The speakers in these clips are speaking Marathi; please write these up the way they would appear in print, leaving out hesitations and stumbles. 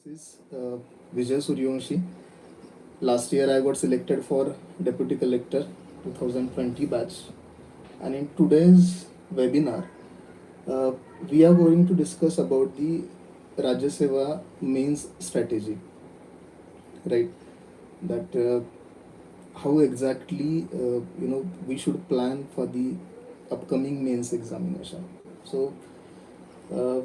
is Vijay Suryavanshi. Last year I got selected for Deputy Collector 2020 batch, and in today's webinar uh, we are going to discuss about the Rajya Seva mains strategy, right? That how exactly we should plan for the upcoming mains examination. So uh,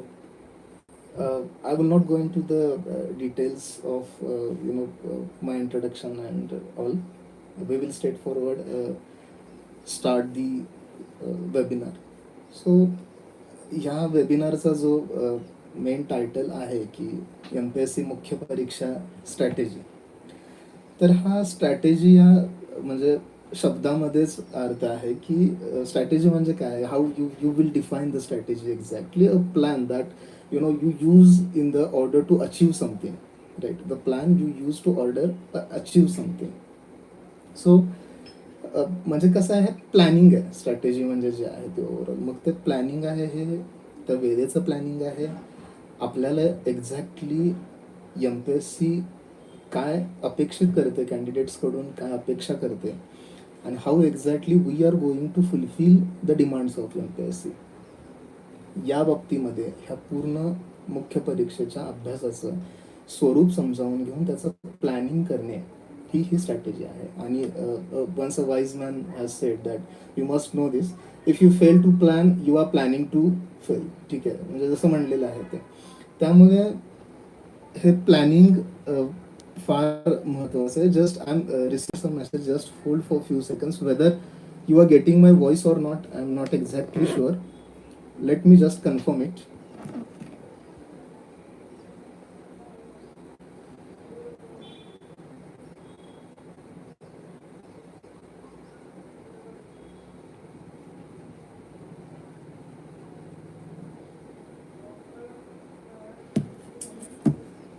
I will not go into the details of my introduction and all. We will straightforward start the webinar. So ह्या वेबिनारचा जो मेन टायटल आहे की MPSC मुख्य परीक्षा स्ट्रॅटेजी. तर हा स्ट्रॅटेजी या म्हणजे शब्दामध्येच अर्थ आहे की स्ट्रॅटेजी म्हणजे काय, how you will define the strategy exactly, a plan that you use in the order to achieve something, right? The plan you use to order achieve something. So म्हणजे कसं आहे, प्लॅनिंग आहे स्ट्रॅटेजी म्हणजे जे आहे ते ओव्हरऑल. मग ते प्लॅनिंग आहे, हे त्या वेळेचं प्लॅनिंग आहे. आपल्याला एक्झॅक्टली MPSC काय अपेक्षित करते, कॅन्डिडेट्सकडून काय अपेक्षा करते, आणि how exactly we are going to fulfil the demands of MPSC. या बाबतीमध्ये ह्या पूर्ण मुख्य परीक्षेच्या अभ्यासाचं स्वरूप समजावून घेऊन त्याचं प्लॅनिंग करणे ही स्ट्रॅटेजी आहे. आणि once a wise man has said that you must know this, if you fail to plan you are planning to fail. ठीक आहे, म्हणजे जसं म्हणलेलं आहे ते. त्यामुळे हे प्लॅनिंग फार महत्त्वाचं आहे. Just I am receive some message, just hold for few seconds. Whether you are getting my voice or not, I am not exactly sure. Let me just confirm it.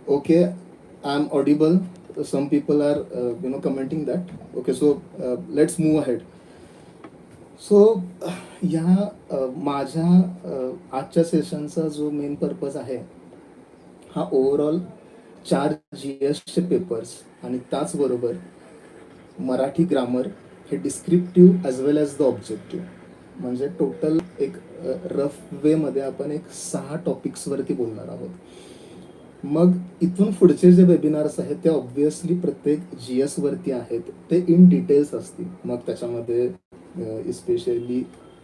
Okay, I'm audible. Some people are commenting that. Okay, so let's move ahead. So ह्या माझ्या आजच्या सेशनचा जो मेन पर्पज आहे हा ओव्हरऑल 4 GSचे पेपर्स आणि त्याचबरोबर मराठी ग्रामर हे descriptive as well as the objective, म्हणजे टोटल एक रफ वेमध्ये आपण एक 6 टॉपिक्सवरती बोलणार आहोत. मग इथून पुढचे जे वेबिनार्स आहेत ते ऑब्व्हियसली प्रत्येक GS वरती आहेत, ते इन डिटेल्स असतील. मग त्याच्यामध्ये स्पेशली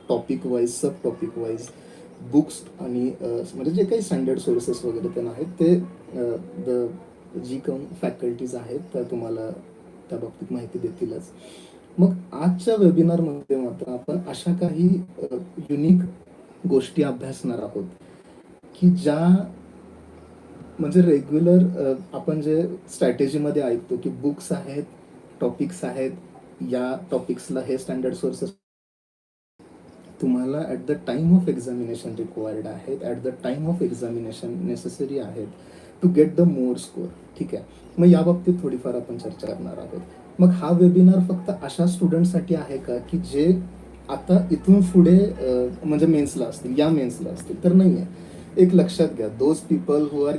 टॉपिक वाईज, सब टॉपिक वाईज बुक्स आणि म्हणजे जे काही स्टँडर्ड सोर्सेस वगैरे त्यांना आहेत ते जी कोण फॅकल्टीज आहेत त्या तुम्हाला त्या बाबतीत माहिती देतीलच. मग आजच्या वेबिनारमध्ये मात्र आपण अशा काही युनिक गोष्टी अभ्यासणार आहोत की ज्या म्हणजे रेग्युलर आपण जे स्ट्रॅटेजीमध्ये ऐकतो की बुक्स आहेत, टॉपिक्स आहेत, या टॉपिक्सला हे स्टँडर्ड सोर्सेस तुम्हाला at the time of examination required आहेत, at the time of examination necessary आहेत to get the more score. ठीक आहे, मग या बाबतीत थोडीफार आपण चर्चा करणार आहोत. मग हा वेबिनार फक्त अशा स्टुडंटसाठी आहे का की जे आता इथून पुढे म्हणजे मेन्सला असतील, या मेन्सला असतील, तर नाही आहे. एक लक्षात घ्या, those people who are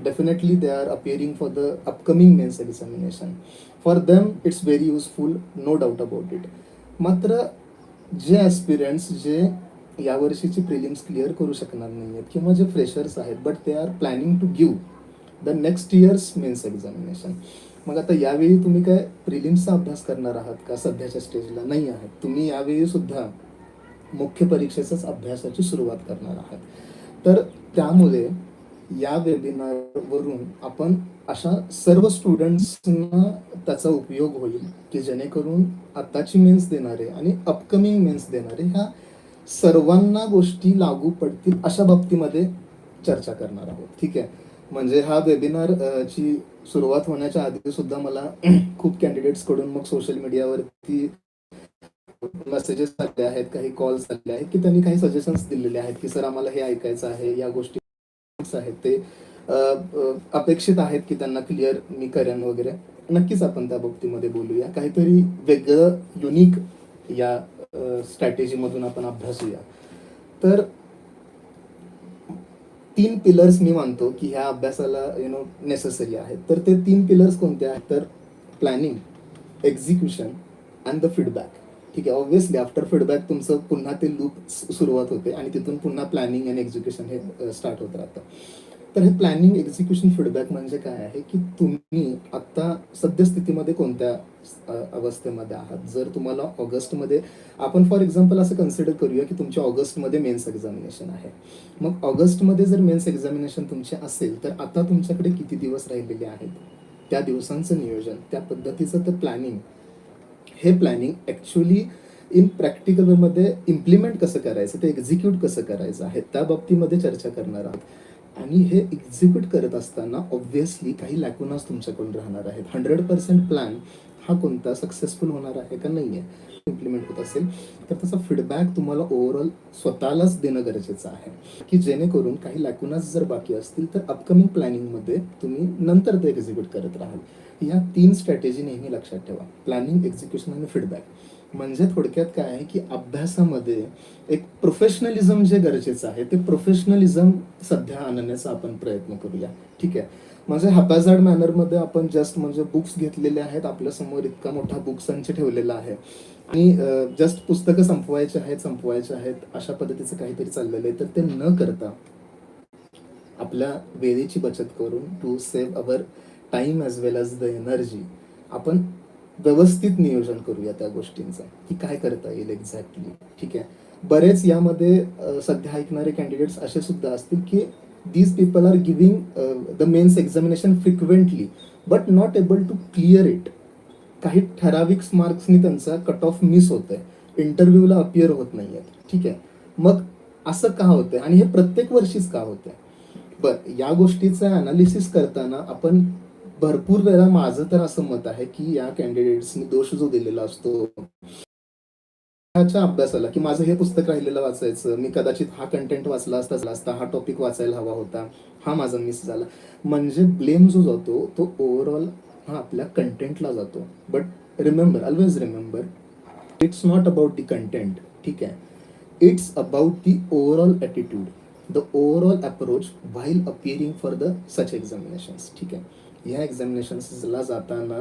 definitely they are appearing for the upcoming mains examination. For them it's very useful, no doubt about it. मात्र जे ॲस्पिरंट्स जे यावर्षीची प्रिलिम्स क्लिअर करू शकणार नाही आहेत किंवा जे फ्रेशर्स आहेत but they are planning to give the next years mains examination. मग आता यावेळी तुम्ही काय प्रिलिम्सचा अभ्यास करणार आहात का? सध्याच्या स्टेजला नाही आहात. तुम्ही यावेळी सुद्धा मुख्य परीक्षेचाच अभ्यासाची सुरुवात करणार आहात. तर त्यामुळे या वेबिनारवरून आपण अशा सर्व स्टुडंट्सना त्याचा उपयोग होईल की जेणेकरून आताची मेन्स देणारे आणि अपकमिंग मेन्स देणारे ह्या सर्वांना गोष्टी लागू पडतील अशा बाबतीमध्ये चर्चा करणार आहोत. ठीक आहे, म्हणजे हा वेबिनार ची सुरुवात होण्याच्या आधी सुद्धा मला खूप कॅन्डिडेट्सकडून मग सोशल मीडियावरती मेसेजेस आले आहेत, काही कॉल्स आले आहेत की त्यांनी काही सजेशन्स दिलेले आहेत की सर आम्हाला हे ऐकायचं आहे, या गोष्टी आहेत ते अपेक्षित आहेत की त्यांना क्लिअर मी करेन वगैरे. नक्कीच आपण त्या बाबतीमध्ये बोलूया, काहीतरी वेगळं युनिक या स्ट्रॅटेजीमधून आपण अभ्यासूया. तर 3 पिलर्स मी मानतो की ह्या अभ्यासाला नेसेसरी आहेत. तर ते 3 पिलर्स कोणते आहेत? तर planning, execution and the feedback. ठीक आहे. ऑब्व्हियसली आफ्टर फीडबॅक तुमचं पुन्हा ते लूप सुरुवात होते आणि तिथून पुन्हा प्लॅनिंग आणि एक्झिक्युशन हे स्टार्ट होत राहतं. तर हे प्लॅनिंग, एक्झिक्युशन, फीडबॅक म्हणजे काय आहे की तुम्ही आता सद्यस्थितीमध्ये कोणत्या अवस्थेमध्ये आहात. जर तुम्हाला ऑगस्टमध्ये, आपण फॉर एक्झाम्पल असं कन्सिडर करूया की तुमच्या ऑगस्टमध्ये मेन्स एक्झामिनेशन आहे. मग ऑगस्टमध्ये जर मेन्स एक्झामिनेशन तुमचे असेल तर आता तुमच्याकडे किती दिवस राहिलेले आहेत, त्या दिवसांचं नियोजन, त्या पद्धतीचं ते प्लॅनिंग, हे प्लॅनिंग ॲक्च्युली इन प्रॅक्टिकल वेमध्ये इम्प्लिमेंट कसं करायचं, ते एक्झिक्यूट कसं करायचं आहे, त्या बाबतीमध्ये चर्चा करणार आहोत. आणि हे एक्झिक्यूट करत असताना ऑब्व्हियसली काही लॅकुनास तुमच्याकडून राहणार आहेत. 100% प्लॅन हा कोणता सक्सेसफुल होणार आहे का नाही आहे, इम्प्लिमेंट होत असेल तर त्याचा फीडबॅक तुम्हाला ओव्हरऑल स्वतःलाच देणं गरजेचं आहे, की जेणेकरून काही लॅकुनास जर बाकी असतील तर अपकमिंग प्लॅनिंगमध्ये तुम्ही नंतर ते एक्झिक्यूट करत राहाल. या 3 स्ट्रॅटेजी नेहमी लक्षात ठेवा: प्लॅनिंग, एक्झिक्युशन आणि फीडबॅक. म्हणजे थोडक्यात काय आहे की अभ्यासामध्ये एक प्रोफेशनलिझम जे गरजेचं आहे ते प्रोफेशनलिझम सध्या आणण्याचा आपण प्रयत्न करूया. ठीक आहे. म्हणजे हॅपॅझार्ड मॅनरमध्ये आपण जस्ट म्हणजे बुक्स घेतलेले आहेत, आपल्यासमोर इतका मोठा बुक संच ठेवलेला आहे आणि जस्ट पुस्तकं संपवायचे आहेत अशा पद्धतीचं काहीतरी चाललेलं आहे. तर ते न करता आपल्या वेळेची बचत करून to save our time as well as the energy आपण व्यवस्थित नियोजन करूया त्या गोष्टींचं, की काय करता येईल एक्झॅक्टली. ठीक आहे. बरेच यामध्ये सध्या ऐकणारे कॅन्डिडेट्स असे सुद्धा असतील की these people are giving the mains examination frequently but not able to clear it. काही ठराविक मार्क्सनी त्यांचा कट ऑफ मिस होत आहे, इंटरव्ह्यूला अपिअर होत नाही आहेत. ठीक आहे. मग असं का होतंय आणि हे प्रत्येक वर्षीच का होतंय? बरं, या गोष्टीचं अनालिसिस करताना आपण भरपूर वेळा, माझं तर असं मत आहे की या कॅन्डिडेट्सनी दोष जो दिलेला असतो अभ्यासाला, की माझं हे पुस्तक राहिलेलं वाचायचं, मी कदाचित हा कंटेंट वाचला असता, हा टॉपिक वाचायला हवा होता, हा माझा मिस झाला. म्हणजे ब्लेम जो जातो तो ओव्हरऑल हा आपल्या कंटेंटला जातो. But remember, always remember, it's not about the content. ठीक आहे. It's about the overall attitude, the overall approach while appearing for the such examinations. ठीक आहे. ह्या एक्झामिनेशन्सला जाताना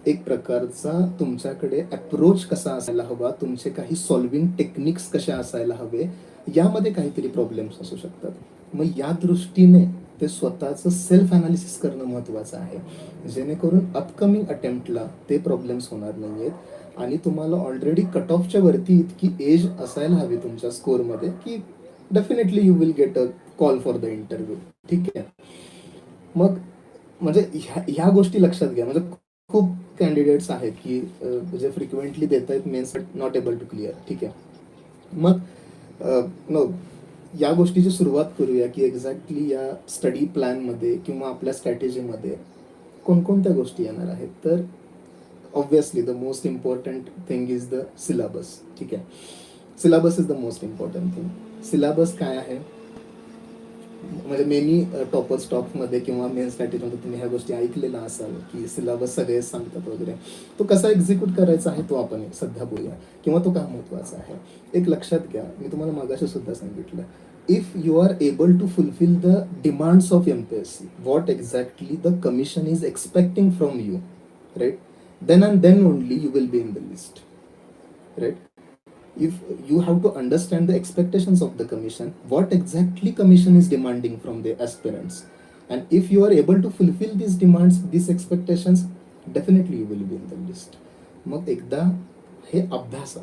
एक प्रकारचा तुमच्याकडे अप्रोच कसा असायला हवा, तुमचे काही सॉल्विंग टेक्निक्स कशा असायला हवे, यामध्ये काहीतरी प्रॉब्लेम्स असू शकतात. मग या दृष्टीने ते स्वतःचं सेल्फ अनालिसिस करणं महत्त्वाचं आहे, जेणेकरून अपकमिंग अटेम्प्टला ते प्रॉब्लेम्स होणार नाही आहेत आणि तुम्हाला ऑलरेडी कट ऑफच्या वरती इतकी एज असायला हवी तुमच्या स्कोअरमध्ये की definitely you will get a call for the interview. ठीक आहे. मग म्हणजे ह्या गोष्टी लक्षात घ्या. म्हणजे खूप कॅन्डिडेट्स आहेत की जे फ्रिक्वेंटली देत आहेत mains but not able to clear. ठीक आहे. मग नो, या गोष्टीची सुरुवात करूया की एक्झॅक्टली या स्टडी प्लॅनमध्ये किंवा आपल्या स्ट्रॅटेजीमध्ये कोणकोणत्या गोष्टी येणार आहेत. तर obviously the most important thing is the syllabus. ठीक आहे. Syllabus is the most important thing. Syllabus काय आहे? म्हणजे मेनी टॉपर स्टॉकमध्ये किंवा मेन स्ट्रॅटेजीमध्ये तुम्ही ह्या गोष्टी ऐकलेल्या असाल की सिलेबस सगळे सांगतात वगैरे. तो कसा एक्झिक्यूट करायचा आहे तो आपण सध्या बोलूया, किंवा तो का महत्त्वाचा आहे. एक लक्षात घ्या, मी तुम्हाला मागाशी सुद्धा सांगितलं, if you are able to fulfil the demands of MPSC, what exactly the commission is expecting from you, right, then and then only you will be in the list, right? If you have to understand the expectations of the commission, what exactly commission is demanding from the aspirants, and if you are able to fulfill these demands, these expectations, definitely you will be in the list. मग एकदा हे अभ्यासा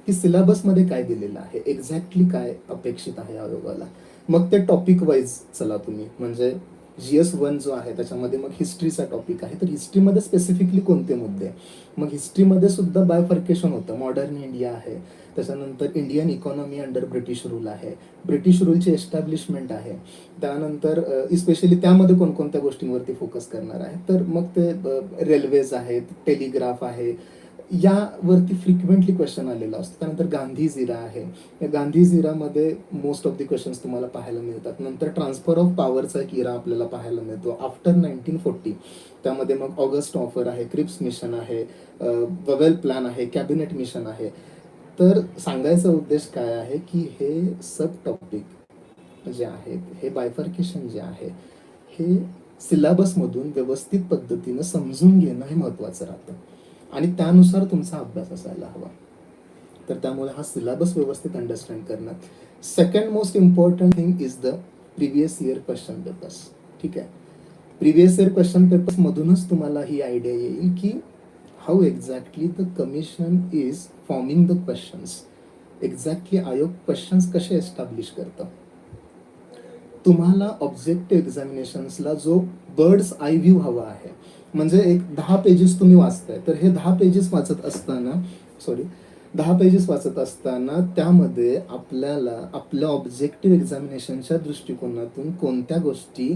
की सिलेबसमध्ये काय दिलेलं आहे, एक्झॅक्टली काय अपेक्षित आहे आयोगाला. मग ते टॉपिक वाईज चला तुम्ही, म्हणजे GS1 जो आहे त्याच्यामध्ये मग हिस्ट्रीचा टॉपिक आहे, तर हिस्ट्रीमध्ये स्पेसिफिकली कोणते मुद्दे. मग हिस्ट्रीमध्ये सुद्धा बायफर्केशन होतं. मॉडर्न इंडिया आहे, त्याच्यानंतर Indian economy under British rule आहे, ब्रिटिश रूलची एस्टॅब्लिशमेंट आहे, त्यानंतर इस्पेशली त्यामध्ये कोणकोणत्या गोष्टींवरती फोकस करणार आहे. तर मग ते रेल्वेज आहेत, टेलिग्राफ आहे, यावरती फ्रिक्वेंटली क्वेश्चन आलेला असतो. त्यानंतर गांधी जिरा आहे, या गांधी जिरामध्ये मोस्ट ऑफ द क्वेश्चन्स तुम्हाला पाहायला मिळतात. नंतर ट्रान्सफर ऑफ पॉवरचा एक इरा आपल्याला पाहायला मिळतो आफ्टर 1940. त्यामध्ये मग ऑगस्ट ऑफर आहे, क्रिप्स मिशन आहे, ववेल प्लॅन आहे, कॅबिनेट मिशन आहे. तर सांगायचा उद्देश काय आहे की हे सब टॉपिक जे आहेत, हे बायफर्केशन जे आहे, हे सिलेबसमधून व्यवस्थित पद्धतीनं समजून घेणं हे महत्त्वाचं राहतं आणि त्यानुसार तुमचा अभ्यास असायला हवा. तर त्यामुळे हा सिलेबस व्यवस्थित अंडरस्टँड करणं. Second most important thing is the previous year question papers. ठीक आहे, प्रिव्हियस इयर क्वेश्चन पेपर्स मधूनच तुम्हाला ही आयडिया येईल की how exactly the commission is forming the questions. Exactly आयोग क्वेश्चन्स कसे एस्टॅब्लिश करतं. तुम्हाला ऑब्जेक्टिव्ह एक्झामिनेशन्सला जो बर्ड्स आय व्ह्यू हवा आहे, म्हणजे एक 10 पेजेस तुम्ही वाचताय, तर हे 10 पेजेस वाचत असताना त्यामध्ये आपल्याला आपल्या ऑब्जेक्टिव्ह एक्झामिनेशनच्या दृष्टिकोनातून कोणत्या गोष्टी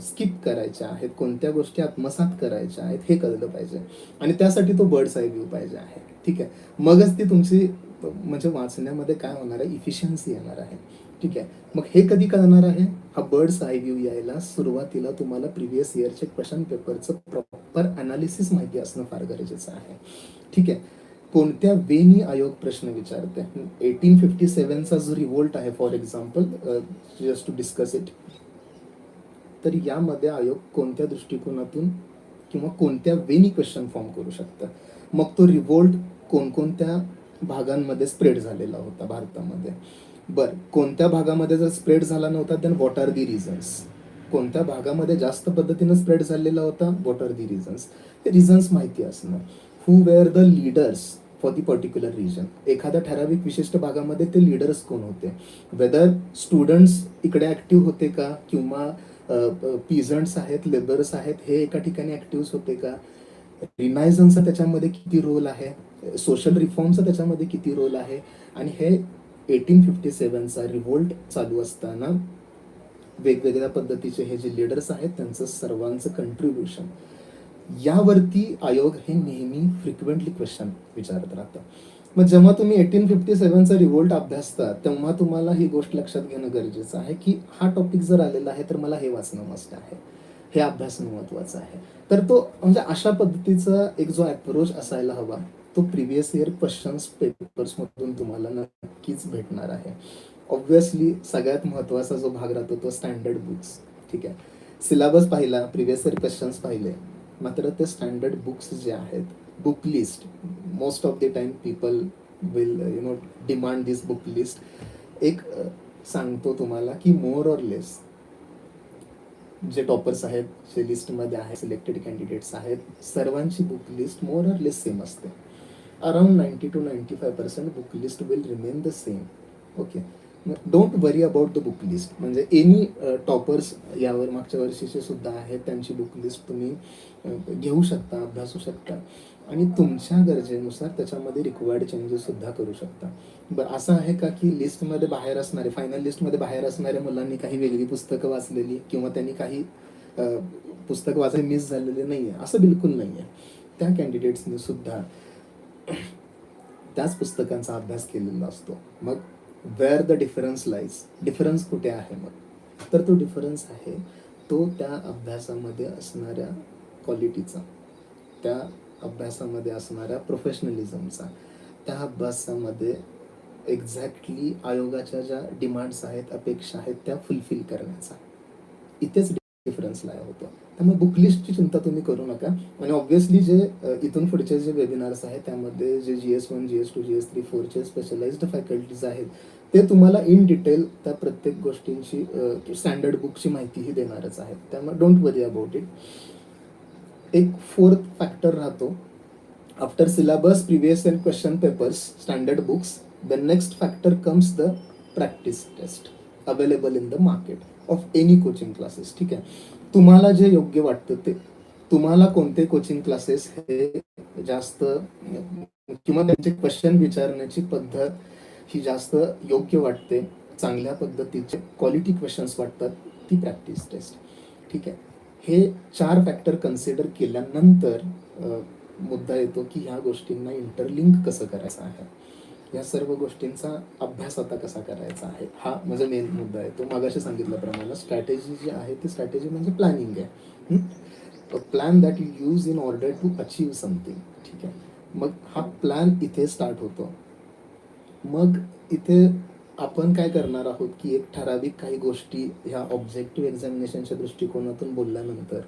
स्किप करायच्या आहेत, कोणत्या गोष्टी आत्मसात करायच्या आहेत हे कळलं पाहिजे आणि त्यासाठी तो बर्ड्स आय व्ह्यू पाहिजे आहे. ठीक आहे, मगच ती तुमची म्हणजे वाचण्यामध्ये काय होणार आहे, इफिशियन्सी येणार आहे. ठीक आहे, मग हे कधी कळणार आहे, हा बर्ड्स आय व्ह्यू यायला सुरुवातीला तुम्हाला प्रिव्हियस इयरचे क्वेश्चन पेपरचं प्रॉपर अनालिसिस माहिती असणं फार गरजेचं आहे. ठीक आहे, कोणत्या वेनी आयोग प्रश्न विचारते. 1857चा जो रिव्होल्ट आहे for example, just to discuss it, तर यामध्ये आयोग कोणत्या दृष्टिकोनातून किंवा कोणत्या वेनी क्वेश्चन फॉर्म करू शकतं. मग तो रिव्होल्ट कोणकोणत्या भागांमध्ये स्प्रेड झालेला होता भारतामध्ये. बरं, कोणत्या भागामध्ये जर स्प्रेड झाला नव्हता then what are the reasons. कोणत्या भागामध्ये जास्त पद्धतीनं स्प्रेड झालेला होता, व्हॉट आर दी रिझन्स. हे रिझन्स माहिती असणं. Who were the leaders for the particular region. एखाद्या ठराविक विशिष्ट भागामध्ये ते लीडर्स कोण होते. वेदर स्टुडंट्स इकडे ॲक्टिव्ह होते का, किंवा पीझंट्स आहेत, लेबर्स आहेत, हे एका ठिकाणी ॲक्टिव्ह होते का. रिनायझन्सचा त्याच्यामध्ये किती रोल आहे, सोशल रिफॉर्मचा त्याच्यामध्ये किती रोल आहे. आणि हे 1857चा रिव्होल्ट चालू असताना वेगवेगळ्या पद्धतीचे हे जे लीडर्स आहेत त्यांचं सर्वांचं कंट्रीब्युशन, यावरती आयोग हे नेहमी फ्रिक्वेंटली क्वेश्चन विचारत राहतं. मग जेव्हा तुम्ही 1857चा रिव्होल्ट अभ्यासता तेव्हा तुम्हाला ही गोष्ट लक्षात घेणं गरजेचं आहे की हा टॉपिक जर आलेला आहे तर मला हे वाचणं मस्ट आहे, हे अभ्यासणं महत्त्वाचं आहे. तर तो म्हणजे अशा पद्धतीचा एक जो अप्रोच असायला हवा तो प्रिव्हियस इयर क्वेश्चन्स पेपर्समधून तुम्हाला नक्कीच भेटणार आहे. ऑब्व्हियसली सगळ्यात महत्त्वाचा जो भाग राहतो तो स्टँडर्ड बुक्स. ठीक आहे, सिलेबस पाहिला, प्रिव्हियस इयर क्वेश्चन्स पाहिले, मात्र ते स्टँडर्ड बुक्स जे आहेत, book list, most of the time people will demand this book list. एक सांगतो तुम्हाला की मोर ऑर लेस जे टॉपर्स आहेत, जे लिस्टमध्ये आहेत, सिलेक्टेड कॅन्डिडेट्स आहेत, सर्वांची book list more or less same असते. Around 90 to 95% book list will remain the same. Okay, don't worry about the book list. म्हणजे एनी टॉपर्स यावर मागच्या वर्षीचे सुद्धा आहेत, त्यांची बुक लिस्ट तुम्ही घेऊ शकता, अभ्यासू शकता आणि तुमच्या गरजेनुसार त्याच्यामध्ये रिक्वायर्ड चेंजेस सुद्धा करू शकता. बरं, असं आहे का की लिस्टमध्ये बाहेर असणारे, फायनल लिस्टमध्ये बाहेर असणाऱ्या मुलांनी काही वेगळी पुस्तकं वाचलेली किंवा त्यांनी काही पुस्तकं वाचायला मिस झालेले नाही आहे, असं बिलकुल नाही आहे. त्या कॅन्डिडेट्सनी सुद्धा त्याच पुस्तकांचा अभ्यास केलेला असतो. मग where the difference lies, difference कुठे आहे मग, तर तो डिफरन्स आहे तो त्या अभ्यासामध्ये असणाऱ्या क्वालिटीचा, त्या अभ्यासामध्ये असणाऱ्या प्रोफेशनलिझमचा, त्या अभ्यासामध्ये एक्झॅक्टली आयोगाच्या ज्या डिमांड्स आहेत, अपेक्षा आहेत त्या फुलफिल करण्याचा, इथेच डिफरन्स लाय होतो. त्यामुळे बुक लिस्टची चिंता तुम्ही करू नका. आणि ऑब्व्हियसली जे इथून पुढचे जे वेबिनार्स आहेत त्यामध्ये जे GS1, GS2, GS3, 4चे specialised faculties आहेत ते तुम्हाला इन डिटेल त्या प्रत्येक गोष्टींची स्टँडर्ड बुकची माहितीही देणारच आहेत. त्यामुळे डोंट वरी अबाउट इट. एक फोर्थ फॅक्टर राहतो after syllabus, previous year question papers, standard books, the next factor comes the practice test available in the market of any coaching classes. ठीक आहे, तुम्हाला जे योग्य वाटतं ते, तुम्हाला कोणते कोचिंग क्लासेस हे जास्त किंवा त्यांचे क्वेश्चन विचारण्याची पद्धत ही जास्त योग्य वाटते, चांगल्या पद्धतीचे क्वालिटी क्वेश्चन्स वाटतात, ती प्रॅक्टिस टेस्ट. ठीक आहे, हे 4 फॅक्टर कन्सिडर केल्यानंतर मुद्दा येतो की ह्या गोष्टींना इंटरलिंक कसं करायचं आहे, या सर्व गोष्टींचा अभ्यास आता कसा करायचा आहे, हा म्हणजे मेन मुद्दा आहे. तो मागाशी सांगितल्याप्रमाणे स्ट्रॅटेजी जी आहे ती स्ट्रॅटेजी म्हणजे प्लॅनिंग आहे. Plan that you use in order to achieve something. ठीक आहे, मग हा प्लॅन इथे स्टार्ट होतो. मग इथे आपण काय करणार आहोत की एक ठराविक काही गोष्टी ह्या ऑब्जेक्टिव्ह एक्झामिनेशनच्या दृष्टिकोनातून बोलल्यानंतर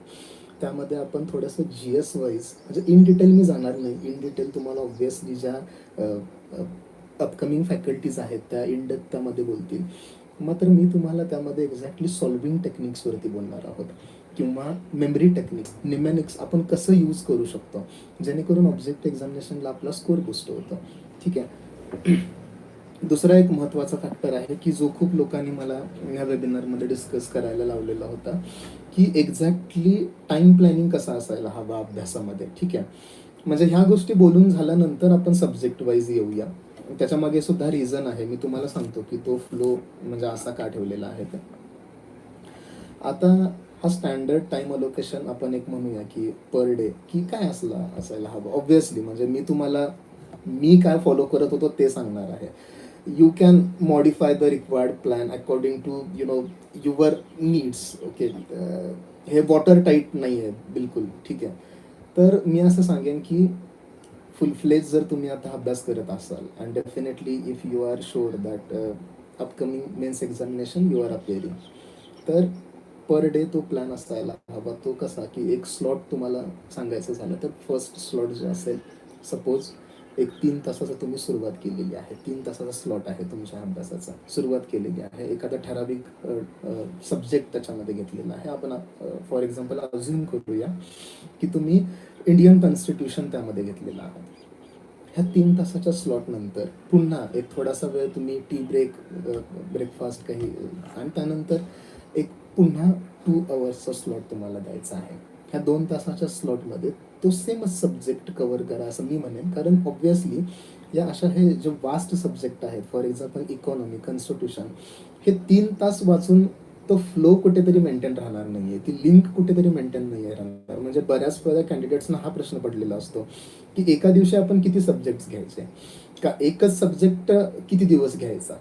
त्यामध्ये आपण थोडंसं GS वाईज म्हणजे इन डिटेल मी जाणार नाही. इन डिटेल तुम्हाला ऑब्व्हियसली ज्या अपकमिंग फॅकल्टीज आहेत त्या इन डेप्थ त्यामध्ये बोलतील. मात्र मी तुम्हाला त्यामध्ये एक्झॅक्टली सॉल्विंग टेक्निक्सवरती बोलणार आहोत किंवा मेमरी टेक्निक्स, निमॅनिक्स आपण कसं यूज करू शकतो जेणेकरून ऑब्जेक्टिव्ह एक्झामिनेशनला आपला स्कोर बूस्ट होतो. ठीक आहे. दुसरा एक महत्त्वाचा फॅक्टर आहे की जो खूप लोकांनी मला या वेबिनारमध्ये डिस्कस करायला लावलेला होता की एक्झॅक्टली टाइम प्लॅनिंग कसा असायला हवा अभ्यासामध्ये. ठीक आहे. म्हणजे ह्या गोष्टी बोलून झाल्यानंतर आपण सब्जेक्ट वाईज येऊया. त्याच्यामागे सुद्धा रिझन आहे, मी तुम्हाला सांगतो की तो फ्लो म्हणजे असा का ठेवलेला आहे ते. आता हा स्टँडर्ड टाइम अलोकेशन आपण एक म्हणूया की पर डे की काय असायला हवं. ऑब्व्हियसली म्हणजे मी काय फॉलो करत होतो ते सांगणार आहे. You can modify the required plan according to your needs. Okay. हे वॉटर टाईट नाही आहे बिलकुल. ठीक आहे. तर मी असं सांगेन की फुल फ्लेज जर तुम्ही आता अभ्यास करत असाल and definitely if you are sure that upcoming mains examination you are appearing, तर पर डे तो प्लॅन असायला हवा. तो कसा की एक स्लॉट तुम्हाला सांगायचं झालं तर फर्स्ट स्लॉट जे असेल, सपोज एक 3 तासाचा तुम्ही सुरुवात केलेली आहे, 3 तासाचा स्लॉट आहे तुमच्या अभ्यासाचा, सुरुवात केलेली आहे, एखादा ठराविक सब्जेक्ट त्याच्यामध्ये घेतलेला आहे. आपण फॉर एक्झाम्पल अज्युम करूया की तुम्ही इंडियन कॉन्स्टिट्यूशन त्यामध्ये घेतलेला आहे. ह्या 3 तासाच्या स्लॉट नंतर पुन्हा एक थोडासा वेळ तुम्ही टी ब्रेक, ब्रेकफास्ट काही, आणि त्यानंतर एक पुन्हा 2 आवर्सचा स्लॉट तुम्हाला द्यायचा आहे. ह्या 2 तासाच्या स्लॉटमध्ये तो सेमच सब्जेक्ट कव्हर करा असं मी म्हणेन. कारण ऑब्व्हियसली या अशा हे जे वास्ट सब्जेक्ट आहेत, फॉर एक्झाम्पल इकॉनॉमी, कॉन्स्टिट्यूशन, हे 3 तास वाचून तो फ्लो कुठेतरी मेंटेन राहणार नाहीये, ती लिंक कुठेतरी मेंटेन नाही राहणार. म्हणजे बऱ्याच वेळा कॅन्डिडेट्सना हा प्रश्न पडलेला असतो की एका दिवशी आपण किती सब्जेक्ट्स घ्यायचे, का एकच सब्जेक्ट किती दिवस घ्यायचा.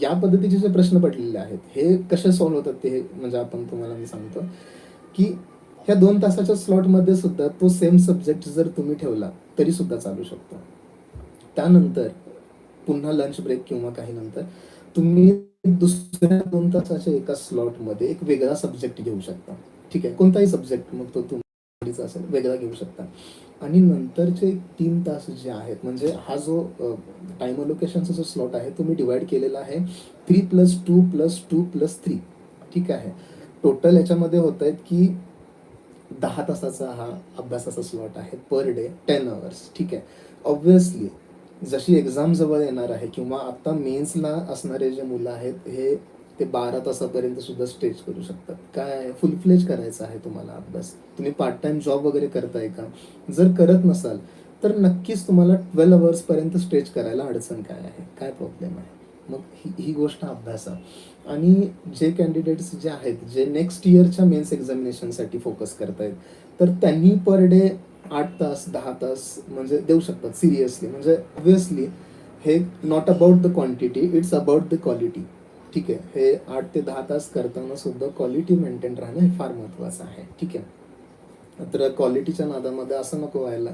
या पद्धतीचे जे प्रश्न पडलेले आहेत हे कसे सॉल्व्ह होतात ते म्हणजे आपण तुम्हाला मी सांगतो की ह्या 2 तासाच्या स्लॉटमध्ये सुद्धा तो सेम सब्जेक्ट जर तुम्ही ठेवला तरी सुद्धा चालू शकतो. त्यानंतर पुन्हा लंच ब्रेक किंवा काही नंतर तुम्ही दुसऱ्या 2 तासाच्या एका स्लॉटमध्ये एक वेगळा सब्जेक्ट घेऊ शकता. ठीक आहे. कोणताही सब्जेक्ट मग तो तुमचा असेल वेगळा घेऊ शकता. आणि नंतरचे 3 तास जे आहेत म्हणजे हा जो टाइम अलोकेशनचा जो स्लॉट आहे तो मी डिवाइड केलेला आहे 3+2+2+3. ठीक आहे. टोटल याच्यामध्ये होत आहेत की 10 तासाचा हा अभ्यासाचा स्लॉट आहे पर डे, 10 आवर्स. ठीक आहे. ऑब्व्हियसली जशी एक्झाम जवळ येणार आहे किंवा आता मेन्सला असणारे जे मुलं आहेत हे ते 12 तासापर्यंत सुद्धा स्ट्रेच करू शकतात. काय फुल फ्लेज करायचा आहे तुम्हाला अभ्यास, तुम्ही पार्ट टाइम जॉब वगैरे करताय का, जर करत नसाल तर नक्कीच तुम्हाला 12 आवर्सपर्यंत स्ट्रेच करायला अडचण काय आहे, काय प्रॉब्लेम आहे. मग ही गोष्ट अभ्यासा. आणि जे कॅन्डिडेट्स जे आहेत जे नेक्स्ट इयरच्या मेन्स एक्झामिनेशनसाठी फोकस करतायत तर त्यांनी पर डे 8 तास 10 तास म्हणजे देऊ शकतात सिरियसली. म्हणजे ऑब्व्हियसली हे not about the quantity, it's about the quality. ठीक आहे. हे 8 ते 10 तास करताना सुद्धा क्वालिटी मेंटेन राहणं हे फार महत्त्वाचं आहे. ठीक आहे. तर क्वालिटीच्या नादामध्ये असं नको व्हायला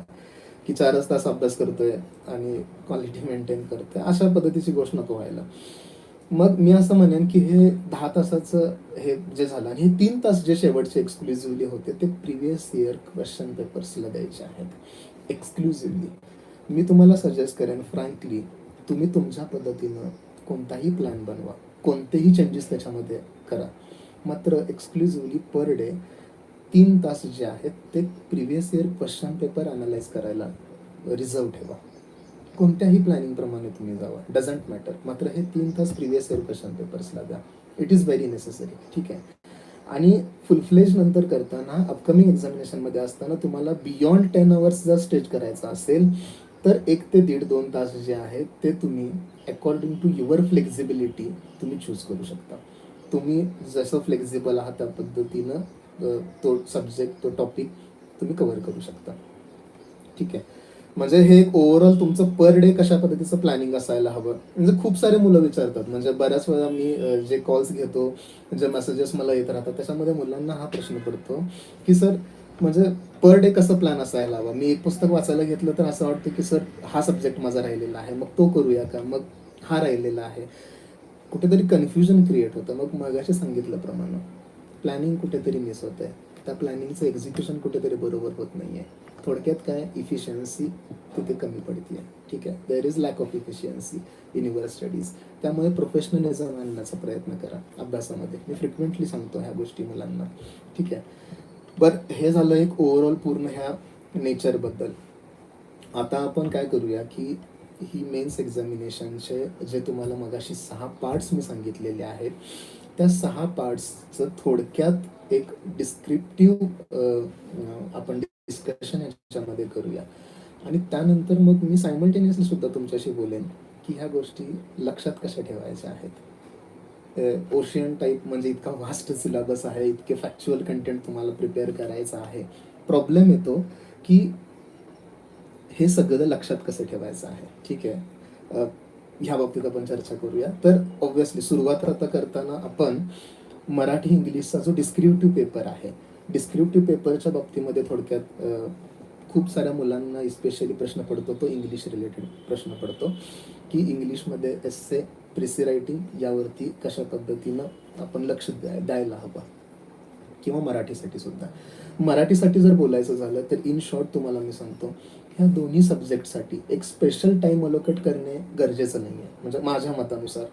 की 4च तास अभ्यास करतोय आणि क्वालिटी मेंटेन करतोय, अशा पद्धतीची गोष्ट नको व्हायला. मग मी असं म्हणेन की हे 10 तासाचं हे जे झालं आणि हे 3 तास जे शेवटचे एक्सक्लुझिव्हली होते ते प्रिव्हियस इयर क्वेश्चन पेपर्सला द्यायचे आहेत एक्सक्लुझिव्हली. मी तुम्हाला सजेस्ट करेन फ्रँकली तुम्ही तुमच्या पद्धतीनं कोणताही प्लॅन बनवा, कोणतेही चेंजेस त्याच्यामध्ये करा, मात्र एक्सक्लुझिव्हली पर डे 3 तास जे आहेत ते previous year question paper analyse करायला रिझर्व ठेवा. कोणत्याही प्लॅनिंगप्रमाणे तुम्ही जावा, डझंट मॅटर, मात्र हे 3 तास प्रिव्हियस इयर क्वेश्चन पेपर्सला द्या. It is very necessary. ठीक आहे. आणि फुल फ्लेज नंतर करताना अपकमिंग एक्झामिनेशनमध्ये असताना तुम्हाला बियॉन्ड 10 आवर्स जर स्टेज करायचा असेल तर 1 ते 1.5-2 तास जे आहेत ते तुम्ही अकॉर्डिंग टू युअर फ्लेक्झिबिलिटी तुम्ही चूज करू शकता. तुम्ही जसं फ्लेक्झिबल आहात त्या पद्धतीनं तो सब्जेक्ट, तो टॉपिक तुम्ही कव्हर करू शकता. ठीक आहे. म्हणजे हे ओव्हरऑल तुमचं पर डे कशा पद्धतीचं प्लॅनिंग असायला हवं. म्हणजे खूप सारे मुलं विचारतात, म्हणजे बऱ्याच वेळा मी जे कॉल्स घेतो, जे मेसेजेस मला येत राहतात त्याच्यामध्ये मुलांना हा प्रश्न पडतो की सर म्हणजे पर डे कसं प्लॅन असायला हवा. मी एक पुस्तक वाचायला घेतलं तर असं वाटतं की सर हा सब्जेक्ट माझा राहिलेला आहे, मग तो करूया का, मग हा राहिलेला आहे. कुठेतरी कन्फ्युजन क्रिएट होतं. मग मगाशी सांगितल्याप्रमाणे प्लॅनिंग कुठेतरी मिस होत आहे. त्या प्लॅनिंगचं एक्झिक्युशन कुठेतरी बरोबर होत नाही आहे. थोडक्यात काय, इफिशियन्सी तिथे कमी पडते आहे. ठीक आहे, there is lack of efficiency in your studies. त्यामुळे प्रोफेशनलिझम आणण्याचा प्रयत्न करा अभ्यासामध्ये. मी फ्रिक्वेंटली सांगतो ह्या गोष्टी मुलांना. ठीक आहे, बरं हे झालं एक ओव्हरऑल पूर्ण ह्या नेचरबद्दल. आता आपण काय करूया की ही मेन्स एक्झामिनेशनचे जे तुम्हाला मगाशी 6 पार्ट्स मी सांगितलेले आहेत, त्या 6 पार्ट्सचं थोडक्यात एक डिस्क्रिप्टिव्ह आपण डिस्कशन याच्यामध्ये करूया. आणि त्यानंतर मग मी सायमल्टेनियसली सुद्धा तुमच्याशी बोलेन की ह्या गोष्टी लक्षात कशा ठेवायच्या आहेत. ओशियन टाईप म्हणजे इतका व्हास्ट सिलेबस आहे, इतके फॅक्च्युअल कंटेंट तुम्हाला प्रिपेअर करायचं आहे. प्रॉब्लेम येतो की हे सगळं लक्षात कसं ठेवायचं आहे. ठीक आहे, ह्या बाबतीत आपण चर्चा करूया. तर ऑब्व्हियसली सुरुवात आता करताना आपण मराठी इंग्लिशचा जो डिस्क्रिप्टिव्ह पेपर आहे, डिस्क्रिप्टिव्ह पेपरच्या बाबतीमध्ये थोडक्यात खूप साऱ्या मुलांना स्पेशली प्रश्न पडतो तो इंग्लिश रिलेटेड प्रश्न पडतो की इंग्लिशमध्ये एस्से, प्रिसी रायटिंग यावरती कशा पद्धतीनं आपण लक्ष द्यायला हवं, किंवा मराठीसाठी सुद्धा. मराठीसाठी जर बोलायचं झालं तर इन शॉर्ट तुम्हाला मी सांगतो, ह्या दोन्ही सब्जेक्टसाठी एक स्पेशल टाईम अलोकेट करणे गरजेचं नाही आहे. म्हणजे माझ्या मतानुसार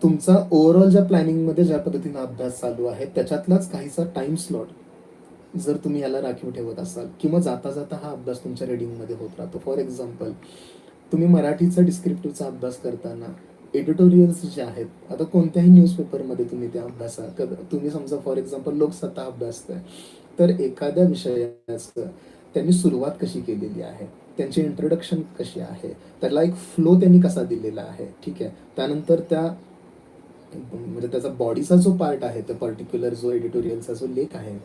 तुमचा ओव्हरऑल ज्या प्लॅनिंगमध्ये ज्या पद्धतीनं अभ्यास चालू आहे त्याच्यातलाच काहीसा टाईम स्लॉट जर तुम्ही याला राखीव ठेवत असाल, किंवा जाता जाता हा अभ्यास तुमच्या रीडिंगमध्ये होत राहतो. फॉर एक्झाम्पल, तुम्ही मराठीचा डिस्क्रिप्टिव्हचा अभ्यास करताना एडिटोरियल्स जे आहेत, आता कोणत्याही न्यूजपेपरमध्ये तुम्ही त्या तुम्ही समजा फॉर एक्झाम्पल लोकसत्ता अभ्यासताय, तर एखाद्या विषयाचं त्यांनी सुरुवात कशी केलेली आहे, त्यांची इंट्रोडक्शन कशी आहे, त्याला एक फ्लो त्यांनी कसा दिलेला आहे. ठीक आहे, त्यानंतर त्या म्हणजे त्याचा बॉडीचा जो पार्ट आहे, त्या पर्टिक्युलर जो एडिटोरियलचा जो लेख आहे,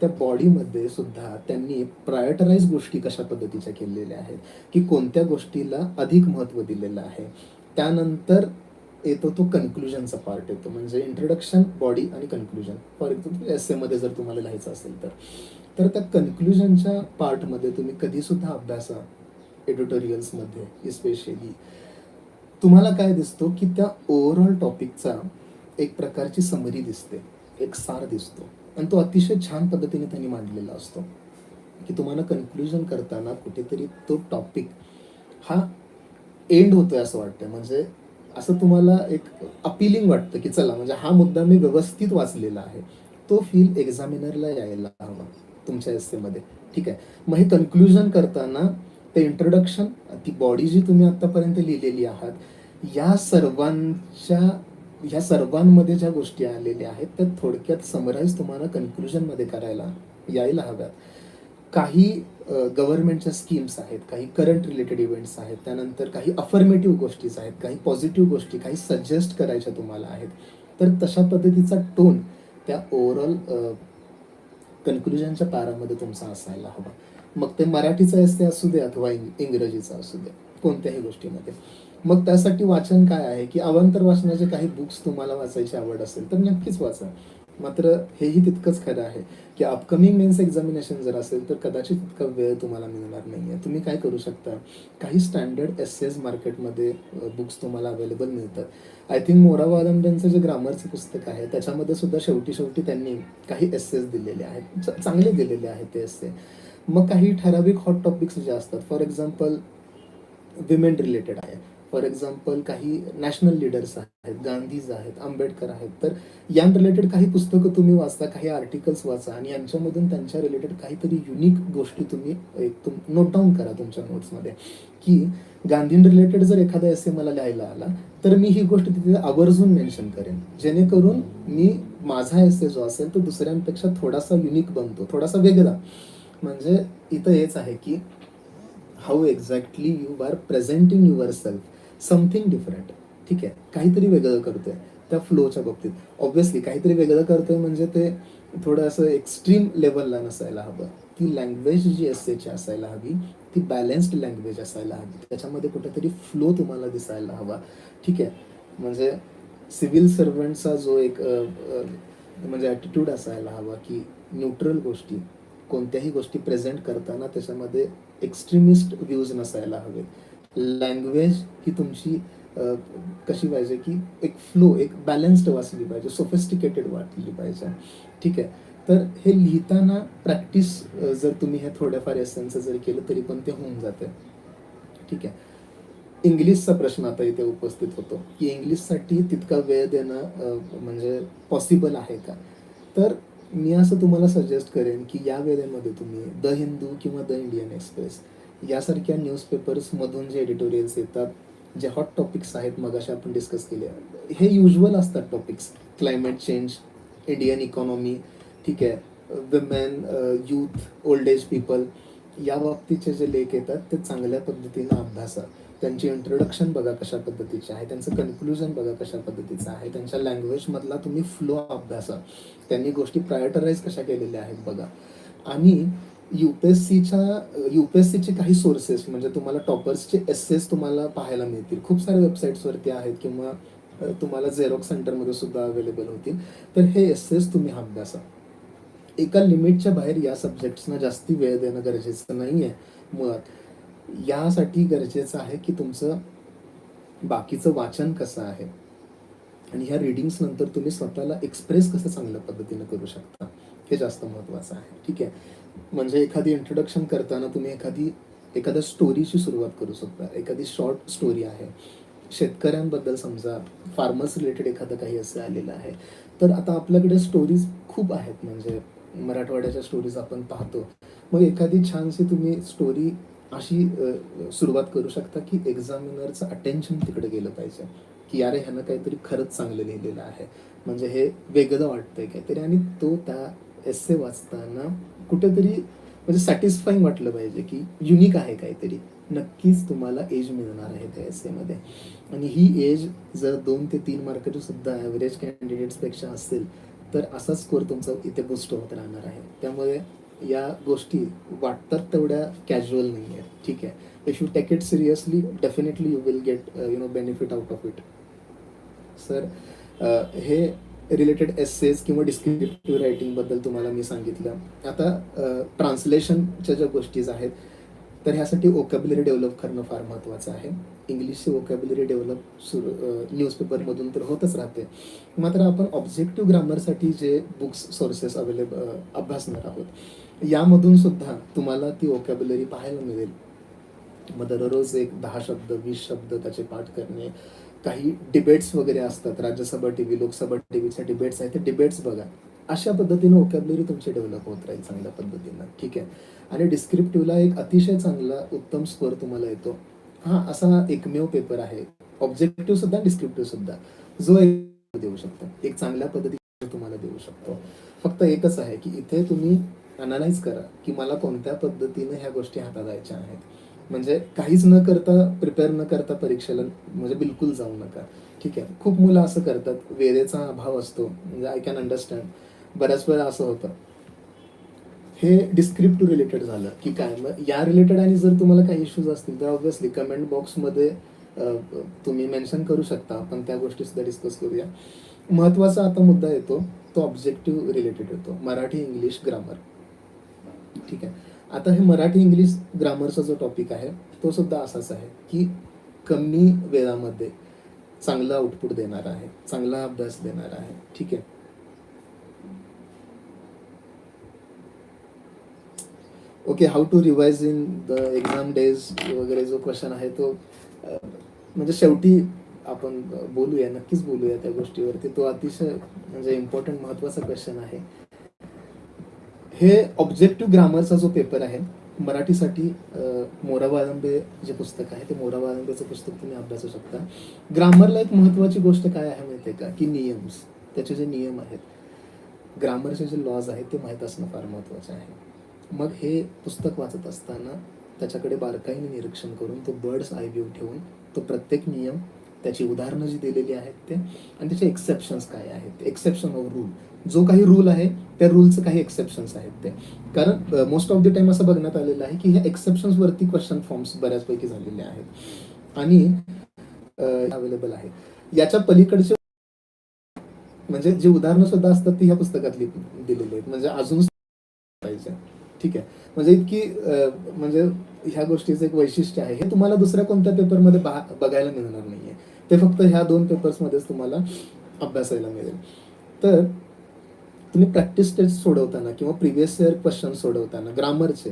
त्या बॉडीमध्ये सुद्धा त्यांनी प्रायोरिटाईज गोष्टी कशा पद्धतीच्या केलेल्या आहेत, की कोणत्या गोष्टीला अधिक महत्त्व दिलेलं आहे. त्यानंतर येतो तो कन्क्लुजनचा पार्ट येतो, म्हणजे इंट्रोडक्शन, बॉडी आणि कन्क्लुजन. फॉर एक्झाम्पल एस्सेमध्ये जर तुम्हाला लिहायचं असेल तर त्या कन्क्लुजनच्या पार्टमध्ये तुम्ही कधीसुद्धा अभ्यासा, एडिटोरियल्समध्ये स्पेशली तुम्हाला काय दिसतो की त्या ओव्हरऑल टॉपिकचा एक प्रकारची समरी दिसते, एक सार दिसतो, आणि तो अतिशय छान पद्धतीने त्यांनी मांडलेला असतो की तुम्हाला कन्क्लुजन करताना कुठेतरी तो टॉपिक हा एंड होतोय असं वाटतं. म्हणजे असं तुम्हाला एक अपिलिंग वाटतं की चला, म्हणजे हा मुद्दा मी व्यवस्थित वाचलेला आहे. तो फील एक्झामिनरला यायला हवा तुमच्या एस्सेमध्ये. ठीक आहे, मग हे कन्क्लुजन करताना ते इंट्रोडक्शन, ती बॉडी जी तुम्ही आतापर्यंत लिहिलेली आहात, या सर्वांमध्ये ज्या गोष्टी आलेल्या आहेत त्या थोडक्यात समराईज तुम्हाला कन्क्लुजनमध्ये करायला यायला हव्यात. काही गव्हर्नमेंटच्या स्कीम्स आहेत, काही करंट रिलेटेड इव्हेंट्स आहेत, त्यानंतर काही अफर्मेटिव्ह गोष्टीज आहेत, काही पॉझिटिव्ह गोष्टी, काही सजेस्ट करायच्या तुम्हाला आहेत. तर तशा पद्धतीचा टोन त्या ओव्हरऑल कन्क्लुजनच्या पॅरामध्ये तुमचा असायला हवा. मग ते मराठीचा एस्से असू दे अथवा इंग्रजीचा असू दे, कोणत्याही गोष्टीमध्ये. मग त्यासाठी वाचन काय आहे की अवांतर वाचनाचे काही बुक्स तुम्हाला वाचायची आवड असेल तर नक्कीच वाचा. मात्र हेही तितकंच खरं आहे की अपकमिंग मेन्स एक्झामिनेशन जर असेल तर कदाचित इतका वेळ तुम्हाला मिळणार नाही आहे. तुम्ही काय करू शकता, काही स्टँडर्ड एस्सेज मार्केटमध्ये बुक्स तुम्हाला अवेलेबल मिळतात. आय थिंक मोरावालंबेंचं जे ग्रामरचं पुस्तक आहे त्याच्यामध्ये सुद्धा शेवटी त्यांनी काही एस्सेज दिलेले आहेत, चांगले दिलेले आहेत ते एस्से. मग काही ठराविक हॉट टॉपिक्स जे असतात, फॉर एक्झाम्पल विमेन रिलेटेड आहे, फॉर एक्झाम्पल काही नॅशनल लीडर्स आहेत, गांधीज आहेत, आंबेडकर आहेत, तर यां रिलेटेड काही पुस्तकं तुम्ही वाचता, काही आर्टिकल्स वाचा आणि यांच्यामधून त्यांच्या रिलेटेड काहीतरी युनिक गोष्टी तुम्ही नोट डाऊन करा तुमच्या नोट्समध्ये. की गांधीं रिलेटेड जर एखादा एस्से मला लिहायला आला तर मी ही गोष्ट तिथे आवर्जून मेन्शन करेन, जेणेकरून मी माझा एस्से जो असेल तो दुसऱ्यांपेक्षा थोडासा युनिक बनतो, थोडासा वेगळा. म्हणजे इथं हेच आहे की how exactly you are presenting your self, something different. ठीक आहे, काहीतरी वेगळं करतोय त्या फ्लोच्या बाबतीत. ऑब्व्हियसली काहीतरी वेगळं करतोय म्हणजे ते थोडं असं एक्स्ट्रीम लेवलला नसायला हवं. ती लँग्वेज जी एस्सेची असायला हवी ती बॅलन्स्ड लँग्वेज असायला हवी, त्याच्यामध्ये कुठेतरी फ्लो तुम्हाला दिसायला हवा. ठीक आहे, म्हणजे सिव्हिल सर्वंटचा जो एक म्हणजे ॲटिट्यूड असायला हवा की न्यूट्रल गोष्टी, कोणत्याही गोष्टी प्रेझेंट करताना त्याच्यामध्ये एक्स्ट्रीमिस्ट व्ह्यूज नसायला हवे. लँग्वेज ही तुमची कशी पाहिजे की एक फ्लो, एक बॅलन्स्ड वाचली पाहिजे, सोफिस्टिकेटेड वाचली पाहिजे. ठीक आहे. तर हे लिहिताना प्रॅक्टिस जर तुम्ही हे थोड्याफार एसेन्स जर केलं तरी पण ते होऊन जाते. ठीक आहे. इंग्लिशचा प्रश्न आता इथे उपस्थित होतो की इंग्लिशसाठी तितका वेळ देणं म्हणजे पॉसिबल आहे का? तर मी असं तुम्हाला सजेस्ट करेन की या वेळेमध्ये तुम्ही द हिंदू किंवा द इंडियन एक्सप्रेस यासारख्या न्यूजपेपर्समधून जे एडिटोरियल्स येतात, जे हॉट टॉपिक्स आहेत, मगाशी आपण डिस्कस केले, हे युज्युअल असतात topics. Climate change, Indian economy, ठीक आहे, women, youth, old age people, या बाबतीचे जे लेख येतात ते चांगल्या पद्धतीनं अभ्यासा. त्यांची इंट्रोडक्शन बघा कशा पद्धतीचे आहे, त्यांचं कन्क्लुजन बघा कशा पद्धतीचं आहे, त्यांच्या लँग्वेजमधला तुम्ही फ्लो अभ्यासा, त्यांनी गोष्टी प्रायोरिटाईज कशा केलेल्या आहेत बघा. आणि यूपीएससीचे काही सोर्सेस म्हणजे तुम्हाला टॉपर्सचे एसेस तुम्हाला पाहायला मिळतील, खूप साऱ्या वेबसाईट्सवरती आहेत किंवा तुम्हाला झेरॉक्स सेंटरमध्ये सुद्धा अवेलेबल होतील. तर हे एसेस तुम्ही अभ्यासा. एका लिमिटच्या बाहेर या सब्जेक्ट्सना जास्ती वेळ देणं गरजेचं नाही आहे. मुळात यासाठी गरजेचं आहे की तुमचं बाकीचं वाचन कसं आहे आणि ह्या रिडिंग्स नंतर तुम्ही स्वतःला एक्सप्रेस कसं चांगल्या पद्धतीनं करू शकता, हे जास्त महत्त्वाचं आहे. ठीक आहे. म्हणजे एखादी इंट्रोडक्शन करताना तुम्ही एखाद्या स्टोरीची सुरुवात करू शकता. एखादी शॉर्ट स्टोरी आहे, शेतकऱ्यांबद्दल समजा, फार्मर्स रिलेटेड एखादं काही असं आलेलं आहे, तर आता आपल्याकडे स्टोरीज खूप आहेत. म्हणजे मराठवाड्याच्या स्टोरीज आपण पाहतो. मग एखादी छानशी तुम्ही स्टोरी अशी सुरुवात करू शकता की एक्झामिनरचं अटेन्शन तिकडे गेलं पाहिजे की अरे ह्यानं काहीतरी खरंच चांगलं लिहिलेलं आहे, म्हणजे हे वेगळं वाटतंय काहीतरी, आणि तो त्या एस्से वाचताना कुठेतरी म्हणजे सॅटिस्फाईंग वाटलं पाहिजे की युनिक आहे काहीतरी. नक्कीच तुम्हाला एज मिळणार आहे त्या एस्सेमध्ये. आणि ही एज जर 2 ते 3 मार्काची सुद्धा ॲव्हरेज कॅन्डिडेट्सपेक्षा असेल तर असा स्कोअर तुमचा इथे बूस्ट होत राहणार आहे. त्यामुळे या गोष्टी वाटतात तेवढ्या कॅज्युअल नाही आहेत. ठीक आहे. If you take it seriously definitely you will get benefit out of it. Sir, हे रिलेटेड एसेस किंवा डिस्क्रिप्टिव्ह रायटिंगबद्दल तुम्हाला मी सांगितलं. आता ट्रान्सलेशनच्या ज्या गोष्टीज आहेत तर ह्यासाठी वोकॅब्युलरी डेव्हलप करणं फार महत्त्वाचं आहे. इंग्लिशची वोकॅब्युलरी डेव्हलप न्यूजपेपरमधून तर होतच राहते. मात्र आपण ऑब्जेक्टिव्ह ग्रामरसाठी जे बुक्स सोर्सेस अभ्यासणार आहोत, यामधून सुद्धा तुम्हाला ती वोकॅब्युलरी पाहायला मिळेल. मग दररोज एक 10 शब्द 20 शब्द त्याचे पाठ करणे. काही डिबेट्स वगैरे असतात, Rajya Sabha T V, Lok Sabha T व्हीच्या डिबेट्स आहेत, ते डिबेट्स बघा. अशा पद्धतीनं वोकॅब्युलरी तुमची डेव्हलप होत राहील चांगल्या पद्धतीनं. ठीक आहे. आणि डिस्क्रिप्टिव्हला एक अतिशय चांगला उत्तम स्कोअर तुम्हाला येतो. हा असा एकमेव पेपर आहे, ऑब्जेक्टिव्ह सुद्धा डिस्क्रिप्टिव्ह सुद्धा, जो देऊ शकतो, एक चांगल्या पद्धतीने तुम्हाला देऊ शकतो. फक्त एकच आहे की इथे तुम्ही अनालाइज करा की मला कोणत्या पद्धतीने ह्या गोष्टी हाताळायच्या आहेत. म्हणजे काहीच न करता, प्रिपेअर न करता परीक्षेला म्हणजे बिलकुल जाऊ नका. ठीक आहे. खूप मुलं असं करतात, वेळेचा अभाव असतो, म्हणजे आय कॅन अंडरस्टँड. बऱ्याच वेळा असं होतं. हे डिस्क्रिप्टिव्ह रिलेटेड झालं की काय, मग या रिलेटेड आणि जर तुम्हाला काही इश्यूज असतील तर ऑब्व्हियसली कमेंट बॉक्समध्ये तुम्ही मेन्शन करू शकता, आपण त्या गोष्टी सुद्धा डिस्कस करूया. महत्त्वाचा आता मुद्दा येतो तो ऑब्जेक्टिव्ह रिलेटेड येतो, मराठी इंग्लिश ग्रामर. ठीक आहे. आता हे मराठी इंग्लिश ग्रामरचा जो टॉपिक आहे तो सुद्धा असाच आहे की कमी वेळामध्ये चांगलं आउटपुट देणार आहे, चांगला अभ्यास देणार आहे. ठीक आहे. Okay, how to revise in the exam days वगैरे जो क्वेश्चन आहे तो म्हणजे शेवटी आपण बोलूया, नक्कीच बोलूया त्या गोष्टीवरती. तो अतिशय म्हणजे इम्पॉर्टंट महत्त्वाचा क्वेश्चन आहे. हे ऑब्जेक्टिव्ह ग्रामरचा जो पेपर आहे मराठीसाठी, मोरा वाळंबे जे पुस्तक आहे ते मोरा वाळंबेचं पुस्तक तुम्ही अभ्यासू शकता. ग्रामरला एक महत्त्वाची गोष्ट काय आहे माहिती आहे का, की नियम्स, त्याचे जे नियम आहेत, ग्रामरचे जे लॉज आहेत ते माहीत असणं फार महत्त्वाचं आहे. मग हे पुस्तक वाचत असताना त्याच्याकडे बारकाईने निरीक्षण करून, तो बर्ड्स आय व्ह्यू ठेवून, तो प्रत्येक नियम, त्याची उदाहरणं जी दिलेली आहेत ते, आणि त्याचे एक्सेप्शन्स काय आहेत, एक्सेप्शन ऑफ रूल, जो काही रूल आहे त्या रूलचं काही एक्सेप्शन्स आहेत ते. कारण मोस्ट ऑफ द टाइम असं बघण्यात आलेलं आहे की ह्या एक्सेप्शन्सवरती क्वेश्चन फॉर्म्स बऱ्याचपैकी झालेले आहेत आणि अवेलेबल आहे. याच्या पलीकडचे म्हणजे जी उदाहरणं सुद्धा असतात ती ह्या पुस्तकातली दिलेली आहेत, म्हणजे अजून पाहिजे. ठीक आहे. म्हणजे इतकी म्हणजे ह्या गोष्टीचं एक वैशिष्ट्य आहे, हे तुम्हाला दुसऱ्या कोणत्या पेपरमध्ये बघायला मिळणार नाहीये. ते फक्त ह्या 2 पेपर्समध्येच तुम्हाला अभ्यासायला मिळेल. तर तुम्ही प्रॅक्टिस टेस्ट सोडवताना किंवा प्रिव्हियस इयर क्वेश्चन सोडवताना ग्रामरचे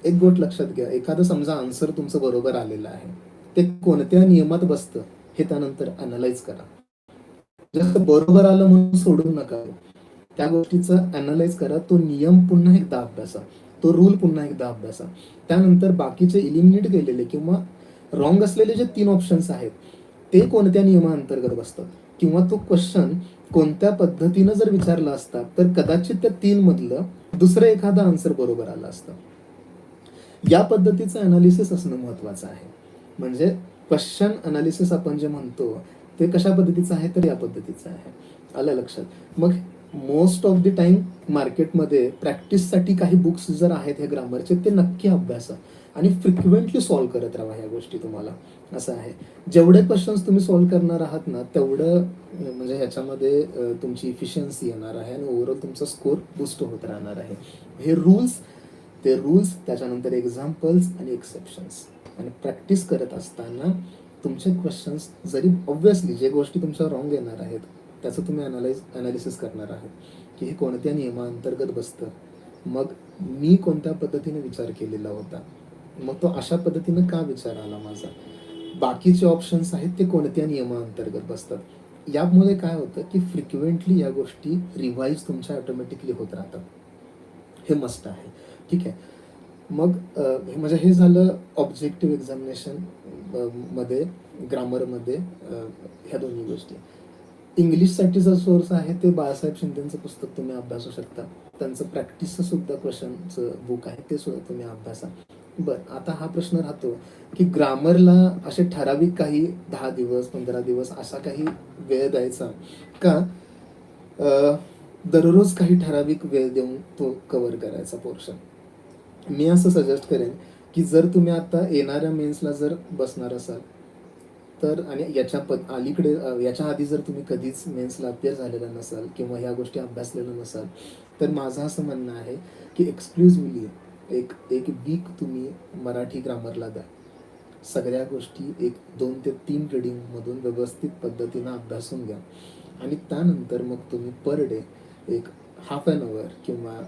एक गोष्ट लक्षात घ्या, एखादं समजा आन्सर तुमचं बरोबर आलेलं आहे, ते कोणत्या नियमात बसतं हे त्यानंतर अनालाइज करा. जसं बरोबर आलं म्हणून सोडू नका, त्या गोष्टीचं अनालाइज करा, तो नियम पुन्हा एकदा अभ्यासा, तो रूल पुन्हा एकदा अभ्यासा. त्यानंतर बाकीचे इलिमिनेट केलेले किंवा रॉंग असलेले जे 3 ऑप्शन्स आहेत ते कोणत्या नियमाअंतर्गत बसतात किंवा तो क्वेश्चन कोणत्या पद्धतीनं जर विचारला असता तर कदाचित त्या 3 मधलं दुसरं एखादं आन्सर बरोबर आलं असतं. या पद्धतीचं अनालिसिस असणं महत्वाचं आहे. म्हणजे क्वेश्चन अनालिसिस आपण जे म्हणतो ते कशा पद्धतीचं आहे, तर या पद्धतीचं आहे. आलं लक्षात? मग मोस्ट ऑफ द टाइम मार्केटमध्ये प्रॅक्टिससाठी काही बुक्स जर आहेत हे ग्रामरचे, ते नक्की अभ्यासा आणि फ्रिक्वेंटली सॉल्व्ह करत राहा ह्या गोष्टी. तुम्हाला असं आहे, जेवढे क्वेश्चन्स तुम्ही सॉल्व्ह करणार आहात ना तेवढं म्हणजे ह्याच्यामध्ये तुमची इफिशियन्सी येणार आहे आणि ओव्हरऑल तुमचा स्कोर बूस्ट होत राहणार आहे. हे रूल्स त्याच्यानंतर एक्झाम्पल्स आणि एक्सेप्शन्स आणि प्रॅक्टिस करत असताना तुमचे क्वेश्चन्स जरी ऑब्व्हियसली जे गोष्टी तुमच्या रॉंग येणार आहेत त्याचं तुम्ही अनालिसिस करणार आहात की हे कोणत्या नियमाअंतर्गत बसतं, मग मी कोणत्या पद्धतीने विचार केलेला होता, मग तो अशा पद्धतीनं का विचार आला माझा, बाकीचे ऑप्शन्स आहेत ते कोणत्या नियमाअंतर्गत बसतात. यामुळे काय होतं की फ्रिक्वेंटली या गोष्टी रिवाईज तुमच्या ऑटोमॅटिकली होत राहतात. हे मस्ट आहे. ठीक आहे. मग म्हणजे हे झालं ऑब्जेक्टिव्ह एक्झामिनेशन मध्ये, ग्रामरमध्ये ह्या दोन्ही गोष्टी. इंग्लिशसाठीचा सोर्स आहे ते बाळासाहेब शिंदेचं पुस्तक तुम्ही अभ्यासू शकता. त्यांचं प्रॅक्टिसचं सुद्धा क्वेश्चनचं बुक आहे ते सुद्धा तुम्ही अभ्यासा. बरं, आता हा प्रश्न राहतो की ग्रामरला असे ठराविक काही 10 दिवस 15 दिवस असा काही वेळ द्यायचा का दररोज काही ठराविक वेळ देऊन तो कव्हर करायचा पोर्शन. मी असं सजेस्ट करेन की जर तुम्ही आता येणाऱ्या मेन्सला जर बसणार असाल तर आणि अलीकडे याच्या आधी जर तुम्ही कधीच मेन्सला अपियर झालेला नसाल किंवा ह्या गोष्टी अभ्यासलेल्या नसाल तर माझं असं म्हणणं आहे की एक्सक्लुझिव्हली एक वीक तुम्ही मराठी ग्रामरला द्या. सगळ्या गोष्टी 2 ते 3 रिडिंगमधून व्यवस्थित पद्धतीनं अभ्यासून घ्या आणि त्यानंतर मग तुम्ही पर डे एक हाफ ॲन अवर किंवा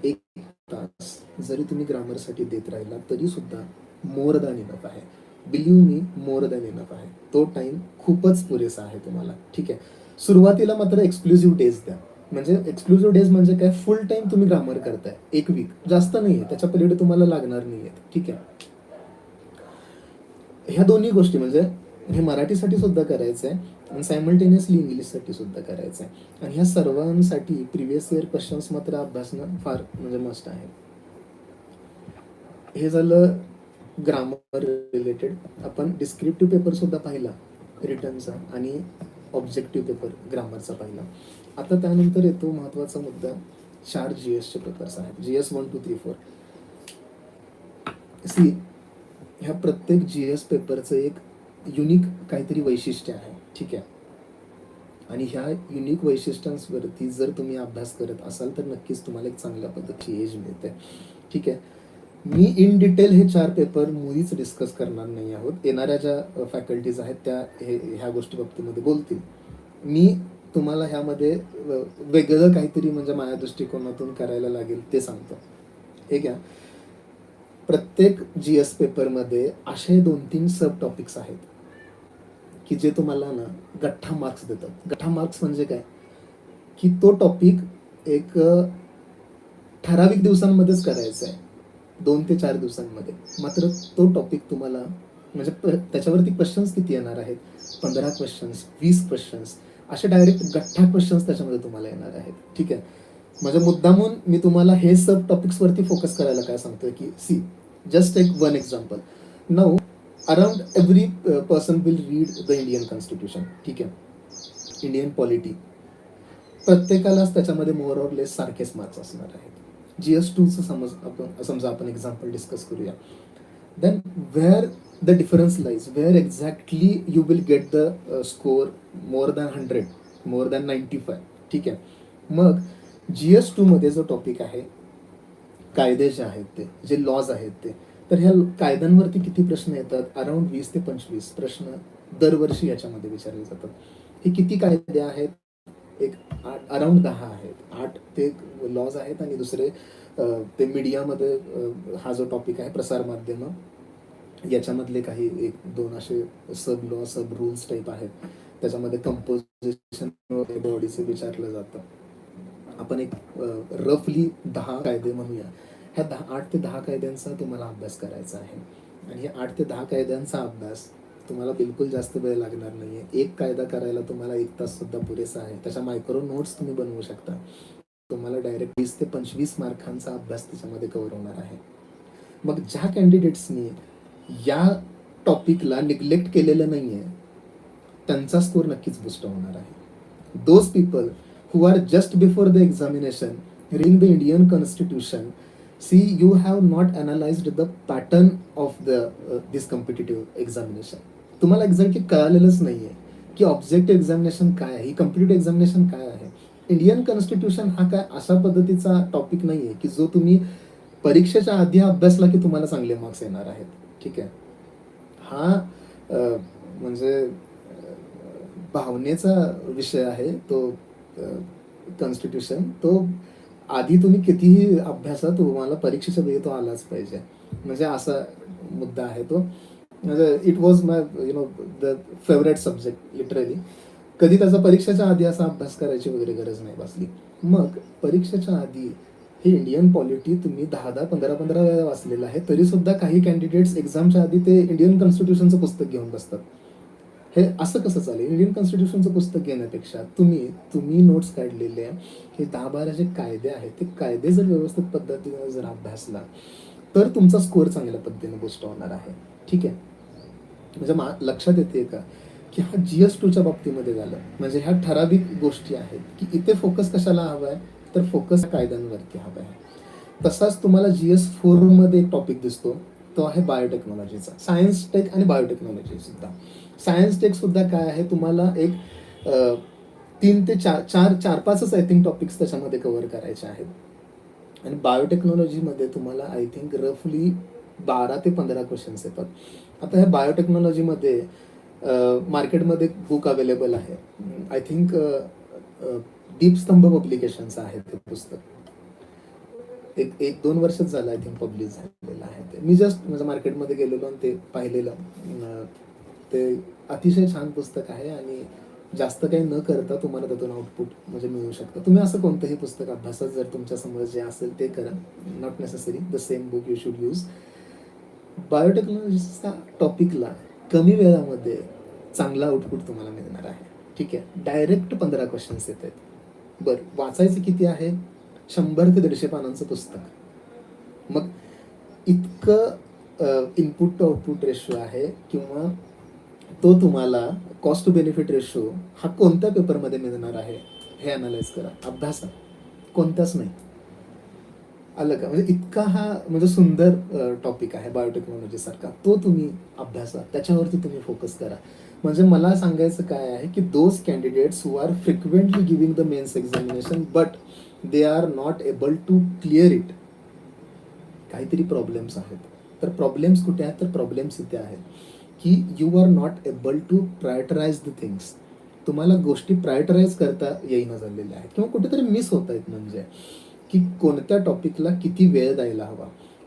1 तास जरी तुम्ही ग्रामरसाठी देत राहिला तरी सुद्धा मोर दॅन इनफ आहे. बिलीव्ह मी, मोर दॅन इनफ आहे. तो टाइम खूपच पुरेसा आहे तुम्हाला. ठीक आहे. सुरुवातीला मात्र एक्सक्लुझिव्ह डेज द्या. म्हणजे एक्सक्लुझिव्ह डेज म्हणजे काय, फुल टाइम तुम्ही ग्रामर करताय, 1 वीक, जास्त नाहीये, त्याच्या पलीकडे तुम्हाला लागणार नाहीये. ठीक आहे. ह्या दोन्ही गोष्टी म्हणजे हे मराठीसाठी सुद्धा करायचं आहे आणि सायमल्टेनियसली इंग्लिशसाठी सुद्धा करायचं आहे. आणि ह्या सर्वांसाठी प्रिव्हियस इयर क्वेश्चन्स मात्र अभ्यासणं फार म्हणजे मस्ट आहे. हे झालं ग्रामर रिलेटेड. आपण डिस्क्रिप्टिव्ह पेपर सुद्धा पाहिला रिटर्नचा आणि ऑब्जेक्टिव्ह पेपर ग्रामरचा पाहिला. आता त्यानंतर येतो महत्त्वाचा मुद्दा, 4 GSचे पेपर्स आहेत. GS 1, 2, 3, 4. सी, ह्या प्रत्येक GS पेपरचं एक युनिक काहीतरी वैशिष्ट्य आहे. ठीक आहे. आणि ह्या युनिक वैशिष्ट्यांवरती जर तुम्ही अभ्यास करत असाल तर नक्कीच तुम्हाला एक चांगल्या पद्धतीची एज मिळते. ठीक आहे. मी इन डिटेल हे 4 पेपर मुळीच डिस्कस करणार नाही आहोत. येणाऱ्या ज्या फॅकल्टीज आहेत त्या ह्या गोष्टी बाबतीमध्ये बोलतील. मी तुम्हाला ह्यामध्ये वेगळं काहीतरी म्हणजे माझ्या दृष्टिकोनातून करायला लागेल ते सांगतो. ठीक आहे. प्रत्येक GS पेपरमध्ये असे 2-3 सब टॉपिक्स आहेत की जे तुम्हाला ना गठ्ठा मार्क्स देतात. गठ्ठा मार्क्स म्हणजे काय की तो टॉपिक एक ठराविक दिवसांमध्येच करायचा आहे, 2 ते 4 दिवसांमध्ये. मात्र तो टॉपिक तुम्हाला म्हणजे त्याच्यावरती क्वेश्चन्स किती येणार आहेत, 15 क्वेश्चन्स, 20 क्वेश्चन्स, असे डायरेक्ट गठ्ठा क्वेश्चन्स त्याच्यामध्ये तुम्हाला येणार आहेत. ठीक आहे. म्हणजे मुद्दामून मी तुम्हाला हे सब टॉपिक्सवरती फोकस करायला काय सांगतोय की see, just take 1 example. Now around every person will read the Indian constitution. ठीक आहे. इंडियन पॉलिटी, प्रत्येकालाच त्याच्यामध्ये मोर ऑर लेस सारखेच मार्क्स असणार आहेत. GS 2चं समजा आपण एक्झाम्पल डिस्कस करूया. Then where the difference lies, where exactly you will get the score more than 100, more than 95. ठीक आहे. मग GS 2मध्ये जो टॉपिक आहे कायदे जे आहेत ते, जे लॉज आहेत ते, तर ह्या कायद्यांवरती किती प्रश्न येतात, अराउंड 20 ते 25 प्रश्न दरवर्षी याच्यामध्ये विचारले जातात. हे किती कायदे आहेत? एक अराउंड 10 आहेत. 8 ते लॉज आहेत आणि दुसरे ते मीडियामध्ये हा जो टॉपिक आहे प्रसार माध्यमं याच्यामधले काही 1-2 असे सब लॉ सब रूल्स टाईप आहेत. त्याच्यामध्ये कंपोजिशन बॉडीचे विचारलं जातं. आपण एक रफली 10 कायदे म्हणूया. ह्या 8 ते 10 कायद्यांचा तुम्हाला अभ्यास करायचा आहे आणि हे 8 ते 10 कायद्यांचा अभ्यास तुम्हाला बिलकुल जास्त वेळ लागणार नाहीये. एक कायदा करायला तुम्हाला 1 तास सुद्धा पुरेसा आहे. त्याच्या मायक्रो नोट्स तुम्ही बनवू शकता. तुम्हाला डायरेक्ट 20 ते 25 मार्कांचा अभ्यास त्याच्यामध्ये कव्हर होणार आहे. मग ज्या कॅन्डिडेट्सनी या टॉपिकला निग्लेक्ट केलेलं नाहीये त्यांचा स्कोर नक्कीच बूस्ट होणार आहे. Those people who are just before the examination reading the Indian Constitution, see, you have not analyzed the pattern of the this competitive examination. तुम्हाला एक्झॅक्टली कळालेलंच नाहीये की ऑब्जेक्टिव्ह एक्झामिनेशन काय आहे, ही कॉम्पिटिटिव्ह एक्झामिनेशन काय आहे. इंडियन कॉन्स्टिट्यूशन हा काय अशा पद्धतीचा टॉपिक नाहीये की जो तुम्ही परीक्षेच्या आधी अभ्यासला की तुम्हाला चांगले मार्क्स येणार आहेत. ठीक आहे, हा म्हणजे भावनेचा विषय आहे तो कॉन्स्टिट्यूशन. तो आधी तुम्ही कितीही अभ्यासा तुम्हाला परीक्षेच्या वेळी तो आलाच पाहिजे, म्हणजे असा मुद्दा आहे तो. म्हणजे it was my the favourite subject literally. कधी त्याचा परीक्षेच्या आधी असा अभ्यास करायची वगैरे गरज नाही भासली. मग परीक्षेच्या आधी हे इंडियन पॉलिटी तुम्ही 10-10, 15-15 वेळा वाचलेलं आहे, तरी सुद्धा काही कॅन्डिडेट्स एक्झामच्या आधी ते इंडियन कॉन्स्टिट्यूशनचं पुस्तक घेऊन बसतात. हे असं कसं चालेल? इंडियन कॉन्स्टिट्यूशनचं पुस्तक घेण्यापेक्षा तुम्ही नोट्स काढलेले हे 10-12 जे कायदे आहेत ते कायदे जर व्यवस्थित पद्धतीने जर अभ्यासला तर तुमचा स्कोअर चांगल्या पद्धतीने बूस्ट होणार आहे. ठीक आहे, म्हणजे लक्षात येते का की हा GS2च्या बाबतीमध्ये झालं. म्हणजे ह्या ठराविक गोष्टी आहेत की इथे फोकस कशाला हवा आहे, तर फोकस कायद्यांवरती हवा आहे. तसाच तुम्हाला GS4 मध्ये एक टॉपिक दिसतो, तो आहे बायोटेक्नॉलॉजीचा. सायन्स टेक आणि बायोटेक्नॉलॉजी सुद्धा. सायन्स टेक सुद्धा काय आहे, तुम्हाला एक 3 ते 4-5च आय थिंक टॉपिक्स त्याच्यामध्ये कव्हर करायचे आहेत. आणि बायोटेक्नॉलॉजीमध्ये तुम्हाला आय थिंक रफली 12 ते 15 क्वेश्चन्स येतात. आता ह्या बायोटेक्नॉलॉजीमध्ये मार्केटमध्ये बुक अवेलेबल आहे. आय थिंक दीपस्तंभ पब्लिकेशनचं आहे ते पुस्तक. 1-2 वर्षच झालं आय थिंक पब्लिश झालेलं आहे ते. मी जस्ट म्हणजे मार्केटमध्ये गेलेलो आणि ते पाहिलेलं. ते अतिशय छान पुस्तक आहे आणि जास्त काही न करता तुम्हाला त्यातून आउटपुट म्हणजे मिळू शकतं. तुम्ही असं कोणतंही पुस्तक अभ्यासात जर तुमच्यासमोर जे असेल ते करा. Not necessary the same book you should use. बायोटेक्नॉलॉजीच्या टॉपिकला कमी वेळामध्ये चांगला आउटपुट तुम्हाला मिळणार आहे. ठीक आहे, डायरेक्ट 15 क्वेश्चन्स येत आहेत. बरं, वाचायचं किती आहे? 100 ते 150 पानांचं पुस्तक. मग इतकं इनपुट टू आउटपुट रेशो आहे किंवा तो तुम्हाला कॉस्ट टू बेनिफिट रेशो हा कोणत्या पेपरमध्ये मिळणार आहे हे अनालाइज करा. अभ्यासा, कोणत्याच नाही. आलं का? म्हणजे इतका हा म्हणजे सुंदर टॉपिक आहे बायोटेक्नॉलॉजी सारखा. तो तुम्ही अभ्यासा, त्याच्यावरती तुम्ही फोकस करा. म्हणजे मला सांगायचं काय आहे की those candidates who are frequently giving the mains examination but they are not able to clear it, काहीतरी प्रॉब्लेम्स आहेत. तर प्रॉब्लेम्स कुठे आहेत? तर प्रॉब्लेम्स इथे आहेत की you are not able to prioritise the things. तुम्हाला गोष्टी प्रायोरिटाइज करता येईना झालेल्या आहेत किंवा कुठेतरी मिस होत आहेत. म्हणजे की कोणत्या टॉपिकला किती वेळ द्यायला हवा,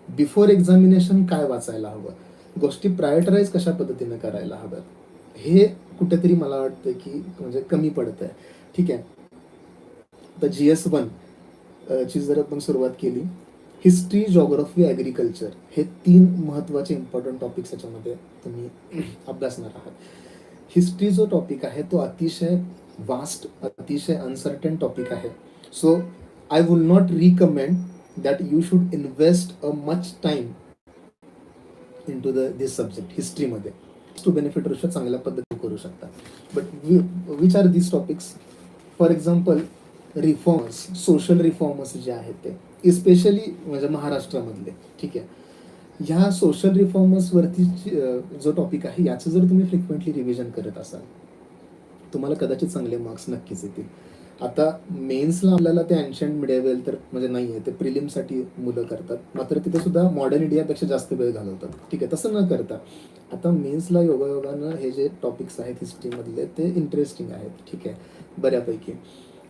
बिफोर एक्झामिनेशन काय वाचायला हवं, गोष्टी प्रायोरिटाइज कशा पद्धतीने करायला हव्यात, हे कुठेतरी मला वाटतं की म्हणजे कमी पडत आहे. ठीक आहे, तर GS1 ची जर आपण सुरुवात केली, हिस्ट्री, जॉग्राफी, ॲग्रिकल्चर हे 3 महत्त्वाचे इम्पॉर्टंट टॉपिक्स याच्यामध्ये तुम्ही अभ्यासणार आहात. हिस्ट्री जो टॉपिक आहे तो अतिशय वास्ट, अतिशय अनसर्टन टॉपिक आहे. So I will not recommend that you should invest a much time in to this subject. हिस्ट्रीमध्ये टू बेनिफिट रेशो चांगल्या पद्धतीने करू शकता. But which are this topics? For example reformers, social reformers जे आहेत ते इस्पेशली म्हणजे महाराष्ट्रामधले. ठीक आहे, ह्या सोशल रिफॉर्मर्सवरती जो टॉपिक आहे याचं जर तुम्ही फ्रिक्वेंटली रिव्हिजन करत असाल तुम्हाला कदाचित चांगले मार्क्स नक्कीच येतील. आता मेन्सला आपल्याला ते एन्शंट मिडिएवल तर म्हणजे नाही आहे, ते प्रिलिमसाठी मुलं करतात, मात्र तिथे सुद्धा मॉडर्न इंडियापेक्षा जास्त वेळ घालवतात. ठीक आहे, तसं न करता आता मेन्सला योगायोगानं हे जे टॉपिक्स आहेत हिस्ट्रीमधले ते इंटरेस्टिंग आहेत. ठीक आहे, बऱ्यापैकी.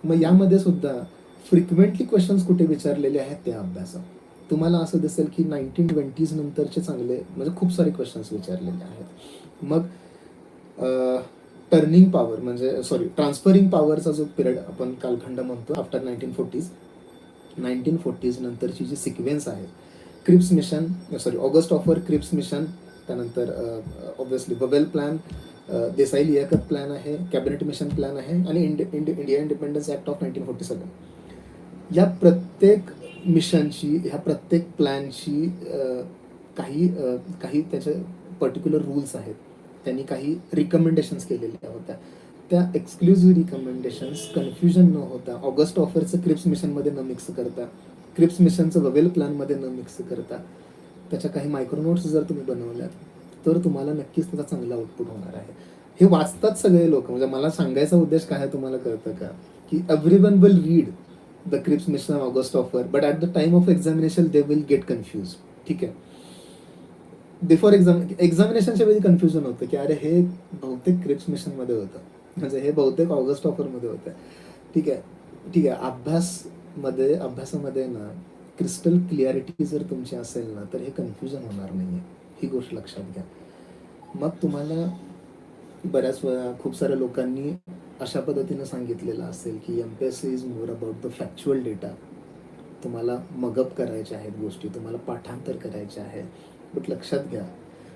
मग यामध्ये सुद्धा फ्रिक्वेंटली क्वेश्चन्स कुठे विचारलेले आहेत त्या अभ्यासात तुम्हाला असं दिसेल की 1920s नंतरचे चांगले म्हणजे खूप सारे क्वेश्चन्स विचारलेले आहेत. मग टर्निंग पॉवर म्हणजे ट्रान्सफरिंग पॉवरचा जो पिरियड आपण कालखंड म्हणतो आफ्टर 1940s नंतरची जी सिक्वेन्स आहे, Cripps mission, August offer Cripps mission, त्यानंतर obviously Wavell plan, Desai Liaquat plan आहे, कॅबिनेट मिशन प्लॅन आहे आणि इंडिया इंडिपेंडन्स ॲक्ट ऑफ 1947. या प्रत्येक मिशनची, ह्या प्रत्येक प्लॅनची काही त्याचे पर्टिक्युलर रूल्स आहेत. त्यांनी काही रिकमेंडेशन्स केलेल्या होत्या. त्या एक्सक्लुझिव्ह रिकमेंडेशन्स कन्फ्युजन न होता, ऑगस्ट ऑफरचं क्रिप्स मिशनमध्ये न मिक्स करता, क्रिप्स मिशनचं वेवेल प्लॅनमध्ये न मिक्स करता, त्याच्या काही मायक्रोनोट्स जर तुम्ही बनवल्यात तर तुम्हाला नक्कीच त्याचा चांगला आउटपुट होणार आहे. हे वाचतात सगळे लोक. म्हणजे मला सांगायचा उद्देश काय आहे तुम्हाला कळतं का, की everyone will read the Cripps mission August offer, but at the time of examination they will get confuse. ठीक आहे, बिफोर एक्झामिनेशनच्या वेळी कन्फ्युजन होतं की अरे हे बहुतेक क्रिप्स मिशनमध्ये होतं, म्हणजे हे बहुतेक ऑगस्ट ऑफरमध्ये होतं. ठीक आहे, ठीक आहे. अभ्यासामध्ये ना क्रिस्टल क्लिअरिटी जर तुमची असेल ना तर हे कन्फ्युजन होणार नाही आहे, ही गोष्ट लक्षात घ्या. मग तुम्हाला बऱ्याच वेळा खूप साऱ्या लोकांनी अशा पद्धतीनं सांगितलेलं असेल की MPSC is more about the factual data. तुम्हाला मगअप करायच्या आहेत गोष्टी, तुम्हाला पाठांतर करायचे आहे. बट लक्षात घ्या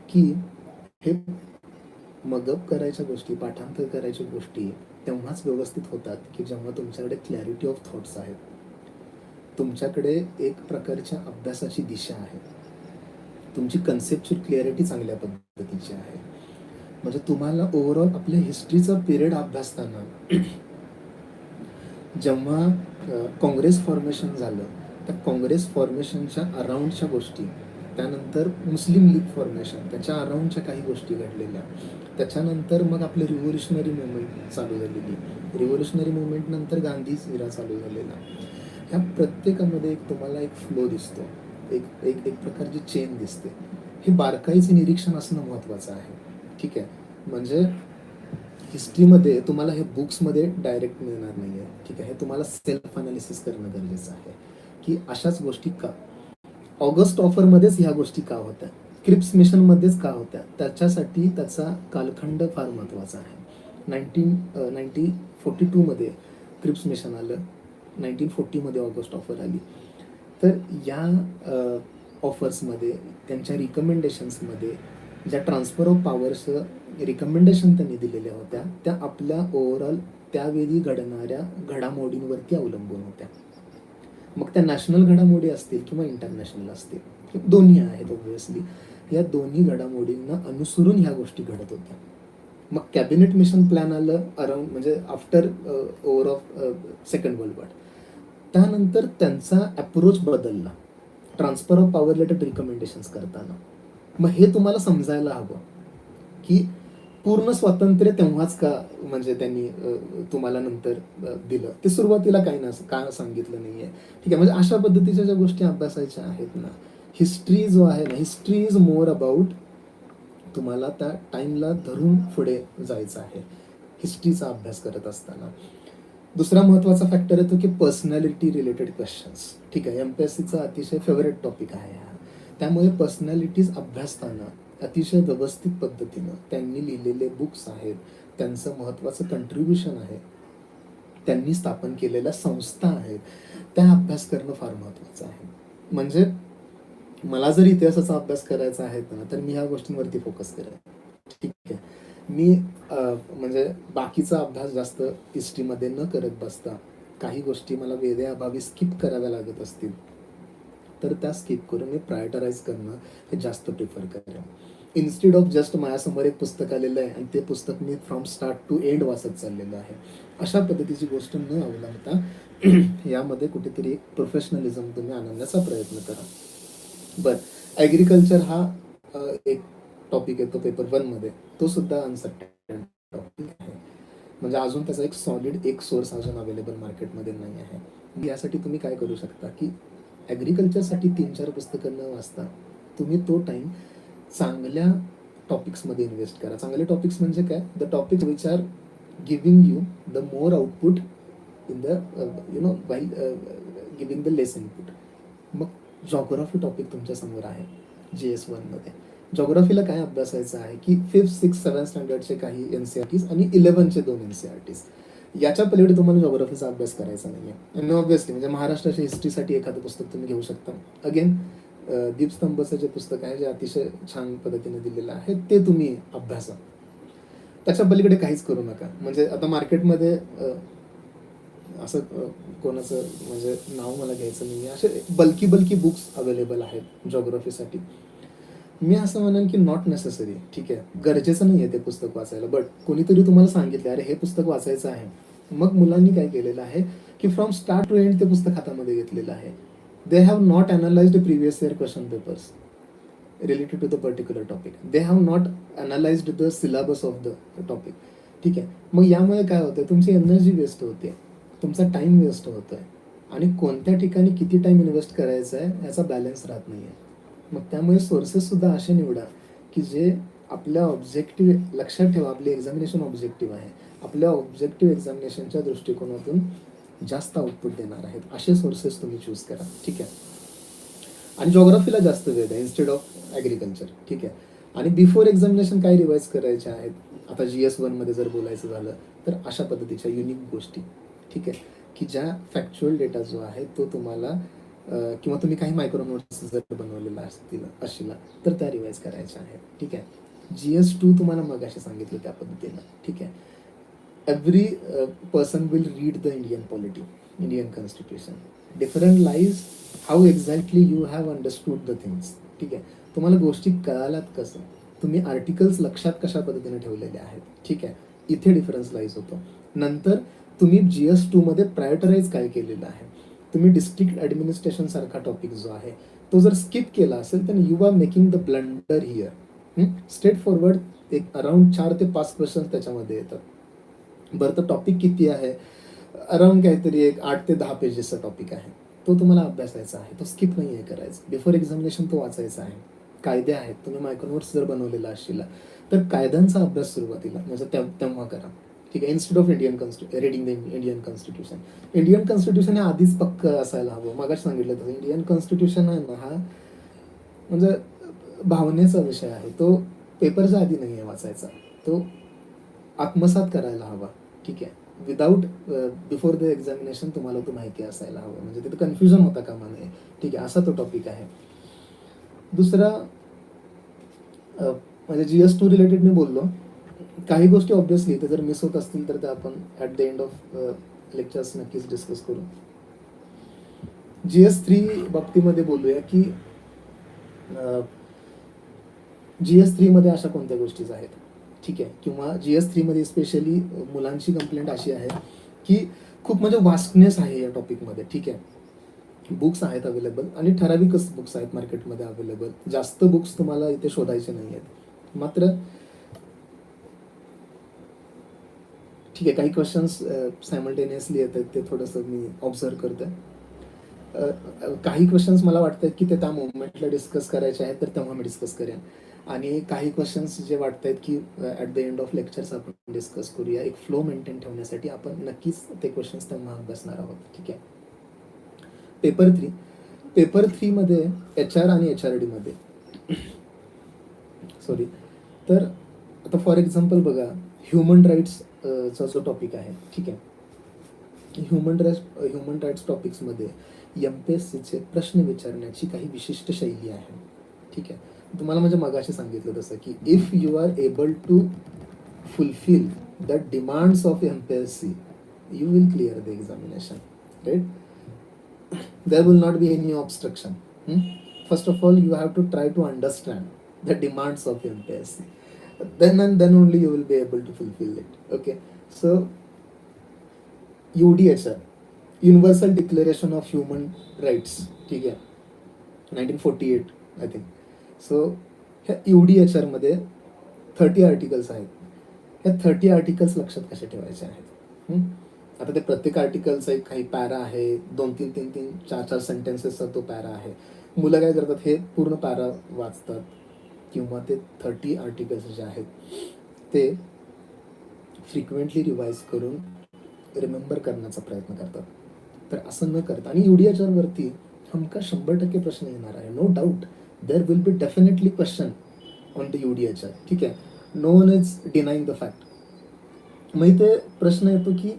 की हे मगअप करायच्या गोष्टी, पाठांतर करायच्या गोष्टी तेव्हाच व्यवस्थित होतात की जेव्हा तुमच्याकडे क्लॅरिटी ऑफ थॉट्स आहेत, तुमच्याकडे एक प्रकारच्या अभ्यासाची दिशा आहे, तुमची कन्सेप्च्युअल क्लिअरिटी चांगल्या पद्धतीची आहे. म्हणजे तुम्हाला ओव्हरऑल आपल्या हिस्ट्रीचा पिरियड अभ्यासताना जेव्हा काँग्रेस फॉर्मेशन झालं, त्या काँग्रेस फॉर्मेशनच्या अराउंडच्या गोष्टी, त्यानंतर मुस्लिम लीग फॉर्मेशन, त्याच्या अराउंडच्या काही गोष्टी घडलेल्या, त्याच्यानंतर मग आपली रिव्होल्युशनरी मुवमेंट चालू झालेली, रिव्होल्युशनरी मुवमेंट नंतर गांधीज इरा चालू झालेला. ह्या प्रत्येकामध्ये एक तुम्हाला एक फ्लो दिसतो, एक एक एक प्रकारची चेन दिसते. हे बारकाईचे निरीक्षण असणं महत्त्वाचं आहे. ठीक आहे, म्हणजे हिस्ट्रीमध्ये तुम्हाला हे बुक्समध्ये डायरेक्ट मिळणार नाही आहे. ठीक आहे, हे तुम्हाला सेल्फ अनालिसिस करणं गरजेचं आहे की अशाच गोष्टी का ऑगस्ट ऑफरमध्येच ह्या गोष्टी का होत्या, क्रिप्स मिशनमध्येच का होत्या. त्याच्यासाठी त्याचा कालखंड फार महत्त्वाचा आहे. 1942मध्ये क्रिप्स मिशन आलं, 1940मध्ये ऑगस्ट ऑफर आली. तर या ऑफर्समध्ये, त्यांच्या रिकमेंडेशन्समध्ये ज्या ट्रान्सफर ऑफ पॉवरचं रिकमेंडेशन त्यांनी दिलेल्या होत्या त्या आपल्या ओव्हरऑल त्यावेळी घडणाऱ्या घडामोडींवरती अवलंबून होत्या. मग त्या नॅशनल घडामोडी असतील किंवा इंटरनॅशनल असतील, दोन्ही आहेत ऑब्व्हियसली. या दोन्ही घडामोडींना अनुसरून ह्या गोष्टी घडत होत्या. मग कॅबिनेट मिशन प्लॅन आलं अराउंड म्हणजे after over of second world war. त्यानंतर त्यांचा अप्रोच बदलला transfer of power related recommendations करताना. मग हे तुम्हाला समजायला हवं की पूर्ण स्वातंत्र्य तेव्हाच का म्हणजे त्यांनी तुम्हाला नंतर दिलं, ते सुरुवातीला काही नसं का सांगितलं नाही आहे. ठीक आहे, म्हणजे अशा पद्धतीच्या ज्या गोष्टी अभ्यासायच्या आहेत ना, हिस्ट्री जो आहे ना, हिस्ट्री इज मोर अबाउट तुम्हाला त्या टाईमला धरून पुढे जायचं आहे हिस्ट्रीचा अभ्यास करत असताना. दुसरा महत्त्वाचा फॅक्टर येतो की पर्सनॅलिटी रिलेटेड क्वेश्चन्स. ठीक आहे, MPSCचा अतिशय फेवरेट टॉपिक आहे हा. त्यामुळे पर्सनॅलिटीज अभ्यासताना अतिशय व्यवस्थित पद्धतीनं त्यांनी लिहिलेले बुक्स आहेत, त्यांचं महत्त्वाचं कंट्रीब्युशन आहे, त्यांनी स्थापन केलेल्या संस्था आहेत, त्या अभ्यास करणं फार महत्त्वाचं आहे. म्हणजे मला जर इतिहासाचा अभ्यास करायचा आहे ना तर मी ह्या गोष्टींवरती फोकस करेन. ठीक आहे, मी म्हणजे बाकीचा अभ्यास जास्त हिस्ट्रीमध्ये न करत बसता काही गोष्टी मला वेळेअभावी स्किप कराव्या लागत असतील तर त्या स्किप करून मी प्रायोरिटाईज करणं हे जास्त प्रिफर करेन. इन्स्टेड ऑफ जस्ट माझ्यासमोर एक पुस्तक आलेलं आहे आणि ते पुस्तक मी फ्रॉम स्टार्ट टू एंड वाचत चाललेलं आहे, अशा पद्धतीची गोष्ट न अवलंबता यामध्ये कुठेतरी एक प्रोफेशनलिझम तुम्ही आणण्याचा प्रयत्न करा. बरं, ॲग्रिकल्चर हा एक टॉपिक येतो पेपर 1मध्ये, तो सुद्धा अनसर्टन टॉपिक आहे. म्हणजे अजून त्याचा एक सॉलिड एक सोर्स अजून अवेलेबल मार्केटमध्ये नाही आहे. यासाठी तुम्ही काय करू शकता की ॲग्रिकल्चरसाठी 3-4 पुस्तकं न वाचता तुम्ही तो टाईम चांगल्या टॉपिक्समध्ये इन्व्हेस्ट करा. चांगले टॉपिक्स म्हणजे काय? The topic which are giving you the more output in the while giving the less input. मग जॉग्राफी टॉपिक तुमच्यासमोर आहे GS1मध्ये. जॉग्राफीला काय अभ्यासायचं आहे की 5th, 6th, 7th स्टँडर्डचे काही NCERTs आणि 11चे 2 NCERTs. याच्या पलीकडे तुम्हाला जॉग्राफीचा अभ्यास करायचा नाही आहे. आणि ऑब्व्हियसली म्हणजे महाराष्ट्राच्या हिस्ट्रीसाठी एखादं पुस्तक तुम्ही घेऊ शकता. अगेन दीपस्तंभचं जे पुस्तक आहे जे अतिशय छान पद्धतीने दिलेलं आहे ते तुम्ही अभ्यासा. त्याच्या पलीकडे काहीच करू नका. म्हणजे आता मार्केटमध्ये असं कोणाचं म्हणजे नाव मला घ्यायचं नाही, असे बल्की बुक्स अवेलेबल आहेत जॉग्राफीसाठी. मी असं म्हणेन की नॉट नेसेसरी. ठीक आहे, गरजेचं नाही आहे ते पुस्तक वाचायला, बट कोणीतरी तुम्हाला सांगितलं अरे हे पुस्तक वाचायचं आहे, मग मुलांनी काय केलेलं आहे की फ्रॉम स्टार्ट टू एंड ते पुस्तक हातामध्ये घेतलेलं आहे. They have not analysed previous year question papers related to the particular topic. They have not analyzed the syllabus of the topic. ठीक आहे, मग यामुळे काय होतं, तुमची एनर्जी वेस्ट होते, तुमचा टाइम वेस्ट होतोय आणि कोणत्या ठिकाणी किती टाइम इन्व्हेस्ट करायचा आहे याचा बॅलन्स राहत नाही आहे. मग त्यामुळे सोर्सेस सुद्धा असे निवडा की जे आपल्या ऑब्जेक्टिव्ह, लक्षात ठेवा आपली एक्झामिनेशन ऑब्जेक्टिव्ह आहे, आपल्या ऑब्जेक्टिव्ह एक्झामिनेशनच्या दृष्टिकोनातून जास्त आउटपुट देणार आहेत, असे सोर्सेस तुम्ही चूज करा. ठीक आहे, आणि जॉग्राफीला जास्त वेळ द्या इन्स्टेड ऑफ ॲग्रिकल्चर. ठीक आहे, आणि बिफोर एक्झामिनेशन काय रिवाईज करायचे आहेत, आता GS1मध्ये जर बोलायचं झालं तर अशा पद्धतीच्या युनिक गोष्टी, ठीक आहे, की ज्या फॅक्च्युअल डेटा जो आहे तो तुम्हाला किंवा तुम्ही काही मायक्रो नोट्स जर बनवलेला असतील तर त्या रिवाईज करायच्या आहेत. ठीक आहे, GS2 तुम्हाला मग असे सांगितलं त्या पद्धतीनं. ठीक आहे, every person will read the Indian polity, Indian constitution. Different lies how exactly you have understood the things. ठीक आहे, तुम्हाला गोष्टी कळाल्यात कसं, तुम्ही आर्टिकल्स लक्षात कशा पद्धतीने ठेवलेले आहेत. ठीक आहे, इथे डिफरन्स लाईज होतो. नंतर तुम्ही GS2मध्ये प्रायोरिटाईज काय केलेलं आहे, तुम्ही डिस्ट्रिक्ट ॲडमिनिस्ट्रेशन सारखा टॉपिक जो आहे तो जर स्किप केला असेल तर you are making the blunder here. Straight forward एक अराउंड 4 ते 5 क्वेश्चन त्याच्यामध्ये येतात. बरं, तर टॉपिक किती आहे, अराउंड काहीतरी एक 8 ते 10 पेजेसचा टॉपिक आहे, तो तुम्हाला अभ्यासायचा आहे, तो स्किप नाही आहे करायचा. बिफोर एक्झामिनेशन तो वाचायचा आहे. कायदे आहेत, तुम्ही मायक्रो नोट्स जर बनवलेला असशील तर कायद्यांचा अभ्यास सुरुवातीला म्हणजे तेव्हा करा. ठीक आहे, instead of reading the Indian constitution. Indian constitution हे आधीच पक्क असायला हवं. मगाच सांगितलं तसं इंडियन कॉन्स्टिट्यूशन आहे ना, हा म्हणजे भावनेचा विषय आहे, तो पेपरच्या आधी नाही आहे वाचायचा, तो आत्मसात करायला हवा. ठीक आहे, विदाऊट बिफोर द एक्झामिनेशन तुम्हाला तो माहिती असायला हवं, म्हणजे तिथं कन्फ्युजन होता कामा नये. ठीक आहे, असा तो टॉपिक आहे. दुसरा म्हणजे GS2 रिलेटेड मी बोललो, काही गोष्टी ऑब्व्हियसली ते जर मिस होत असतील तर त्या आपण at the end of lectures नक्कीच डिस्कस करू. GS3 बाबतीमध्ये बोलूया की GS3मध्ये अशा कोणत्या गोष्टीच आहेत. ठीक आहे, किंवा GS3मध्ये स्पेशली मुलांची कंप्लेंट अशी आहे की खूप म्हणजे वास्टनेस आहे या टॉपिकमध्ये. ठीक आहे, बुक्स आहेत अवेलेबल आणि ठराविकच बुक्स आहेत मार्केटमध्ये अवेलेबल, जास्त बुक्स तुम्हाला इथे शोधायचे नाही आहेत. मात्र ठीक आहे, काही क्वेश्चन्स सायमल्टेनियसली येत आहेत, ते थोडंसं मी ऑब्झर्व करतोय. काही क्वेश्चन्स मला वाटतं की ते त्या मोमेंटला डिस्कस करायचे आहेत तर तेव्हा मी डिस्कस करेन, आणि काही क्वेश्चन्स जे वाटत आहेत की at the end of lectures आपण डिस्कस करूया. एक फ्लो मेंटेन ठेवण्यासाठी आपण नक्कीच ते क्वेश्चन्स तेव्हा अभ्यासणार आहोत. ठीक आहे, पेपर 3मध्ये HR आणि HRD मध्ये सॉरी, तर आता फॉर एक्झाम्पल बघा, ह्युमन राईट्स चा जो टॉपिक आहे. ठीक आहे, ह्युमन राईट्स टॉपिक्समध्ये MPSCचे प्रश्न विचारण्याची काही विशिष्ट शैली आहे. ठीक आहे, तुम्हाला म्हणजे मगाशी सांगितलं तसं की if you are able to fulfil the demands of MPSC you will clear the examination, right. There will not be any obstruction. First of all, you have to try to understand the demands of MPSC. Then only you will be able to fulfill it. Okay. So, UDHR, Universal Declaration of Human Rights. ठीक आहे, 1948 I think. So, UDHR मध्ये 30 आर्टिकल्स आहेत. ह्या 30 आर्टिकल्स लक्षात कसे ठेवायचे आहेत. आता ते प्रत्येक आर्टिकलचा एक काही पॅरा आहे, 2-3 4-4 सेंटेन्सेसचा तो पॅरा आहे. मुलं काय करतात, हे पूर्ण पॅरा वाचतात किंवा ते 30 आर्टिकल्स जे आहेत ते फ्रिक्वेंटली रिवाईज करून रिमेंबर करण्याचा प्रयत्न करतात. तर असं न करता, आणि UDHR वरती हमका 100% प्रश्न येणार आहे. No doubt there will be definitely question on the UDHR. ठीक आहे, no one is denying the fact. मग इथे प्रश्न येतो की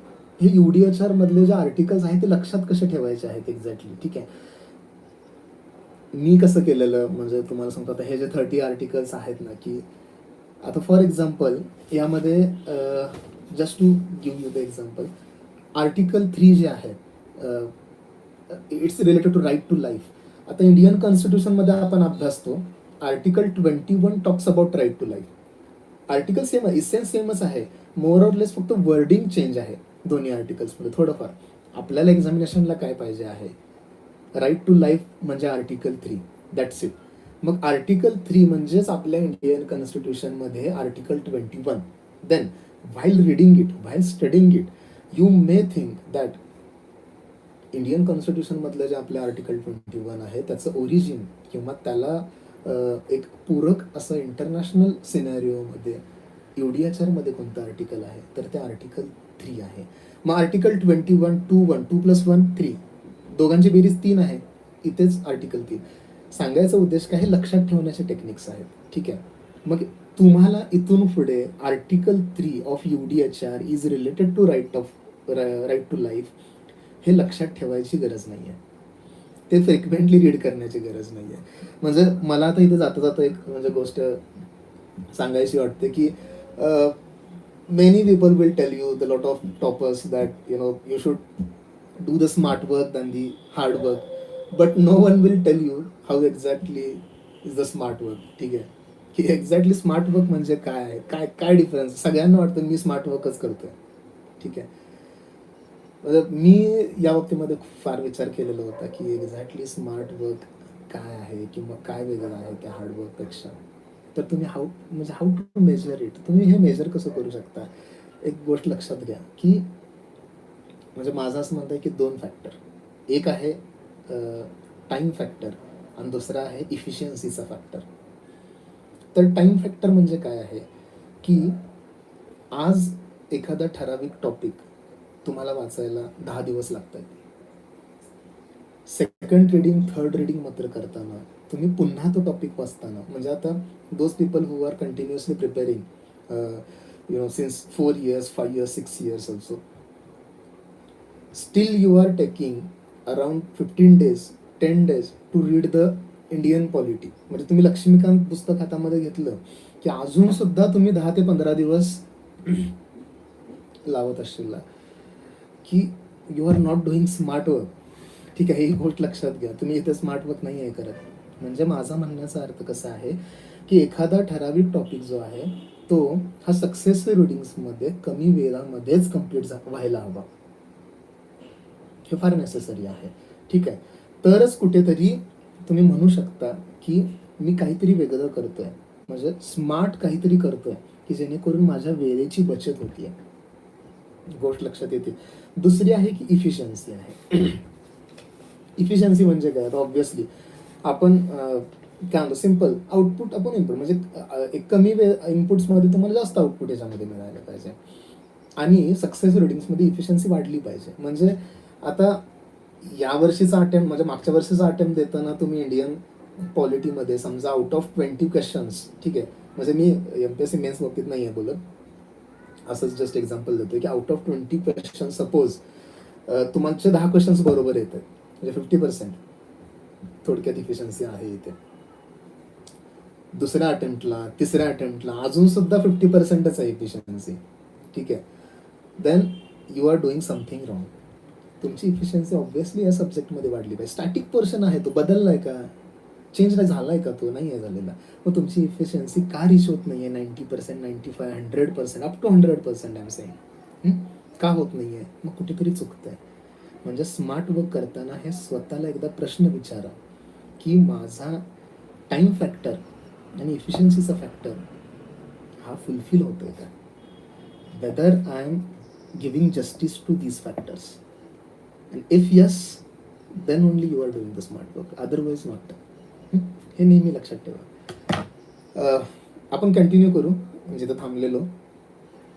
हे UDHR मधले जे आर्टिकल्स आहेत ते लक्षात कसे ठेवायचे आहेत एक्झॅक्टली. ठीक आहे, मी कसं केलेलं म्हणजे तुम्हाला सांगतो. आता हे जे 30 आर्टिकल्स आहेत ना, की आता फॉर एक्झाम्पल यामध्ये just to give you the example, article 3 जे आहे it's related to right to life. आता इंडियन कॉन्स्टिट्यूशनमध्ये आपण अभ्यासतो, article 21 talks about right to life. Article same आहे, इसेन्स सेमच आहे, मोर ऑर लेस फक्त वर्डिंग चेंज आहे दोन्ही आर्टिकल्समध्ये थोडंफार. आपल्याला एक्झामिनेशनला काय पाहिजे आहे, राईट टू लाईफ म्हणजे आर्टिकल 3, दॅट्स इट. मग आर्टिकल 3 म्हणजेच आपल्या इंडियन कॉन्स्टिट्यूशनमध्ये article 21. Then while reading it, while studying it, you may think that Indian कॉन्स्टिट्यूशनमधलं जे आपलं आर्टिकल 21 आहे त्याचं ओरिजिन किंवा त्याला एक पूरक असं इंटरनॅशनल सिनॅरिओमध्ये UDHRमध्ये कोणतं आर्टिकल आहे, तर ते आर्टिकल 3 आहे. मग आर्टिकल 21 2 + 1 3, दोघांची बेरीज 3 आहे. इथेच आर्टिकल 3 सांगायचा उद्देश काय, हे लक्षात ठेवण्याचे टेक्निक्स आहेत. ठीक आहे, मग तुम्हाला इथून पुढे article 3 of UDHR is related to right to life हे लक्षात ठेवायची गरज नाही आहे, ते फ्रिक्वेंटली रीड करण्याची गरज नाही आहे. म्हणजे मला आता इथे जाता जाता एक म्हणजे गोष्ट सांगायची वाटते की many people will tell you, the lot of toppers, that you should do the smart work than the hard work, but no one will tell you how exactly is the smart work. ठीक आहे, की एक्झॅक्टली स्मार्ट वर्क म्हणजे काय आहे, काय काय डिफरन्स. सगळ्यांना वाटतं मी स्मार्ट वर्कच करतोय. ठीक आहे, मी या बाबतीमध्ये फार विचार केलेला होता की एक्झॅक्टली स्मार्ट वर्क काय आहे किंवा काय वेगळं आहे त्या हार्डवर्कपेक्षा. तर तुम्ही हाऊ टू मेजर इट, तुम्ही हे मेजर कसं करू शकता. एक गोष्ट लक्षात घ्या की म्हणजे माझं असं म्हणतं आहे की 2 फॅक्टर, एक आहे टाईम फॅक्टर आणि दुसरा आहे इफिशियन्सीचा फॅक्टर. तर टाईम फॅक्टर म्हणजे काय आहे की आज एखादा ठराविक टॉपिक तुम्हाला वाचायला 10 दिवस लागतात. सेकंड रीडिंग, थर्ड रीडिंग मात्र करताना तुम्ही पुन्हा तो टॉपिक वाचताना, म्हणजे आता those people who are continuously preparing since 4 years 5 years 6 years also, still you are taking around 15 days 10 days to read the Indian polity. म्हणजे तुम्ही लक्ष्मीकांत पुस्तक हातामध्ये घेतलं की अजून सुद्धा तुम्ही 10 ते 15 दिवस लावत असशील की you are not doing smart work. ठीक आहे, ही गोष्ट लक्षात घ्या, तुम्ही इथे स्मार्ट वर्क नाही आहे करत. म्हणजे माझा म्हणण्याचा अर्थ कसा आहे की एखादा ठराविक टॉपिक जो आहे तो हा सक्सेसिव्ह रिडिंग्समध्ये कमी वेळामध्येच कम्प्लीट व्हायला हवा, हे फार नेसेसरी आहे. ठीक आहे, तरच कुठेतरी तुम्ही म्हणू शकता की मी काहीतरी वेगळं करतोय, म्हणजे स्मार्ट काहीतरी करतोय की जेणेकरून माझ्या वेळेची बचत होतीये. गोष्ट लक्षात येते. दुसरी आहे की इफिशियन्सी आहे. इफिशियन्सी म्हणजे काय, आता ऑब्व्हियसली आपण काय म्हणतो, सिम्पल आउटपुट आपण इनपुट म्हणजे एक कमी वेळ इनपुट्समध्ये तुम्हाला जास्त आउटपुट याच्यामध्ये मिळायला पाहिजे. आणि सक्सेस रिडिंग्समध्ये इफिशियन्सी वाढली पाहिजे. म्हणजे आता यावर्षीचा अटेम्प्ट म्हणजे मागच्या वर्षीचा अटेम्प्ट देताना तुम्ही इंडियन पॉलिटीमध्ये समजा आउट ऑफ 20 क्वेश्चन्स, ठीक आहे, म्हणजे मी MPSC मेन्स बाबतीत नाही आहे बोलत, असंच जस्ट एक्झाम्पल देतो की आउट ऑफ 20 क्वेश्चन सपोज तुमचे 10 क्वेश्चन्स बरोबर येत आहेत, म्हणजे 50% थोडक्यात इफिशियन्सी आहे इथे. दुसऱ्या अटेम्प्टला, तिसऱ्या अटेम्प्टला अजून सुद्धा 50%च आहे इफिशियन्सी. ठीक आहे, then you are doing something wrong. तुमची इफिशियन्सी ऑब्व्हियसली या सब्जेक्टमध्ये वाढली पाहिजे. स्टॅटिक पोर्शन आहे तो, बदललाय का, चेंज नाही झालाय का, तो नाही आहे झालेला. मग तुमची इफिशियन्सी का रीच होत नाहीये 90%, 95%, 100%, up to 100% I am saying. का होत नाहीये, मग कुठेतरी चुकतंय. म्हणजे स्मार्ट वर्क करताना हे स्वतःला एकदा प्रश्न विचारा की माझा टाइम फॅक्टर आणि इफिशियन्सीचा फॅक्टर हा फुलफिल होतोय का. whether I am giving justice to these factors. And if yes, then only you are doing the smart work, otherwise not. हे नेहमी लक्षात ठेवा. आपण कंटिन्यू करू जिथं थांबलेलो.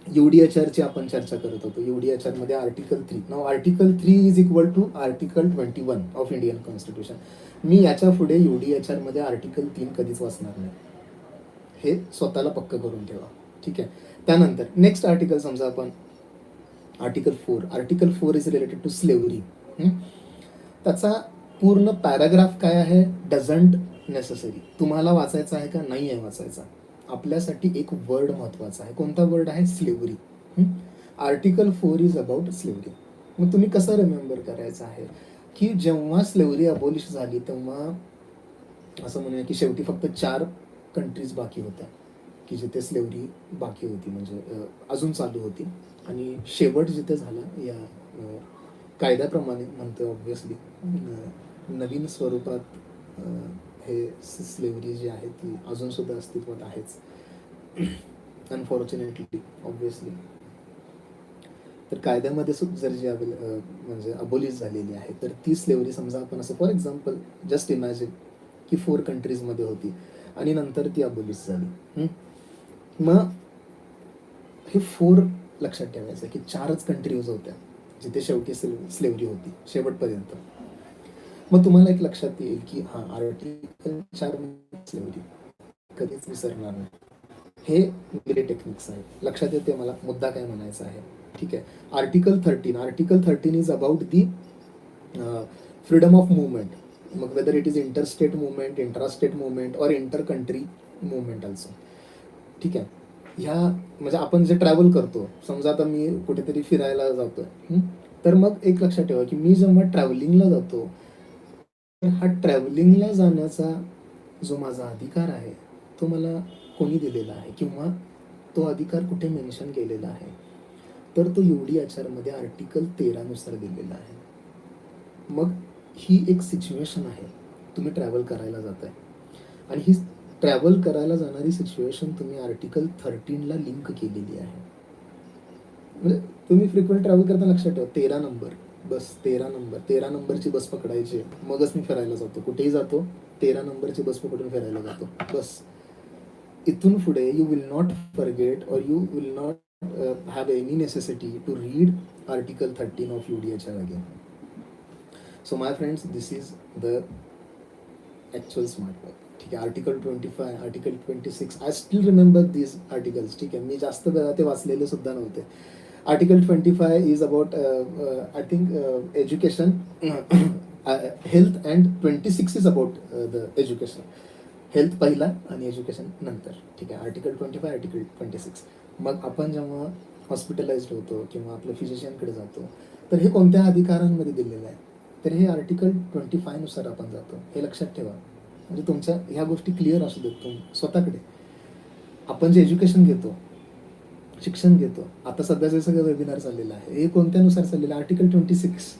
UDHRची आपण चर्चा करत होतो. UDHR मध्ये article 3. Now article 3 is equal to article 21 of Indian constitution. मी याच्या पुढे UDHR मध्ये आर्टिकल 3 कधीच वाचणार नाही, हे स्वतःला पक्क करून ठेवा. ठीक आहे. त्यानंतर नेक्स्ट आर्टिकल समजा आपण article 4. Article 4 is related to slavery. त्याचा पूर्ण पॅराग्राफ काय आहे, डझंट नेसेसरी. तुम्हाला वाचायचा आहे का, नाही आहे वाचायचा. आपल्यासाठी एक वर्ड महत्वाचा आहे. कोणता वर्ड आहे, slavery. Article 4 is about slavery. मग तुम्ही कसं रिमेंबर करायचं आहे की जेव्हा स्लेव्हरी अबॉलिश झाली तेव्हा असं म्हणूया की शेवटी फक्त 4 कंट्रीज बाकी होत्या की जिथे स्लेव्हरी बाकी होती, म्हणजे अजून चालू होती. आणि शेवट जिथे झाला या कायद्याप्रमाणे म्हणतो ऑब्व्हियसली नवीन स्वरूपात हे स्लेव्हरी जी आहे ती अजून सुद्धा अस्तित्वात आहेच, अनफॉर्च्युनेटली ऑब्व्हियसली. तर कायद्यामध्ये जर जी म्हणजे अबोलिश झालेली आहे तर ती स्लेव्हरी समजा आपण असं फॉर एक्झाम्पल जस्ट इमॅजिन की 4 कंट्रीजमध्ये होती आणि नंतर ती अबोलिश झाली. मग हे 4 लक्षात ठेवायचं की 4च कंट्रीज होत्या जिथे शेवटी स्लेव्हरी होती शेवटपर्यंत. मग तुम्हाला एक लक्षात येईल की हा आर्टिकल 4 स्लेव्हरी कधीच विसरणार नाही. हे मेरे टेक्निक्स आहेत. लक्षात येते मला मुद्दा काय म्हणायचा आहे. ठीक आहे. Article 13. Article 13 is about the freedom of movement. मग whether it is interstate movement, intrastate movement और इंटर कंट्री मुवमेंट ऑल्सो. ठीक आहे. ह्या म्हणजे आपण जे ट्रॅव्हल करतो, समजा आता मी कुठेतरी फिरायला जातोय, तर मग एक लक्षात ठेवा की मी जेव्हा ट्रॅव्हलिंगला जातो तर हा ट्रॅव्हलिंगला जाण्याचा जो माझा अधिकार आहे तो मला कोणी दिलेला आहे किंवा तो अधिकार कुठे मेन्शन केलेला आहे, तर तो UDHR मध्ये आर्टिकल 13 नुसार दिलेला आहे. मग ही एक सिच्युएशन आहे, तुम्ही ट्रॅव्हल करायला जाताय आणि ही ट्रॅव्हल करायला जाणारी सिच्युएशन तुम्ही आर्टिकल 13ला लिंक केलेली आहे. म्हणजे तुम्ही फ्रिक्वेंट ट्रॅव्हल करताना लक्षात ठेवा 13 नंबर बस, 13 नंबरची बस पकडायची, मगच मी फिरायला जातो. कुठेही जातो 13 नंबरची बस पकडून फिरायला जातो बस. इथून पुढे यू विल नॉट फॉरगेट और you will not have any necessity to read article 13 of UDHR again. So my friends, this is the actual smart work. ठीक आहे. Article 25, article 26, I still remember these articles. ठीक आहे. मी जास्त वेळा ते वाचलेले सुद्धा नव्हते. Article 25 is about I think education, health, and 26 is about the education. Health पहिला आणि एज्युकेशन नंतर. ठीक आहे. Article 25, article 26. मग आपण जेव्हा हॉस्पिटलाइज्ड होतो किंवा आपल्या फिजिशियनकडे जातो तर हे कोणत्या अधिकारांमध्ये दिलेलं आहे, तर हे आर्टिकल 25 नुसार आपण जातो. हे लक्षात ठेवा. म्हणजे तुमच्या ह्या गोष्टी क्लिअर असू देत स्वतःकडे. आपण जे एज्युकेशन घेतो, शिक्षण घेतो, आता सध्या जे सगळं वेबिनार चाललेलं आहे हे कोणत्यानुसार चाललेलं आहे, आर्टिकल 26.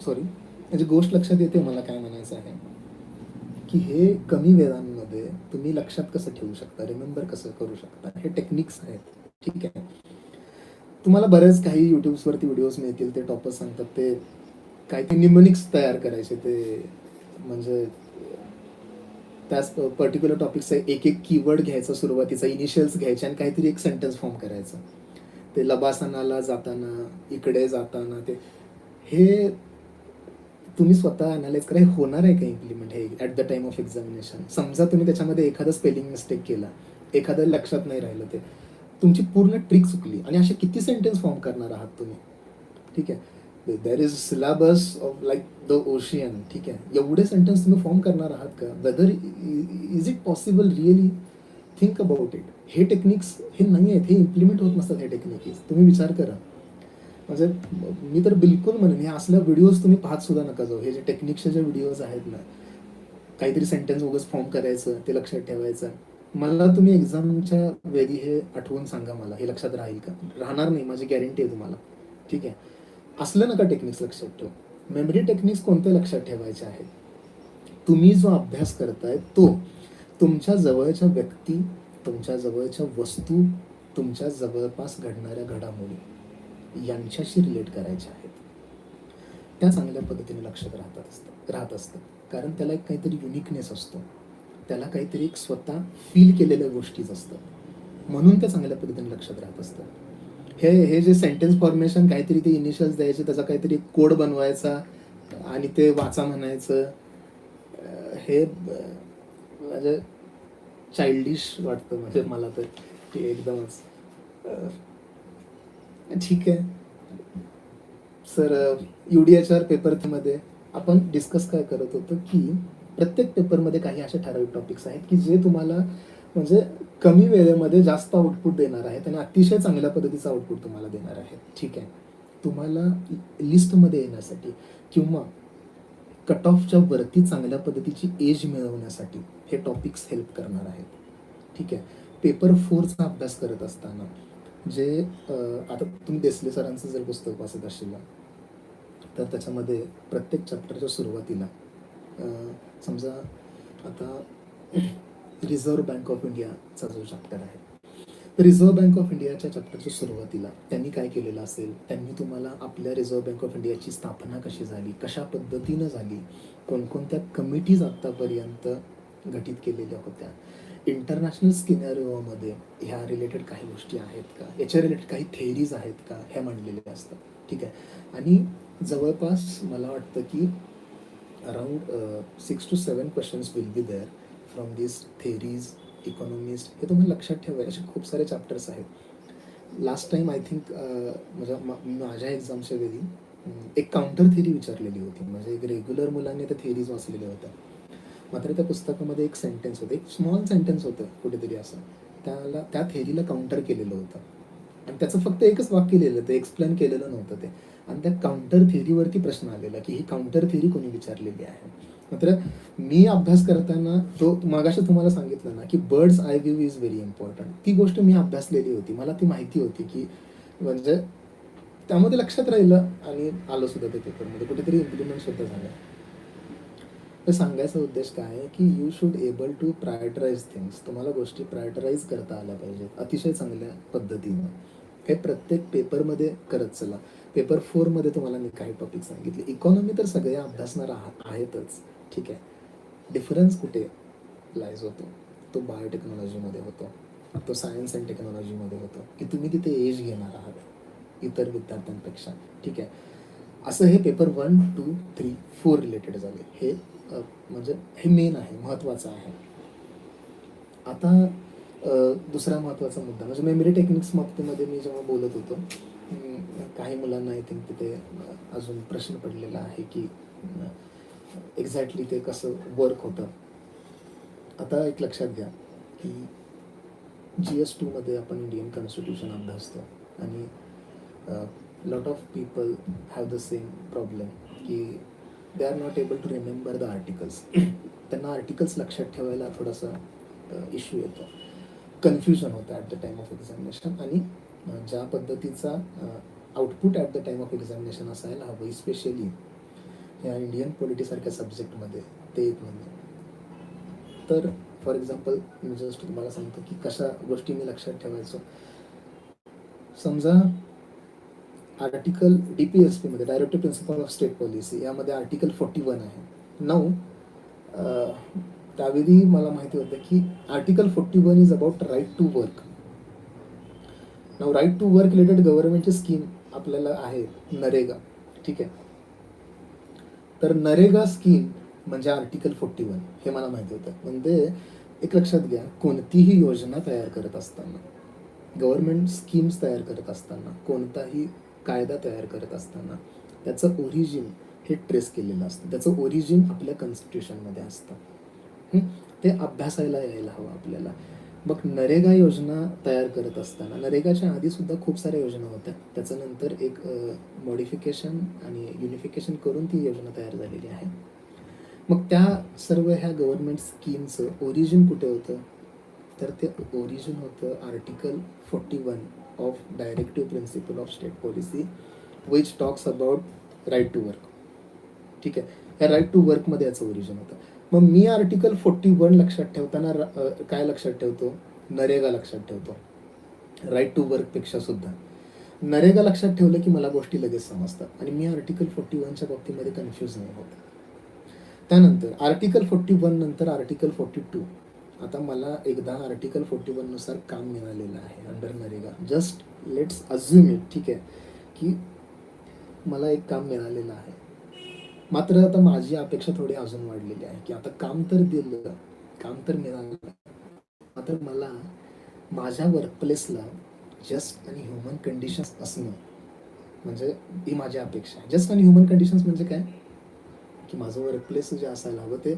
सॉरी, म्हणजे गोष्ट लक्षात येते मला काय म्हणायचं आहे की हे कमी वेळांमध्ये तुम्ही लक्षात कसं ठेवू शकता, रिमेंबर कसं करू शकता, हे टेक्निक्स आहेत. ठीक आहे. तुम्हाला बरेच काही यूट्यूब्सवरती व्हिडिओज मिळतील, ते टॉपर्स सांगतात ते काही ते निमोनिक्स तयार करायचे, ते म्हणजे त्याच पर्टिक्युलर टॉपिकचा एक कीवर्ड घ्यायचा, सुरुवातीचा इनिशियल्स घ्यायचे आणि काहीतरी एक सेंटेन्स फॉर्म करायचं. ते लबासनाला जाताना, इकडे जाताना, ते हे तुम्ही स्वतः अनालाइज करा. हे होणार आहे का इम्प्लिमेंट हे at the time of examination? समजा तुम्ही त्याच्यामध्ये एखादं स्पेलिंग मिस्टेक केला, एखादं लक्षात नाही राहिलं, ते तुमची पूर्ण ट्रिक चुकली आणि असे किती सेंटेन्स फॉर्म करणार आहात तुम्ही? ठीक आहे. There is syllabus of like the ocean. ठीक आहे. एवढे सेंटेन्स तुम्ही फॉर्म करणार आहात का? Whether is it possible? Really think about it. हे टेक्निक्स हे नाही आहेत, हे इम्प्लिमेंट होत नसतात हे टेक्निक्स. तुम्ही विचार करा. म्हणजे मी तर बिलकुल म्हणेन हे असल्या व्हिडिओज तुम्ही पाहत सुद्धा नका जाऊ. हे जे टेक्निक्सचे जे व्हिडिओज आहेत ना, काहीतरी सेंटेन्स वगैरे फॉर्म करायचं, ते लक्षात ठेवायचं. मला तुम्ही एक्झामच्या वेळी हे आठवून सांगा, मला हे लक्षात राहील का? राहणार नाही, माझी गॅरंटी आहे तुम्हाला. ठीक आहे. असलं नका टेक्निक्स लक्षात ठेव. मेमरी टेक्निक्स कोणते लक्षात ठेवायचे आहेत? तुम्ही जो अभ्यास करताय तो तुमच्या जवळच्या व्यक्ती, तुमच्या जवळच्या वस्तू तुमच्या जवळपास घडणाऱ्या घडामोडी यांच्याशी रिलेट करायच्या आहेत, त्या चांगल्या पद्धतीने लक्षात राहत असतात. कारण त्याला एक काहीतरी युनिकनेस असतो, त्याला काहीतरी एक स्वतः फील केलेल्या गोष्टीच असतात, म्हणून त्या चांगल्या पद्धतीने लक्षात राहत असतात. हे जे सेंटेन्स फॉर्मेशन काहीतरी ते इनिशियल्स द्यायचे, त्याचा काहीतरी कोड बनवायचा आणि ते वाचा म्हणायचं, हे म्हणजे चाइल्डिश वाटतं म्हणजे मला तर, की एकदमच ठीक आहे. सर UDHR पेपरमध्ये आपण डिस्कस काय करत होतो की प्रत्येक पेपरमध्ये काही असे ठराविक टॉपिक्स आहेत की जे तुम्हाला म्हणजे कमी वेळेमध्ये जास्त आउटपुट देणार आहेत आणि अतिशय चांगल्या पद्धतीचं आउटपुट तुम्हाला देणार आहे. ठीक आहे, तुम्हाला लिस्टमध्ये येण्यासाठी किंवा कट ऑफच्या वरती चांगल्या पद्धतीची एज मिळवण्यासाठी हे टॉपिक्स हेल्प करणार आहेत. ठीक आहे, पेपर 4चा अभ्यास करत असताना जे आता तुम्ही देसले सरांचं जर पुस्तक वाचत असेल तर त्याच्यामध्ये प्रत्येक चॅप्टरच्या सुरुवातीला समजा आता रिझर्व्ह बँक ऑफ इंडियाचा जो चॅप्टर आहे, तर रिझर्व्ह बँक ऑफ इंडियाच्या चॅप्टरच्या सुरुवातीला त्यांनी काय केलेलं असेल, त्यांनी तुम्हाला आपल्या रिझर्व्ह बँक ऑफ इंडियाची स्थापना कशी झाली, कशा पद्धतीनं झाली, कोणकोणत्या कमिटीज आत्तापर्यंत गठीत केलेल्या होत्या, इंटरनॅशनल स्किनॅरिओमध्ये ह्या रिलेटेड काही गोष्टी आहेत का, याच्या रिलेटेड काही थेअरीज आहेत का, ह्या मांडलेल्या असतात. ठीक आहे, आणि जवळपास मला वाटतं की around 6 to 7 questions will be there from this theories, economist, हे तुम्ही लक्षात ठेवा. असे खूप सारे चॅप्टर्स आहेत. लास्ट टाइम आय थिंक म्हणजे माझ्या एक्झामच्या वेळी एक काउंटर थेअरी विचारलेली होती, म्हणजे एक रेग्युलर मुलांनी त्या थेअरीज वाचलेल्या होत्या. मात्र त्या पुस्तकामध्ये एक सेंटेन्स होतं, एक स्मॉल सेंटेन्स होतं कुठेतरी असं, त्या थेअरीला काउंटर केलेलं होतं आणि त्याचं फक्त एकच वाक्य लिहिलं, ते एक्सप्लेन केलेलं नव्हतं ते. आणि त्या काउंटर थेअरीवरती प्रश्न आलेला की ही काउंटर थेअरी कोणी विचारलेली आहे. मात्र मी अभ्यास करताना तो मगाशी तुम्हाला सांगितलं ना की birds I view is very important, ती गोष्ट मी अभ्यासलेली होती, मला ती माहिती होती की म्हणजे त्यामध्ये लक्षात राहिलं आणि आलं सुद्धा ते पेपरमध्ये, कुठेतरी इम्प्लिमेंट सुद्धा झालं. तर सांगायचा उद्देश काय आहे की you should able to prioritise things, तुम्हाला गोष्टी प्रायोरिटाईज करता आल्या पाहिजेत अतिशय चांगल्या पद्धतीनं. हे प्रत्येक पेपरमध्ये करत चला. पेपर 4मध्ये तुम्हाला मी काही टॉपिक सांगितले. इकॉनॉमी तर सगळे अभ्यासणार आहेतच. ठीक आहे, डिफरन्स कुठे लाईज होतो, तो बायोटेक्नॉलॉजीमध्ये होतो, तो सायन्स अँड टेक्नॉलॉजीमध्ये होतो की तुम्ही तिथे एज घेणार आहात इतर विद्यार्थ्यांपेक्षा. ठीक आहे, असं हे पेपर 1, 2, 3, 4 रिलेटेड झाले. हे म्हणजे हे मेन आहे, महत्त्वाचं आहे. आता दुसरा महत्त्वाचा मुद्दा म्हणजे मेमरी टेक्निक्स बाबतीमध्ये मी जेव्हा बोलत होतो, काही मुलांना आय थिंक तिथे अजून प्रश्न पडलेला आहे की एक्झॅक्टली ते कसं वर्क होतं. आता एक लक्षात घ्या की GS2मध्ये आपण इंडियन कॉन्स्टिट्यूशन अभ्यासतो आणि lot of people have the same problem की they are not able to remember the articles. त्यांना आर्टिकल्स लक्षात ठेवायला थोडासा इश्यू येतो, कन्फ्युजन होतं at the time of examination. आणि ज्या पद्धतीचा output at the time of examination असायला हवं, स्पेशली या इंडियन पॉलिटीसारख्या सब्जेक्टमध्ये ते येत नाही. तर फॉर एक्झाम्पल मी जस्ट तुम्हाला सांगतो की कशा गोष्टी मी लक्षात ठेवायचो. समजा आर्टिकल DPSPमध्ये directive principle of state policy यामध्ये आर्टिकल 41 आहे. नाऊ त्यावेळी मला माहिती होतं की article 41 is about right to work. Now right to work related गव्हर्नमेंटची स्कीम आपल्याला आहे नरेगा. ठीक आहे, तर नरेगा स्कीम म्हणजे आर्टिकल 41 हे मला माहिती होतं. म्हणजे एक लक्षात घ्या, कोणतीही योजना तयार करत असताना, गव्हर्नमेंट स्कीम्स तयार करत असताना, कोणताही कायदा तयार करत असताना त्याचं ओरिजिन हे ट्रेस केलेलं असतं, त्याचं ओरिजिन आपल्या कॉन्स्टिट्यूशनमध्ये असतं. ते अभ्यासायला यायला हवं आपल्याला. मग नरेगा योजना तयार करत असताना, नरेगाच्या आधीसुद्धा खूप साऱ्या योजना होत्या, त्याचं नंतर एक मॉडिफिकेशन आणि युनिफिकेशन करून ती योजना तयार झालेली आहे. मग त्या सर्व ह्या गव्हर्नमेंट स्कीमचं ओरिजिन कुठे होतं, तर ते ओरिजिन होतं article 41 of directive principle of state policy which talks about right to work. ठीक आहे, ह्या राईट टू वर्कमध्ये याचं ओरिजिन होतं. मग मी आर्टिकल 41 लक्षात ठेवताना काय लक्षात ठेवतो, नरेगा लक्षात ठेवतो. राईट टू वर्कपेक्षा सुद्धा. नरेगा लक्षात ठेवलं की मला गोष्टी लगेच समजतात आणि मी आर्टिकल 41च्या बाबतीमध्ये कन्फ्यूज नाही होत. त्यानंतर आर्टिकल 41 नंतर आर्टिकल 42. आता मला एकदा आर्टिकल 41 नुसार काम मिळालेलं आहे under NREGA. Just let's assume it, ठीक आहे, की मला एक काम मिळालेलं आहे. मात्र आता माझी अपेक्षा थोडी अजून वाढलेली आहे की आता काम तर दिलं, काम तर मिळालं, मात्र मला माझ्या वर्कप्लेसला जस्ट आणि ह्युमन कंडिशन्स असणं, म्हणजे ही माझी अपेक्षा आहे. जस्ट आणि ह्युमन कंडिशन्स म्हणजे काय, की माझं वर्कप्लेस जे असायला हवं ते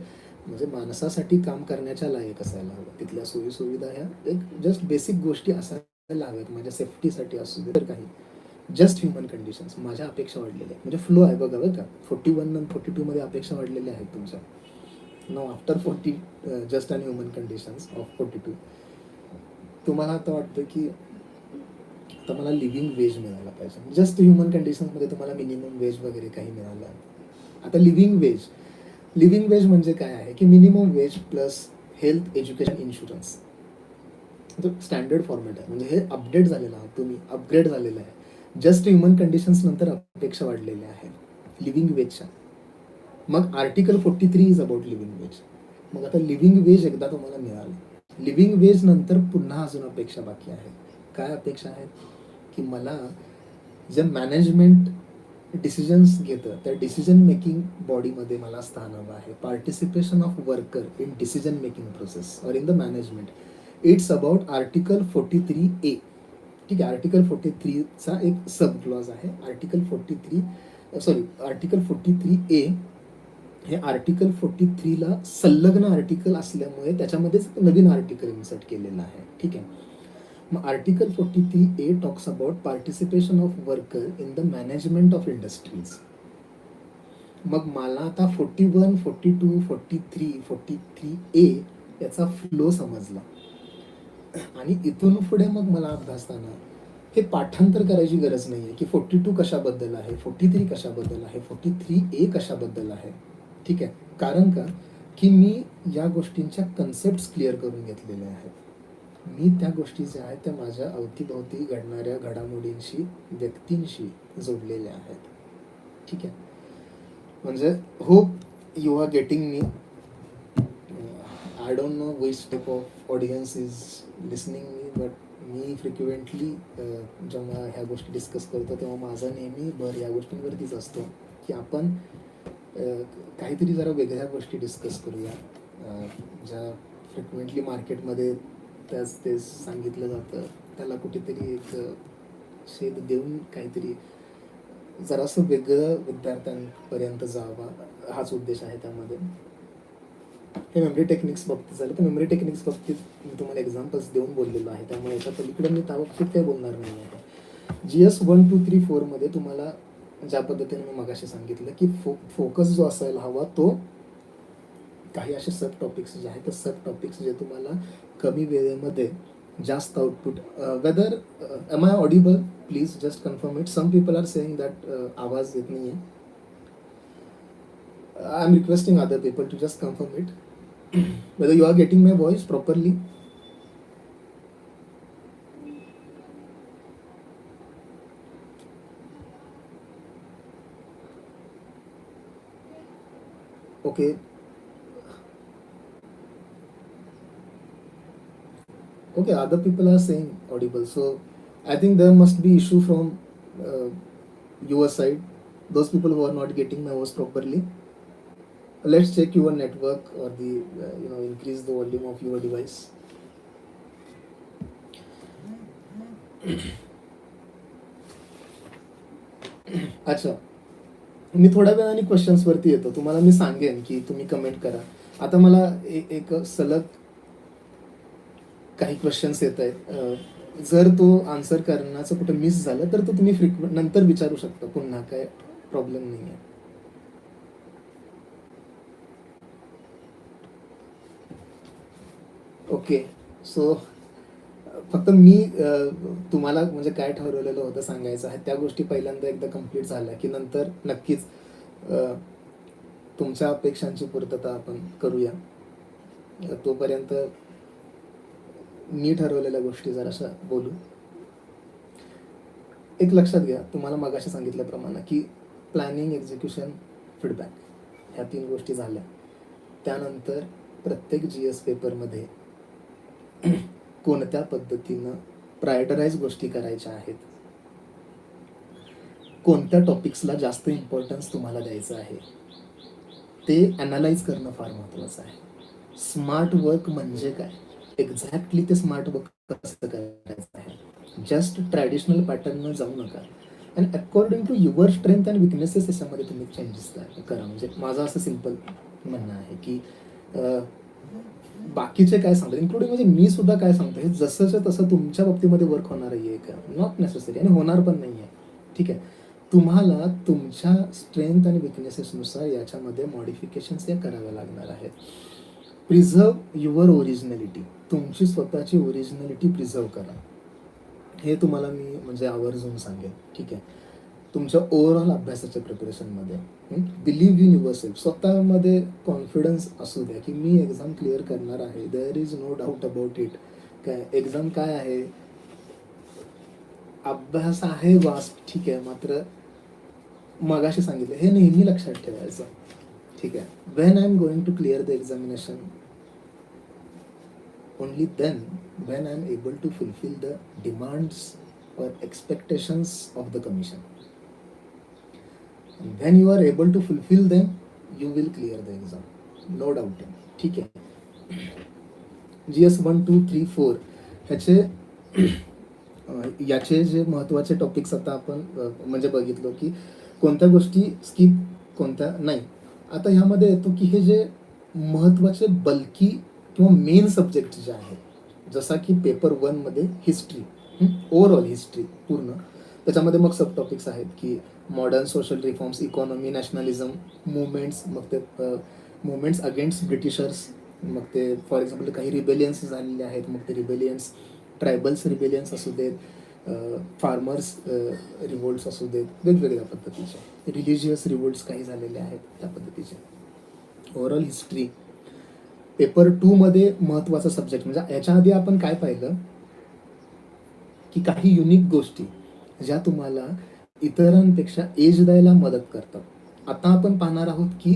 म्हणजे माणसासाठी काम करण्याच्या लायक असायला हवं. तिथल्या सोयीसुविधा ह्या एक जस्ट बेसिक गोष्टी असायला हव्यात माझ्या सेफ्टीसाठी असू दे तर काही. जस्ट ह्युमन कंडिशन्स माझ्या अपेक्षा वाढलेल्या आहेत. म्हणजे फ्लो आहे बघा बरं का. 41 आणि 42 मध्ये अपेक्षा वाढलेल्या आहेत तुमच्या. Now after 40 just and human conditions of 42 तुम्हाला आता वाटतं की आता मला लिव्हिंग वेज मिळायला पाहिजे. जस्ट ह्युमन कंडिशन्समध्ये तुम्हाला मिनिमम वेज वगैरे काही मिळालं. आता लिव्हिंग वेज म्हणजे काय आहे की minimum wage plus health education insurance. Standard format आहे, म्हणजे हे अपडेट झालेलं आहे, तुम्ही अपग्रेड झालेलं आहे. जस्ट ह्युमन कंडिशन्स नंतर अपेक्षा वाढलेल्या आहेत लिव्हिंग वेजच्या. मग article 43 is about living wage. मग आता लिव्हिंग वेज एकदा तुम्हाला मिळालं, लिव्हिंग वेज नंतर पुन्हा अजून अपेक्षा बाकी आहे. काय अपेक्षा आहेत की मला जे मॅनेजमेंट डिसिजन्स घेतं त्या डिसिजन मेकिंग बॉडीमध्ये मला स्थान हवं आहे. Participation of worker in decision making process और in the management. It's about article 43A. ठीक आहे, आर्टिकल 43चा एक सब क्लॉज आहे. आर्टिकल 43A हे आर्टिकल 43ला संलग्न आर्टिकल असल्यामुळे त्याच्यामध्येच नवीन आर्टिकल इन्सर्ट केलेलं आहे. ठीक आहे, मग article 43A talks about participation of worker in the management of industries. मग मला आता 41, 42, 43A याचा फ्लो समजला आणि इथून पुढे मग मला अभ्यासताना हे पाठांतर करायची गरज नाही आहे की 42 कशाबद्दल आहे, 43 कशाबद्दल आहे, 43A कशाबद्दल आहे. ठीक आहे, कारण का की मी या गोष्टींच्या कन्सेप्ट क्लिअर करून घेतलेल्या आहेत. मी त्या गोष्टी ज्या आहेत त्या माझ्या अवतीभोवती घडणाऱ्या घडामोडींशी, व्यक्तींशी जोडलेल्या आहेत. ठीक आहे, म्हणजे hope you are getting me. I don't know which type of audience is listening me, but मी फ्रिक्वेंटली जेव्हा ह्या गोष्टी डिस्कस करतो तेव्हा माझा नेहमी भर या गोष्टींवरतीच असतो की आपण काहीतरी जरा वेगळ्या गोष्टी डिस्कस करूया, ज्या फ्रिक्वेंटली मार्केटमध्ये त्याच ते सांगितलं जातं त्याला कुठेतरी एक शेद देऊन काहीतरी जरासं वेगळं विद्यार्थ्यांपर्यंत जावा, हाच उद्देश आहे त्यामध्ये. हे मेमरी टेक्निक्स बाबतीत झालं. तर मेमरी टेक्निक्स बाबतीत मी तुम्हाला एक्झाम्पल्स देऊन बोललेलो आहे, त्यामुळे याच्या पलीकडे मी त्याबाबतीत काही बोलणार नाही आहे. GS 1, 2, 3, 4 मध्ये तुम्हाला ज्या पद्धतीने मी मगाशी सांगितलं की फोकस जो असायला हवा तो काही असे सब टॉपिक्स जे आहेत त्या सब टॉपिक्स जे तुम्हाला कमी वेळेमध्ये जास्त output. Whether am I audible, please just confirm it. Some people are saying that आवाज येत नाही आहे. I am requesting other people to just confirm it whether you are getting my voice properly. Okay, other people are saying audible, so I think there must be issue from your side, those people who are not getting my voice properly. Let's check your network or the increase the volume of your device. अच्छा, मी थोड्या वेळाने क्वेश्चन्स वरती येतो. तुम्हाला मी सांगेन की तुम्ही कमेंट करा. आता मला एक सलग काही क्वेश्चन्स येत आहेत. जर तो आन्सर करण्याचं कुठे मिस झालं तर तो तुम्ही नंतर विचारू शकता पुन्हा, काय प्रॉब्लेम नाही आहे. ओके, सो फक्त मी तुम्हाला म्हणजे काय ठरवलेलं होतं सांगायचं आहे त्या गोष्टी पहिल्यांदा एकदा कम्प्लीट झाल्या की नंतर नक्कीच तुमच्या अपेक्षांची पूर्तता आपण करूया. तोपर्यंत मी ठरवलेल्या गोष्टी जराशा बोलू. एक लक्षात घ्या, तुम्हाला मगाशी सांगितल्याप्रमाणे की प्लॅनिंग, एक्झिक्युशन, फीडबॅक ह्या 3 गोष्टी झाल्या. त्यानंतर प्रत्येक GS पेपरमध्ये कोणत्या पद्धतीनं प्रायोरिटाईज गोष्टी करायच्या आहेत, कोणत्या टॉपिक्सला जास्त इम्पॉर्टन्स तुम्हाला द्यायचं आहे, ते ॲनालाइज करणं फार महत्त्वाचं आहे. स्मार्ट वर्क म्हणजे काय, एक्झॅक्टली ते स्मार्ट वर्क कसं करायचं आहे. जस्ट ट्रॅडिशनल पॅटर्ननं जाऊ नका आणि according to your strength and weaknesses याच्यामध्ये तुम्ही चेंजेस करा. म्हणजे माझं असं सिम्पल म्हणणं आहे की बाकीचे काय सांगतात, इन्क्लुडिंग म्हणजे मी सुद्धा काय सांगतो, हे जसंच्या तसं तुमच्या बाबतीमध्ये वर्क होणार आहे का, नॉट नेसेसरी, आणि होणार पण नाही आहे. ठीक आहे, तुम्हाला तुमच्या स्ट्रेंथ आणि विकनेसेसनुसार याच्यामध्ये मॉडिफिकेशन्स या कराव्या लागणार आहेत. प्रिझर्व युअर ओरिजिनॅलिटी, तुमची स्वतःची ओरिजिनॅलिटी प्रिझर्व करा, हे तुम्हाला मी म्हणजे आवर्जून सांगेन. ठीक आहे, तुमच्या ओव्हरऑल अभ्यासाच्या प्रिपरेशनमध्ये बिलीव्ह इन युअर सेल्फ, स्वतःमध्ये कॉन्फिडन्स असू द्या की मी एक्झाम क्लिअर करणार आहे. There is no doubt about it. काय एक्झाम काय आहे, अभ्यास आहे वास्ट, ठीक आहे, मात्र मगाशी सांगितलं हे नेहमी लक्षात ठेवायचं. ठीक आहे, when I am going to clear the examination, only then when I am able to fulfill the demands or expectations of the commission. And when you are able to fulfill them, you will clear the exam, no doubt. ठीक आहे, GS 1, 2, 3, 4 ह्याचे याचे जे महत्त्वाचे टॉपिक्स आता आपण म्हणजे बघितलो की कोणत्या गोष्टी स्किप, कोणत्या नाही. आता ह्यामध्ये येतो की हे जे महत्त्वाचे बल्की किंवा मेन सब्जेक्ट जे आहेत, जसा की पेपर 1 मध्ये हिस्ट्री, ओव्हरऑल हिस्ट्री पूर्ण, त्याच्यामध्ये मग सब टॉपिक्स आहेत की modern social reforms, economy, nationalism, movements, मग ते मुवमेंट्स अगेन्स्ट ब्रिटिशर्स, मग ते फॉर एक्झाम्पल काही रिबेलियन्स झालेले आहेत, मग ते रिबेलियन्स, ट्रायबल्स रिबेलियन्स असू देत, फार्मर्स रिवोल्ट्स असू देत, वेगवेगळ्या पद्धतीचे रिलिजियस रिवोल्ट्स काही झालेले आहेत त्या पद्धतीचे. Overall history. पेपर 2 मध्ये महत्त्वाचा सब्जेक्ट म्हणजे याच्या आधी आपण काय पाहिलं की काही युनिक गोष्टी ज्या तुम्हाला इतरांपेक्षा एज द्यायला मदत करतात. आता आपण पाहणार आहोत की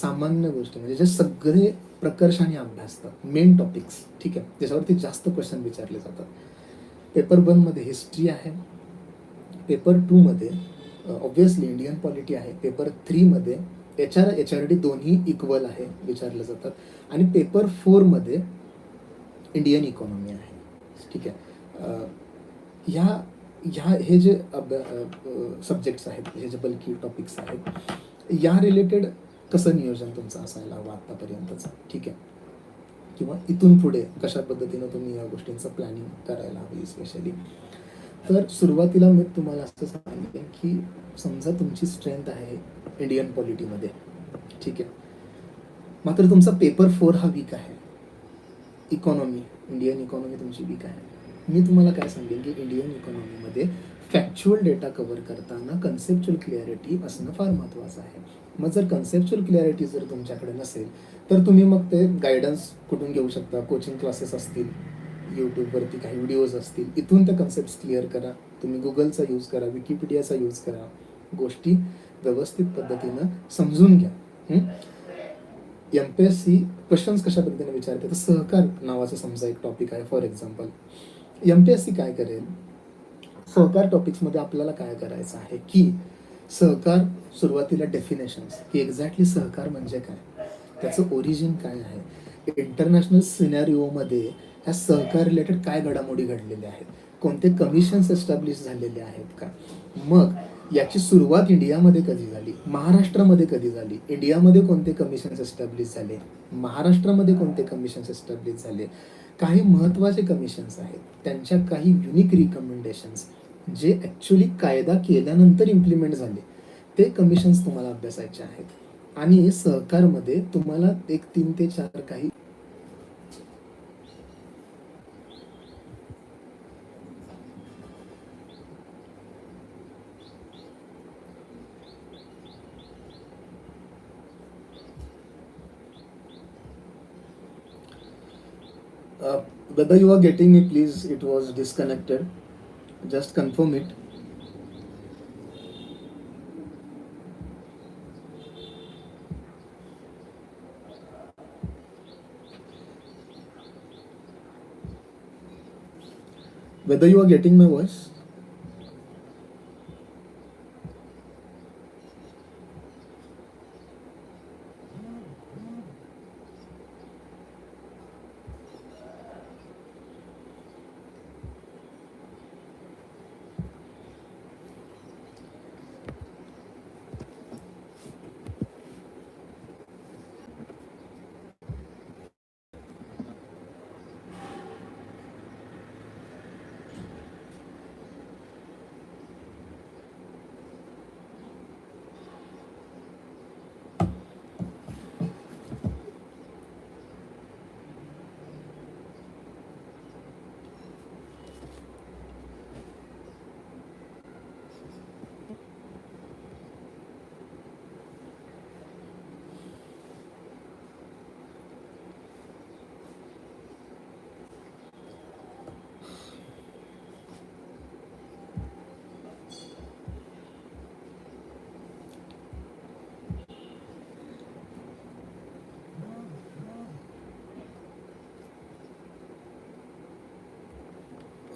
सामान्य गोष्टी म्हणजे जे सगळे प्रकर्षाने अभ्यासतात, मेन टॉपिक्स, ठीक आहे, त्याच्यावरती जास्त क्वेश्चन विचारले जातात. पेपर 1 मध्ये हिस्ट्री आहे, पेपर 2 मध्ये ऑब्व्हियसली इंडियन पॉलिटी आहे, पेपर 3 मध्ये HRD दोन्ही इक्वल आहे, विचारले जातात, आणि पेपर 4 मध्ये इंडियन इकॉनॉमी आहे. ठीक आहे, ह्या हे जे सब्जेक्ट्स आहेत, हे जे बल्की टॉपिक्स आहेत, या रिलेटेड कसं नियोजन तुमचं असायला हवं आतापर्यंतचं. ठीक आहे, किंवा इथून पुढे कशा पद्धतीनं तुम्ही या गोष्टींचं प्लॅनिंग करायला हवी स्पेशली. तर सुरुवातीला मी तुम्हाला असं सांगेन की समजा तुमची स्ट्रेंथ आहे इंडियन पॉलिटीमध्ये, ठीक आहे, मात्र तुमचा पेपर 4 हा वीक आहे, इकॉनॉमी, इंडियन इकॉनॉमी तुमची वीक आहे. मी तुम्हाला काय सांगेन की इंडियन इकॉनॉमीमध्ये फॅक्च्युअल डेटा कव्हर करताना कन्सेप्च्युअल क्लॅरिटी असणं फार महत्त्वाचं आहे. मग जर कन्सेप्च्युअल क्लॅरिटी जर तुमच्याकडे नसेल तर तुम्ही मग ते गायडन्स कुठून घेऊ शकता, कोचिंग क्लासेस असतील, यूट्यूबवरती काही व्हिडिओज असतील, इथून त्या कन्सेप्ट्स क्लिअर करा. तुम्ही गुगलचा यूज करा, विकिपीडियाचा यूज करा, गोष्टी व्यवस्थित पद्धतीनं समजून घ्या. MPSC क्वेश्चन्स कशा पद्धतीने विचारते, तर सहकार नावाचं समजा एक टॉपिक आहे. फॉर एक्झाम्पल MPSC काय करेल, सहकार टॉपिक्समध्ये आपल्याला काय करायचं आहे की सहकार, सुरुवातीला डेफिनेशन्स की एक्झॅक्टली सहकार म्हणजे काय, त्याचं ओरिजिन काय आहे, इंटरनॅशनल सिनॅरिओमध्ये ह्या सहकार रिलेटेड काय घडामोडी घडलेल्या आहेत, कोणते कमिशन्स एस्टॅब्लिश झालेले आहेत का, मग याची सुरुवात इंडियामध्ये कधी झाली, महाराष्ट्रामध्ये कधी झाली, इंडियामध्ये कोणते कमिशन्स एस्टॅब्लिश झाले, महाराष्ट्रामध्ये कोणते कमिशन्स एस्टॅब्लिश झाले, काही महत्त्वाचे कमिशन्स आहेत, त्यांच्या काही युनिक रिकमेंडेशन्स जे ॲक्च्युली कायदा केल्यानंतर इम्प्लिमेंट झाले, ते कमिशन्स तुम्हाला अभ्यासायचे आहेत. आणि सहकारमध्ये तुम्हाला एक 3 ते 4 काही whether you are getting me, please, it was disconnected, just confirm it. Whether you are getting my voice?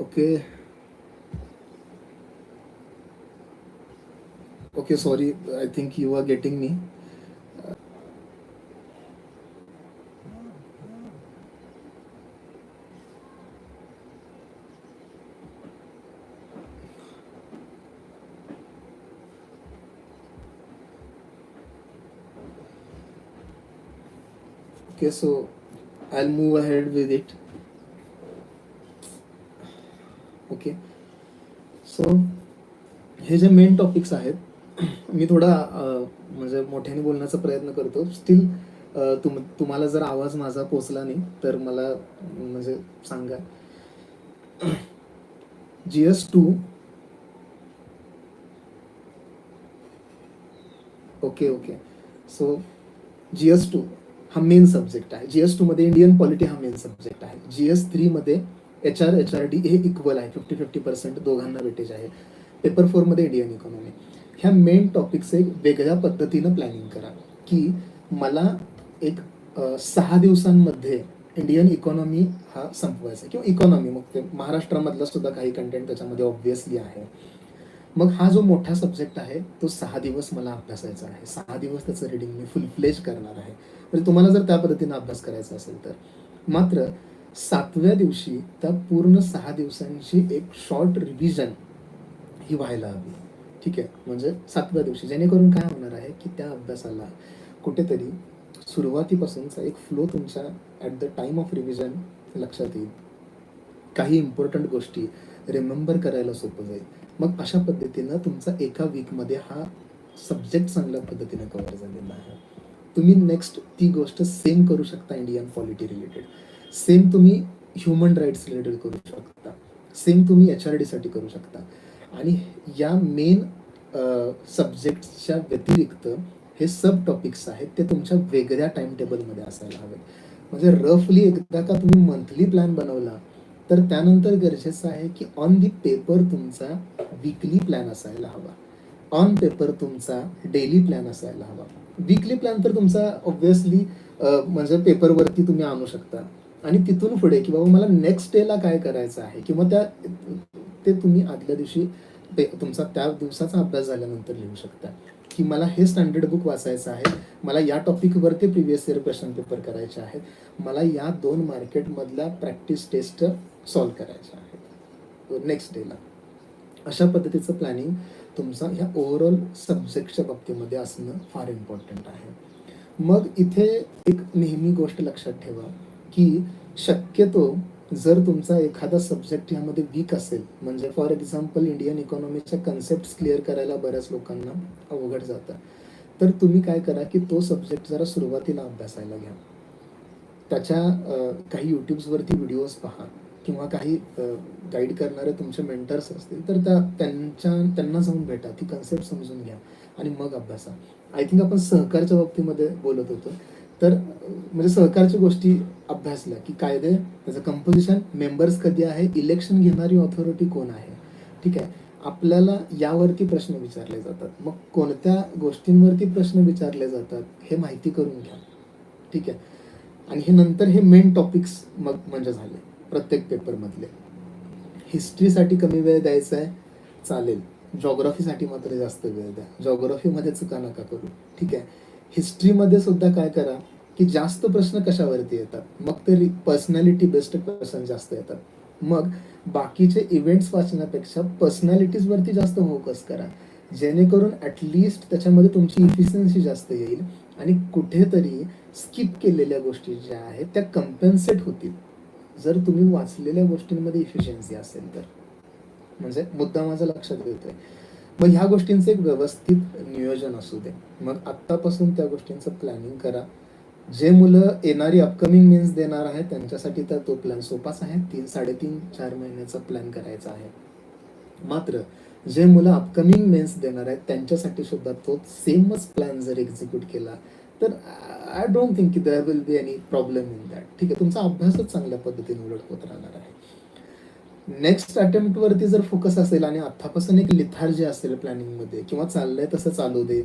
Okay. Okay, sorry. I think you are getting me. Okay, so I'll move ahead with it. Okay, so हे जे मेन टॉपिक्स आहेत, मी थोडा म्हणजे मोठ्याने बोलण्याचा प्रयत्न करतो. स्टील तुम्हाला जर आवाज माझा पोचला नाही तर मला म्हणजे सांगा. GS2. Okay okay, so GS2 हा मेन सब्जेक्ट आहे. GS2 मध्ये इंडियन पॉलिटी हा मेन सब्जेक्ट आहे. GS3 मध्ये HR HRD हे इक्वल आहे, 50-50% दोघांना वेटेज आहे. पेपर 4 मध्ये इंडियन इकॉनॉमी. ह्या मेन टॉपिक्स एक वेगळ्या पद्धतीनं प्लॅनिंग करा की मला एक 6 दिवसांमध्ये इंडियन इकॉनॉमी हा संपवायचा किंवा इकॉनॉमी, मग ते महाराष्ट्रामधला सुद्धा काही कंटेंट त्याच्यामध्ये ऑब्व्हियसली आहे. मग हा जो मोठा सब्जेक्ट आहे तो 6 दिवस मला अभ्यासायचा आहे. 6 दिवस त्याचं रिडिंग मी फुल फ्लेज करणार आहे. म्हणजे तुम्हाला जर त्या पद्धतीने अभ्यास करायचा असेल तर मात्र 7व्या दिवशी त्या पूर्ण 6 दिवसांची एक शॉर्ट रिव्हिजन ही व्हायला हवी. ठीक आहे, म्हणजे 7व्या दिवशी, जेणेकरून काय होणार आहे की त्या अभ्यासाला कुठेतरी सुरुवातीपासूनचा एक फ्लो तुमच्या at the time of revision लक्षात येईल. काही इम्पॉर्टंट गोष्टी रिमेंबर करायला सोपं जाईल. मग अशा पद्धतीनं तुमचा एका वीकमध्ये हा सब्जेक्ट चांगल्या पद्धतीने कव्हर झालेला आहे. तुम्ही नेक्स्ट ती गोष्ट सेम करू शकता इंडियन पॉलिटी रिलेटेड, सेम तुम्ही ह्युमन राईट्स रिलेटेड करू शकता, सेम तुम्ही HRD साठी करू शकता. आणि या मेन सब्जेक्टच्या व्यतिरिक्त हे सब टॉपिक्स आहेत ते तुमच्या वेगळ्या टाइम टेबलमध्ये असायला हवेत. म्हणजे रफली एकदा का तुम्ही मंथली प्लॅन बनवला तर त्यानंतर गरजेचं आहे की ऑन दी पेपर तुमचा वीकली प्लॅन असायला हवा, ऑन पेपर तुमचा डेली प्लॅन असायला हवा. वीकली प्लॅन तर तुमचा ऑब्व्हियसली म्हणजे पेपरवरती तुम्ही आणू शकता आणि तिथून पुढे की बाबा मला नेक्स्ट डेला काय करायचं आहे किंवा ते तुम्ही आदल्या दिवशी तुमचा त्या दिवसाचा अभ्यास झाल्यानंतर लिहू शकता की मला हे स्टँडर्ड बुक वाचायचं आहे, मला या टॉपिकवरती प्रिव्हियस इयर क्वेश्चन पेपर करायचे आहेत, मला या 2 मार्केटमधल्या प्रॅक्टिस टेस्ट सॉल्व करायच्या आहेत नेक्स्ट डेला. अशा पद्धतीचं प्लॅनिंग तुमचा ह्या ओव्हरऑल सब्जेक्टच्या बाबतीमध्ये असणं फार इम्पॉर्टंट आहे. मग इथे एक नेहमी गोष्ट लक्षात ठेवा की शक्यतो जर तुमचा एखादा सब्जेक्ट यामध्ये वीक असेल, म्हणजे फॉर एक्झाम्पल इंडियन इकॉनॉमीच्या कन्सेप्ट क्लिअर करायला बऱ्याच लोकांना अवघड जातं, तर तुम्ही काय करा की तो सब्जेक्ट जरा सुरुवातीला अभ्यासायला घ्या. त्याच्या काही यूट्यूब्सवरती व्हिडिओज पहा किंवा काही गाईड करणारे तुमचे मेंटर्स असतील तर त्यांना जाऊन भेटा, ती कन्सेप्ट समजून घ्या आणि मग अभ्यासा. आय थिंक आपण सहकारच्या बाबतीमध्ये बोलत होतो, तर म्हणजे सहकारच्या गोष्टी अभ्यासल्या की कायदे, त्याचं कंपोजिशन, मेंबर्स कधी आहे, इलेक्शन घेणारी ऑथॉरिटी कोण आहे. ठीक आहे, आपल्याला यावरती प्रश्न विचारले जातात. मग कोणत्या गोष्टींवरती प्रश्न विचारले जातात हे माहिती करून घ्या. ठीक आहे, आणि हे नंतर हे मेन टॉपिक्स मग म्हणजे झाले प्रत्येक पेपरमधले. हिस्ट्रीसाठी कमी वेळ द्यायचा आहे चालेल, जॉग्राफीसाठी मात्र जास्त वेळ द्या. जॉग्राफीमध्ये चुका नका करू, ठीक आहे. हिस्ट्रीमध्ये सुद्धा काय करा की जास्त प्रश्न कशावरती येतात, मग ते पर्सनॅलिटी बेस्ड क्वेश्चन जास्त येतात. मग बाकीचे इव्हेंट्स वाचण्यापेक्षा पर्सनॅलिटीजवरती जास्त फोकस करा, जेणेकरून ॲटलिस्ट त्याच्यामध्ये तुमची इफिशियन्सी जास्त येईल आणि कुठेतरी स्किप केलेल्या गोष्टी ज्या आहेत त्या कम्पेन्सेट होतील जर तुम्ही वाचलेल्या गोष्टींमध्ये इफिशियन्सी असेल तर. म्हणजे मुद्दा माझा लक्षात येतोय. मग ह्या गोष्टींचं एक व्यवस्थित नियोजन असू दे. मग आत्तापासून त्या गोष्टींचं प्लॅनिंग करा. जे मुलं येणारी अपकमिंग मेन्स देणार आहेत त्यांच्यासाठी तर तो प्लॅन सोपाच आहे. 3-3.5-4 महिन्याचा प्लॅन करायचा आहे. मात्र जे मुलं अपकमिंग मेन्स देणार आहेत त्यांच्यासाठी सुद्धा तो सेमच प्लॅन जर एक्झिक्यूट केला तर आय डोंट थिंक की there will be any problem in that. ठीक आहे, तुमचा अभ्यासच चांगल्या पद्धतीने उलट होत राहणार आहे. नेक्स्ट अटेम्प्टवरती जर फोकस असेल आणि आत्तापासून एक लिथार्जी असेल प्लॅनिंगमध्ये किंवा चाललंय तसं चालू दे,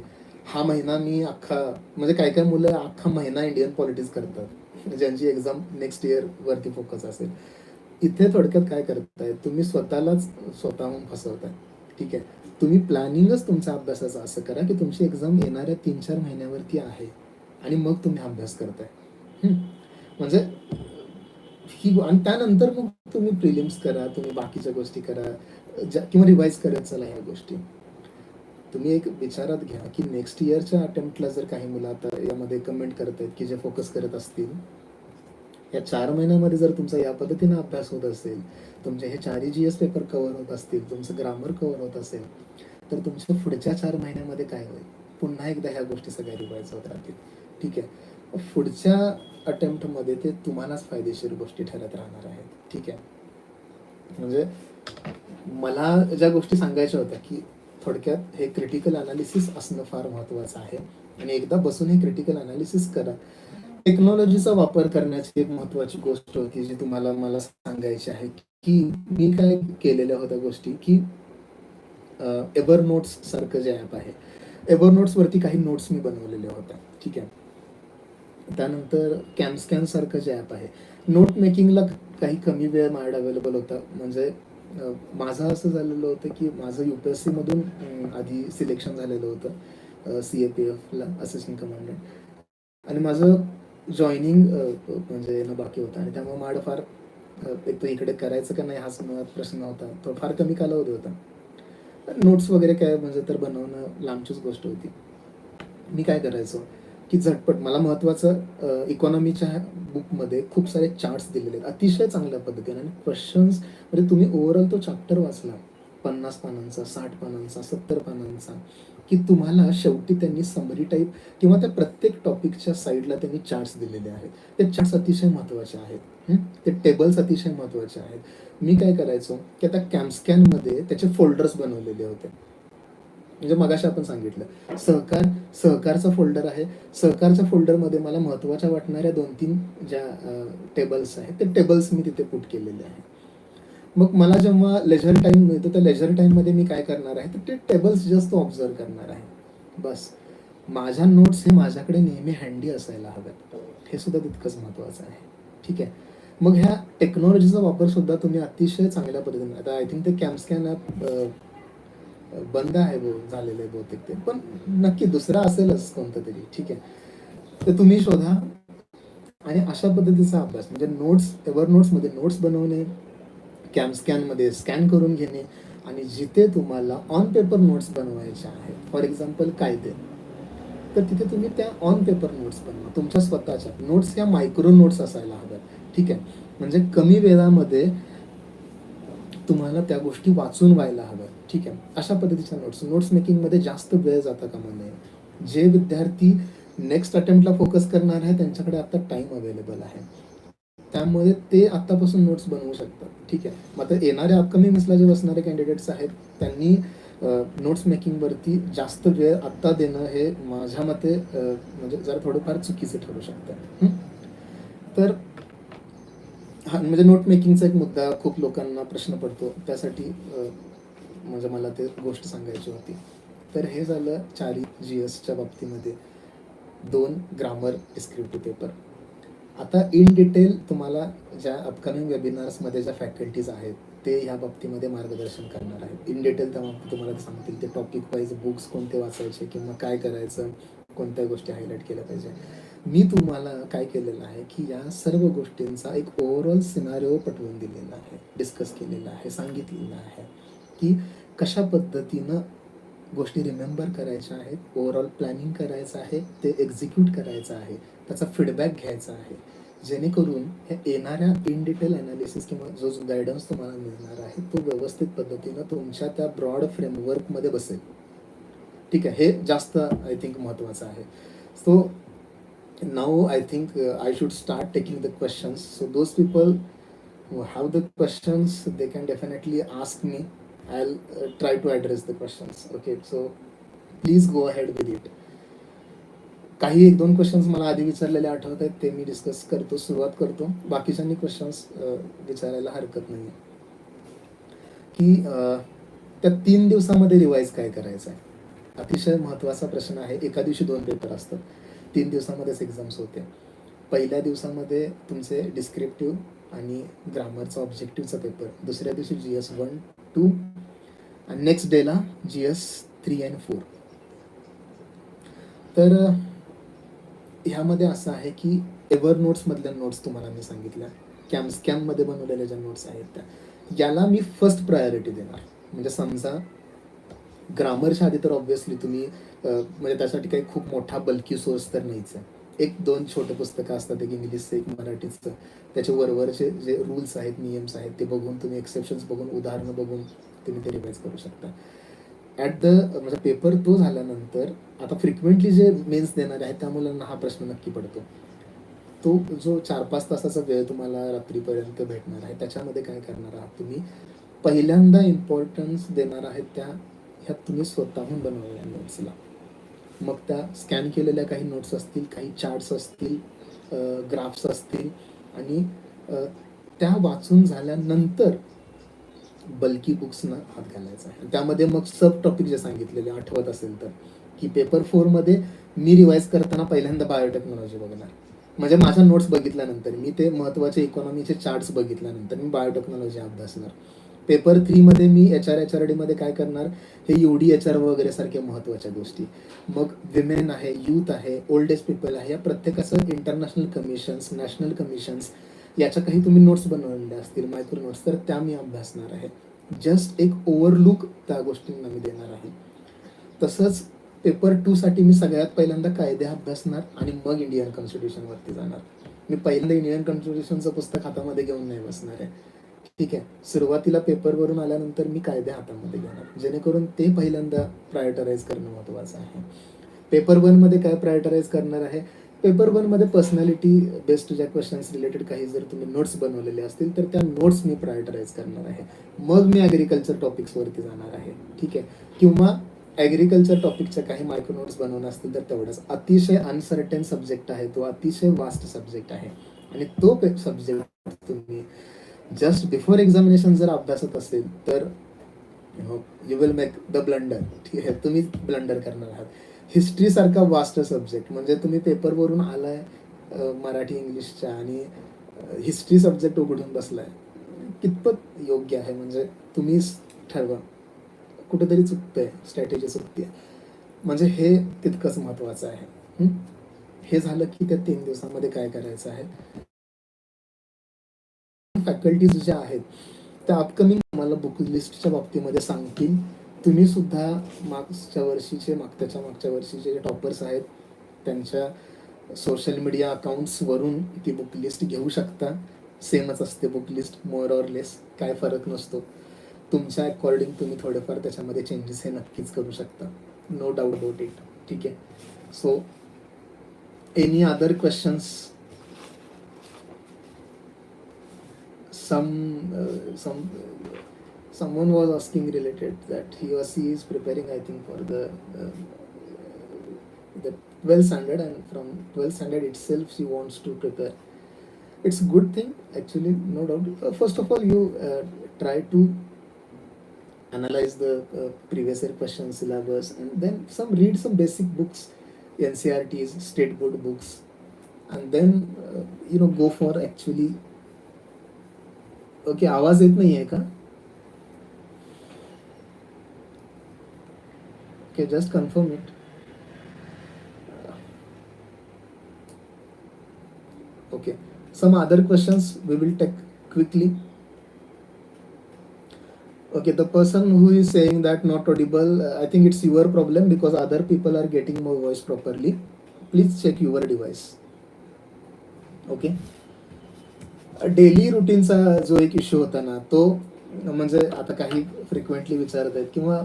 हा महिना मी अख्खा, म्हणजे काय काय मुलं अख्खा महिना इंडियन पॉलिटिक्स करतात ज्यांची एक्झाम नेक्स्ट इयर वरती फोकस असेल. इथे थोडक्यात काय करताय तुम्ही, स्वतःलाच स्वतःहून फसवताय. ठीक आहे, तुम्ही प्लॅनिंगच तुमच्या अभ्यासाचं असं करा की तुमची एक्झाम येणाऱ्या 3-4 महिन्यावरती आहे आणि मग तुम्ही अभ्यास करताय. म्हणजे ही, आणि त्यानंतर मग तुम्ही प्रिलिम्स करा, तुम्ही बाकीच्या गोष्टी करा किंवा रिवाईज करत चला ह्या गोष्टी. तुम्ही एक विचारात घ्या की नेक्स्ट इयरच्या अटेम्प्टला जर काही मुलं आता यामध्ये कमेंट करत आहेत की जे फोकस करत असतील, या 4 महिन्यामध्ये जर तुमचा या पद्धतीने अभ्यास होत असेल, तुमचे हे 4 GS पेपर कव्हर होत असतील, तुमचं ग्रामर कव्हर होत असेल, तर तुमच्या पुढच्या 4 महिन्यामध्ये काय होईल, पुन्हा एकदा ह्या गोष्टी सगळ्या रिवाईज होत राहतील. ठीक आहे, पुढच्या अटेम्प्टमध्ये ते तुम्हालाच फायदेशीर गोष्टी ठरत राहणार आहेत. ठीक आहे, म्हणजे मला ज्या गोष्टी सांगायच्या होत्या की थोडक्यात हे क्रिटिकल अनालिसिस असणं फार महत्त्वाचं आहे आणि एकदा बसून हे क्रिटिकल अनालिसिस करा. टेक्नॉलॉजीचा वापर करण्याची एक महत्त्वाची गोष्ट होती जी तुम्हाला मला सांगायची आहे की मी काय केलेल्या होत्या गोष्टी की एव्हर नोट्स सारखं जे ॲप आहे, एव्हर नोट्सवरती काही नोट्स मी बनवलेल्या होत्या. ठीक आहे, त्यानंतर कॅमस्कॅन सारखं जे ॲप आहे, नोट मेकिंगला काही कमी वेळ माझ्याकडे अवेलेबल होता. म्हणजे माझं असं झालेलं होतं की माझं UPSC मधून आधी सिलेक्शन झालेलं होतं CAPFला असिस्टंट कमांडंट, आणि माझं जॉईनिंग म्हणजे येणं बाकी होतं आणि त्यामुळे माझं फार एक तर इकडे करायचं का नाही हाच मुळात प्रश्न होता. तो फार कमी कालावधी होता. नोट्स वगैरे काय म्हणजे तर बनवणं लांबचीच गोष्ट होती. मी काय करायचो की झटपट, मला महत्त्वाचं इकॉनॉमीच्या बुकमध्ये खूप सारे चार्ट्स दिलेले आहेत अतिशय चांगल्या पद्धतीने, आणि क्वेश्चन्स म्हणजे तुम्ही ओव्हरऑल तो चॅप्टर वाचला 50 पानांचा, 60 पानांचा, 70 पानांचा, की तुम्हाला शेवटी त्यांनी समरी टाईप किंवा त्या प्रत्येक टॉपिकच्या साईडला त्यांनी चार्ट्स दिलेले आहेत. ते चार्ट्स अतिशय महत्त्वाचे आहेत. ते टेबल्स अतिशय महत्त्वाचे आहेत. मी काय करायचो की आता कॅमस्कॅनमध्ये त्याचे फोल्डर्स बनवलेले होते. म्हणजे मगाशी आपण सांगितलं सहकारचा फोल्डर आहे. सहकारच्या फोल्डरमध्ये मला महत्त्वाच्या वाटणाऱ्या 2-3 ज्या टेबल्स आहेत ते टेबल्स मी तिथे पुट केलेले आहे. मग मला जेव्हा लेजर टाईम मिळतो त्या लेजर टाईममध्ये मी काय करणार आहे तर ते टेबल्स जस्ट ऑब्झर्व करणार आहे. बस, माझ्या नोट्स हे माझ्याकडे नेहमी हँडी असायला हव्यात, हे सुद्धा तितकंच महत्त्वाचं आहे. ठीक आहे, मग ह्या टेक्नॉलॉजीचा वापर सुद्धा तुम्ही अतिशय चांगल्या पद्धतीने, आता आय थिंक ते कॅमस्कॅन ॲप बंद आहे झालेलं आहे बहुतेक ते, पण नक्की दुसरा असेलच कोणतं तरी. ठीक आहे, तर तुम्ही शोधा आणि अशा पद्धतीचा अभ्यास म्हणजे नोट्स, एव्हर नोट्समध्ये नोट्स बनवणे, कॅमस्कॅनमध्ये स्कॅन करून घेणे, आणि जिथे तुम्हाला ऑन पेपर नोट्स बनवायच्या आहेत, फॉर एक्झाम्पल कायदे, तर तिथे तुम्ही त्या ऑन पेपर नोट्स बनवा. तुमच्या स्वतःच्या नोट्स ह्या मायक्रो नोट्स असायला हव्यात. ठीक आहे, म्हणजे कमी वेळामध्ये तुम्हाला त्या गोष्टी वाचून व्हायला हव्यात. ठीक आहे, अशा पद्धतीच्या नोट्स मेकिंगमध्ये जास्त वेळ जाता कामा नये. जे विद्यार्थी नेक्स्ट अटेम्प्टला फोकस करणार आहे त्यांच्याकडे आता टाइम अवेलेबल आहे, त्यामुळे ते आत्तापासून नोट्स बनवू शकतात. ठीक आहे, मात्र येणाऱ्या अपकमिंग मिसला जे बसणारे कॅन्डिडेट्स आहेत त्यांनी नोट्स मेकिंगवरती जास्त वेळ आत्ता देणं हे माझ्या मते म्हणजे जरा थोडंफार चुकीचं ठरू शकतं. तर हा म्हणजे नोट मेकिंगचा एक मुद्दा खूप लोकांना प्रश्न पडतो, त्यासाठी म्हणजे मला ते गोष्ट सांगायची होती. तर हे झालं 4 GSच्या बाबतीमध्ये 2 ग्रामर डिस्क्रिप्टिव्ह पेपर. आता इन डिटेल तुम्हाला ज्या अपकमिंग वेबिनार्समध्ये ज्या फॅकल्टीज आहेत ते ह्या बाबतीमध्ये मार्गदर्शन करणार आहेत. इन डिटेल त्या तुम्हाला सांगतील ते टॉपिक वाईज बुक्स कोणते वाचायचे किंवा काय करायचं, कोणत्या गोष्टी हायलाईट केल्या पाहिजे. मी तुम्हाला काय केलेलं आहे की या सर्व गोष्टींचा एक ओव्हरऑल सिनारिओ पटवून दिलेला आहे, डिस्कस केलेला आहे, सांगितलेलं आहे की कशा पद्धतीनं गोष्टी रिमेंबर करायच्या आहेत, ओव्हरऑल प्लॅनिंग करायचं आहे, ते एक्झिक्यूट करायचं आहे, त्याचा फीडबॅक घ्यायचा आहे, जेणेकरून हे येणाऱ्या इन डिटेल ॲनालिसिस किंवा जो गायडन्स तुम्हाला मिळणार आहे तो व्यवस्थित पद्धतीनं तुमच्या त्या ब्रॉड फ्रेमवर्कमध्ये बसेल. ठीक आहे, हे जास्त आय थिंक महत्त्वाचं आहे. So now I think I should start taking the questions. So those people who have the questions they can definitely ask me. I'll try to address the questions. Okay, so please go ahead with it. काही एक दोन क्वेश्चन्स मला आधी विचारलेले आठवत आहेत, ते मी डिस्कस करतो, सुरुवात करतो. बाकीच्यांनी क्वेश्चन्स विचारायला हरकत नाही की त्या 3 दिवसामध्ये रिवाईज काय करायचं आहे. अतिशय महत्त्वाचा प्रश्न आहे. एका दिवशी 2 पेपर असतात, 3 दिवसामध्येच एक्झाम्स होते. पहिल्या दिवसामध्ये तुमचे डिस्क्रिप्टिव्ह आणि ग्रामरचा ऑब्जेक्टिव्हचा पेपर, दुसऱ्या दिवशी GS 1, 2 आणि नेक्स्ट डेला GS 3 आणि 4. तर ह्यामध्ये असं आहे की एव्हर नोट्समधल्या नोट्स तुम्हाला मी सांगितल्या, स्कॅममध्ये बनवलेल्या ज्या नोट्स आहेत त्या, याला मी फर्स्ट प्रायोरिटी देणार. म्हणजे समजा ग्रामरच्या आधी तर ऑब्व्हियसली तुम्ही म्हणजे त्यासाठी काही खूप मोठा बल्की सोर्स तर नाहीच आहे. 1-2 छोटे पुस्तकं असतात, एक इंग्लिशचं एक मराठीचं, त्याचे वरवरचे जे रूल्स आहेत, नियम्स आहेत ते बघून तुम्ही, एक्सेप्शन्स बघून, उदाहरणं बघून तुम्ही ते रिवाईज करू शकता. म्हणजे पेपर तो झाल्यानंतर आता फ्रिक्वेंटली जे मेन्स देणारे आहेत त्या मुलांना हा प्रश्न नक्की पडतो. तो जो 4-5 तासाचा वेळ तुम्हाला रात्रीपर्यंत भेटणार आहे, त्याच्यामध्ये काय करणार आहात तुम्ही, पहिल्यांदा इम्पॉर्टन्स देणार आहेत त्या ह्या तुम्ही स्वतःहून बनवलेल्या नोट्सला. मग त्या स्कॅन केलेल्या काही नोट्स असतील, काही चार्ट्स असतील, ग्राफ्स असतील, आणि त्या वाचून झाल्यानंतर बल्की बुक्सना हात घालायचा आहे. त्यामध्ये मग सब टॉपिक जे सांगितलेले आठवत असेल तर, की पेपर 4मध्ये मी रिवाईज करताना पहिल्यांदा बायोटेक्नॉलॉजी बघणार. म्हणजे माझ्या नोट्स बघितल्यानंतर, मी ते महत्त्वाचे इकॉनॉमीचे चार्ट्स बघितल्यानंतर मी बायोटेक्नॉलॉजी अभ्यासणार. पेपर 3मध्ये मी HRD मध्ये काय करणार, हे UDHR वगैरे सारख्या महत्त्वाच्या गोष्टी. मग विमेन आहे, यूथ आहे, ओल्ड एज पीपल आहे, या प्रत्येकाचं इंटरनॅशनल कमिशन्स, नॅशनल कमिशन्स, याच्या काही तुम्ही नोट्स बनवलेल्या असतील, मायक्रो नोट्स, तर त्या मी अभ्यासणार आहे. जस्ट एक ओव्हरलुक त्या गोष्टींना मी देणार आहे. तसंच पेपर 2साठी मी सगळ्यात पहिल्यांदा कायदे अभ्यासणार आणि मग इंडियन कॉन्स्टिट्यूशनवरती जाणार. मी पहिल्यांदा इंडियन कॉन्स्टिट्यूशनचं पुस्तक हातामध्ये घेऊन नाही बसणार आहे. ठीक आहे, सुरुवातीला पेपरवरून आल्यानंतर मी कायदे हातामध्ये घेणार, जेणेकरून ते पहिल्यांदा प्रायोरिटाईज करणं महत्त्वाचं आहे. पेपर 1मध्ये काय प्रायोरिटाईज करणार आहे, पेपर 1मध्ये पर्सनॅलिटी बेस्ड ज्या क्वेश्चन्स रिलेटेड काही जर तुम्ही नोट्स बनवलेले असतील तर त्या नोट्स मी प्रायोरिटाईज करणार आहे. मग मी ॲग्रिकल्चर टॉपिक्सवरती जाणार आहे. ठीक आहे, किंवा ॲग्रिकल्चर टॉपिकच्या काही मायक्रो नोट्स बनवणं असतील तर तेवढंच. अतिशय अनसर्टेन सब्जेक्ट आहे तो, अतिशय वास्ट सब्जेक्ट आहे, आणि तो सब्जेक्ट तुम्ही जस्ट बिफोर एक्झामिनेशन जर अभ्यासत असेल तर you will make the blunder. ठीक आहे, तुम्ही ब्लंडर करणार आहात. हिस्ट्री सारखा वास्ट सब्जेक्ट, म्हणजे तुम्ही पेपरवरून आलाय मराठी इंग्लिशच्या आणि हिस्ट्री सब्जेक्ट उघडून बसलाय, कितपत योग्य आहे, म्हणजे तुम्हीच ठरवा. कुठेतरी चुकतंय, स्ट्रॅटेजी चुकते. म्हणजे हे तितकंच महत्त्वाचं आहे. हे झालं की त्या 3 दिवसामध्ये काय करायचं आहे. फॅकल्टीज ज्या आहेत त्या अपकमिंग मला बुक लिस्टच्या बाबतीमध्ये सांगतील. तुम्ही सुद्धा मागच्या वर्षीचे जे टॉपर्स आहेत त्यांच्या सोशल मीडिया अकाउंट्सवरून ती बुक लिस्ट घेऊ शकता. सेमच असते बुक लिस्ट, मोर ऑर लेस, काय फरक नसतो. तुमच्या अकॉर्डिंग तुम्ही थोडेफार त्याच्यामध्ये चेंजेस हे नक्कीच करू शकता, नो डाऊट अबाउट इट. ठीक आहे, so any other questions? Someone was asking related that he or she is preparing, I think, for the 12th standard, and from 12th standard itself she wants to prepare. It's a good thing actually, no doubt. First of all, you try to analyze the previous year question syllabus, and then read some basic books, NCERTs, state board books, and then go for actually okay, आवाज येत नाही आहे का? Okay, just confirm it. Okay, some other questions we will take quickly. Okay, the person who is saying that not audible, I think it's your problem because other people are getting my voice properly. Please check your device. Okay. Daily रुटीनचा जो एक इश्यू होता ना, तो म्हणजे आता काही फ्रिक्वेंटली विचारत आहेत किंवा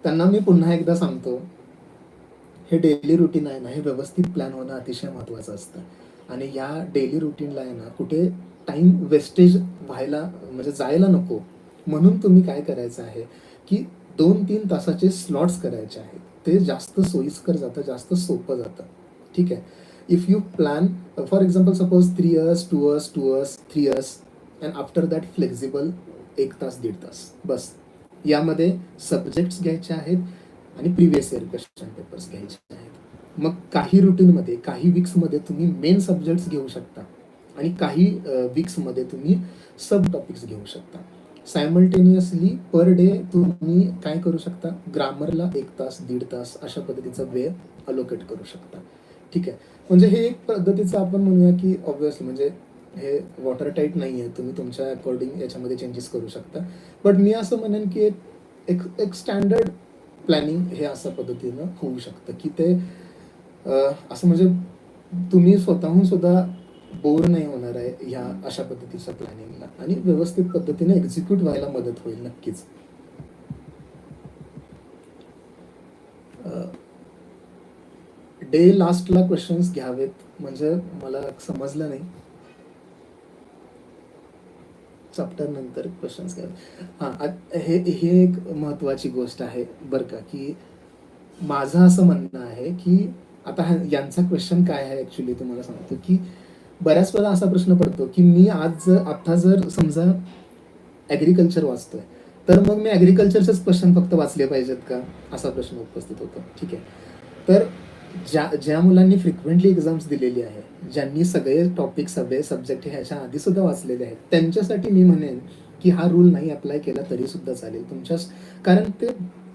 त्यांना मी पुन्हा एकदा सांगतो, हे डेली रुटीन आहे ना, हे व्यवस्थित प्लॅन होणं अतिशय महत्त्वाचं असतं. आणि या डेली रुटीनला आहे ना, कुठे टाईम वेस्टेज व्हायला म्हणजे जायला नको. म्हणून तुम्ही काय करायचं आहे की 2-3 तासाचे स्लॉट्स करायचे आहेत. ते जास्त सोयीस्कर जातं, जास्त सोपं जातं. ठीक आहे. If you plan for example suppose 3 years 2 years 2 years 3 years and after that flexible 1 तास 1.5 तास बस. यामध्ये सब्जेक्ट्स घ्यायचे आहेत आणि प्रिव्हियस इयर क्वेश्चन पेपर्स घ्यायचे आहेत. मग काही रुटीनमध्ये काही वीक्समध्ये तुम्ही मेन सब्जेक्ट्स घेऊ शकता आणि काही वीक्समध्ये तुम्ही सब टॉपिक्स घेऊ शकता. सायमल्टेनियसली पर डे तुम्ही काय करू शकता, ग्रामरला 1 तास 1.5 तास अशा पद्धतीचा वेळ अलोकेट करू शकता. ठीक आहे. म्हणजे हे एक पद्धतीचं आपण म्हणूया की ऑब्व्हियसली म्हणजे हे वॉटर टाईट नाही आहे, तुम्ही तुमच्या अकॉर्डिंग याच्यामध्ये चेंजेस करू शकता. बट मी असं म्हणेन की एक स्टँडर्ड प्लॅनिंग हे अशा पद्धतीनं होऊ शकतं की ते असं म्हणजे तुम्ही स्वतःहून सुद्धा बोर नाही होणार आहे ह्या अशा पद्धतीच्या प्लॅनिंगला आणि व्यवस्थित पद्धतीने एक्झिक्यूट व्हायला मदत होईल नक्कीच. डे लास्टला क्वेश्चन्स घ्यावेत म्हणजे मला समजलं नाही. चॅप्टर नंतर क्वेश्चन्स घ्यावे. हां, हे एक महत्त्वाची गोष्ट आहे बरं का, की माझं असं म्हणणं आहे की आता यांचा क्वेश्चन काय आहे ॲक्च्युली तुम्हाला सांगतो की बऱ्याच वेळा असा प्रश्न पडतो की मी आता जर समजा ॲग्रिकल्चर वाचतोय तर मग मी ॲग्रिकल्चरचेच क्वेश्चन फक्त वाचले पाहिजेत का, असा प्रश्न उपस्थित होतो. ठीक आहे. तर ज्या मुलांनी फ्रिक्वेंटली एक्झाम्स दिलेली आहे, ज्यांनी सगळे टॉपिक सगळे सब्जेक्ट ह्याच्या आधी सुद्धा वाचलेले आहेत, त्यांच्यासाठी मी म्हणेन की हा रूल नाही अप्लाय केला तरी सुद्धा चालेल कारण ते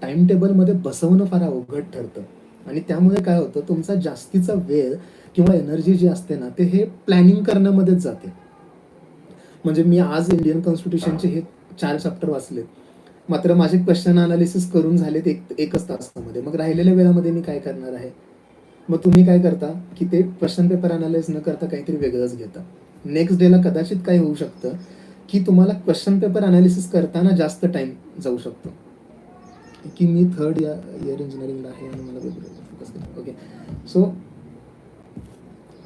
टाइम टेबलमध्ये बसवणं फार अवघड ठरतं आणि त्यामुळे काय होतं, तुमचा जास्तीचा वेळ किंवा एनर्जी जी असते ना, ते हे प्लॅनिंग करण्यामध्येच जाते. म्हणजे मी आज इंडियन कॉन्स्टिट्यूशनचे हे 4 चॅप्टर वाचले, मात्र माझे क्वेश्चन अनालिसिस करून झालेत एकच तासामध्ये. मग राहिलेल्या वेळामध्ये मी काय करणार आहे? मग तुम्ही काय करता की ते क्वेश्चन पेपर अनालाइज न करता काहीतरी वेगळंच घेता. नेक्स्ट डेला कदाचित काय होऊ शकतं की तुम्हाला क्वेश्चन पेपर अनालिसिस करताना जास्त टाइम जाऊ शकतो. की मी 3rd इयर इंजिनिअरिंगला आहे आणि मला फोकस करायचं. ओके, सो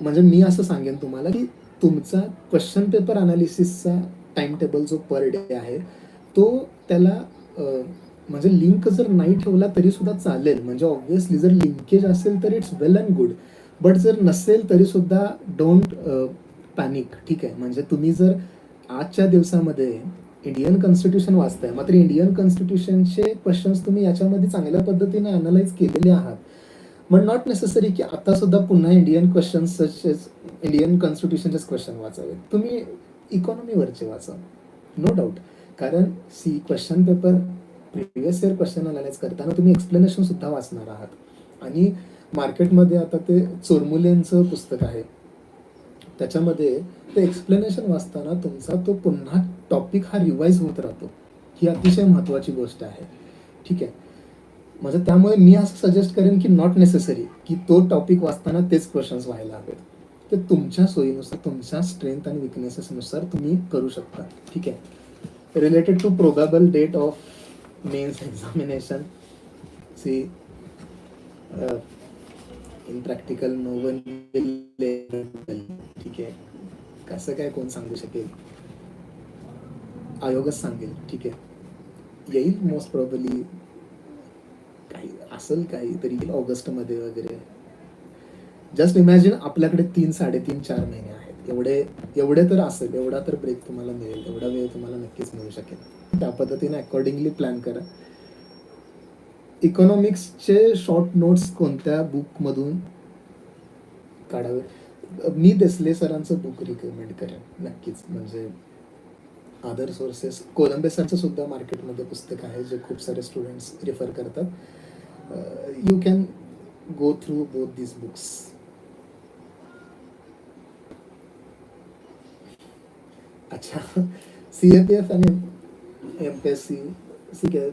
म्हणजे मी असं सांगेन तुम्हाला की तुमचा क्वेश्चन पेपर अनालिसिसचा टाइम टेबल जो पर डे आहे तो त्याला म्हणजे लिंक जर नाही ठेवला तरी सुद्धा चालेल. म्हणजे ऑब्व्हियसली जर लिंकेज असेल तर it's well and good, but जर नसेल तरी सुद्धा डोंट पॅनिक. ठीक आहे. म्हणजे तुम्ही जर आजच्या दिवसामध्ये इंडियन कॉन्स्टिट्यूशन वाचताय, मात्र इंडियन कॉन्स्टिट्यूशनचे क्वेश्चन्स तुम्ही याच्यामध्ये चांगल्या पद्धतीने अनालाइज केलेले आहात, बट नॉट नेसेसरी की आता सुद्धा पुन्हा इंडियन क्वेश्चन्स इंडियन कॉन्स्टिट्यूशनचेच क्वेश्चन वाचावेत. तुम्ही इकॉनॉमीवरचे वाचा, नो डाऊट. कारण question paper previous year question analyse करताना तुम्ही एक्सप्लेनेशन सुद्धा वाचणार आहात आणि मार्केटमध्ये आता ते चोरमुलेंचं पुस्तक आहे, त्याच्यामध्ये ते एक्सप्लेनेशन वाचताना तुमचा तो पुन्हा टॉपिक हा रिवाईज होत राहतो. ही अतिशय महत्त्वाची गोष्ट आहे. ठीक आहे. म्हणजे त्यामुळे मी असं सजेस्ट करेन की नॉट नेसेसरी की तो टॉपिक वाचताना तेच क्वेश्चन्स व्हायला हवेत. ते तुमच्या सोयीनुसार, तुमच्या स्ट्रेंथ आणि विकनेसेसनुसार तुम्ही करू शकता. ठीक आहे. Related to probable date of mains examination, see in practical no one will. ठीक आहे. कसं काय कोण सांगू शकेल, आयोगच सांगेल. ठीक आहे. येईल मोस्ट प्रॉबली, काही असेल काहीतरी ऑगस्टमध्ये वगैरे. जस्ट इमॅजिन आपल्याकडे 3, 3.5, 4 महिने आहेत. एवढे तर असेल, एवढा तर ब्रेक तुम्हाला मिळेल, एवढा वेळ तुम्हाला नक्कीच मिळू शकेल. त्या पद्धतीने अकॉर्डिंगली प्लॅन करा. इकॉनॉमिक्सचे शॉर्ट नोट्स कोणत्या बुकमधून काढावे? मी देसले सरांचं बुक रिकमेंड करेन नक्कीच. म्हणजे अदर सोर्सेस, कोलंबे सरचं सुद्धा मार्केटमध्ये पुस्तक आहे जे खूप सारे स्टुडंट्स रेफर करतात. You can go through both this books. अच्छा, CAPF आणि MPSC, ठीक आहे.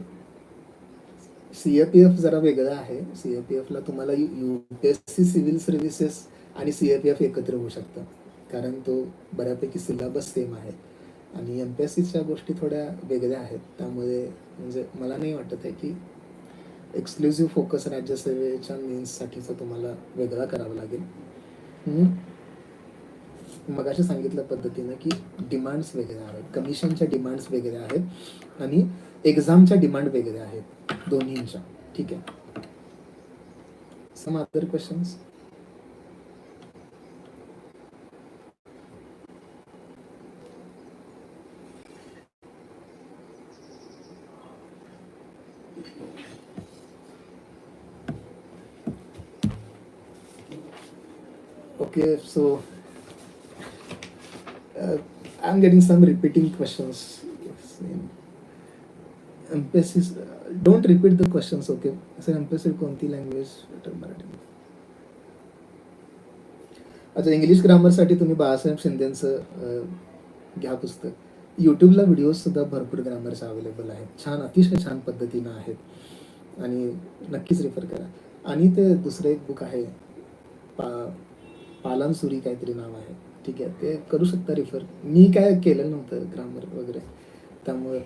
CAPF जरा वेगळं आहे. CAPFला तुम्हाला UPSC सिव्हिल सर्व्हिसेस आणि CAPF एकत्र होऊ शकतं, कारण तो बऱ्यापैकी सिलेबस सेम आहे. आणि MPSCच्या गोष्टी थोड्या वेगळ्या आहेत. त्यामुळे म्हणजे मला नाही वाटत आहे की एक्सक्लुझिव्ह फोकस राज्यसेवेच्या मेन्ससाठीचा तुम्हाला वेगळा करावा लागेल. मगाशी सांगितल्या पद्धतीनं की डिमांड्स वेगळ्या आहेत, कमिशनच्या डिमांड्स वेगळ्या आहेत आणि एक्झामच्या डिमांड वेगळ्या आहेत दोन्हींच्या. ठीक आहे. Some other questions? Okay, so I'm getting some repeating questions. MPSC, don't repeat the questions, okay? Sir MPSC कोणती लँग्वेज मराठी? अच्छा, इंग्लिश ग्रामरसाठी तुम्ही बाळासाहेब शिंदेचं घ्या पुस्तक. यूट्यूबला व्हिडिओजसुद्धा भरपूर ग्रामरचे अवेलेबल आहेत, छान, अतिशय छान पद्धतीनं आहेत आणि नक्कीच रेफर करा. आणि ते दुसरं एक बुक आहे, पालांसुरी काहीतरी नाव आहे, ठीक आहे, ते करू शकता रेफर. मी काय केलं नव्हतं ग्रामर वगैरे, त्यामुळे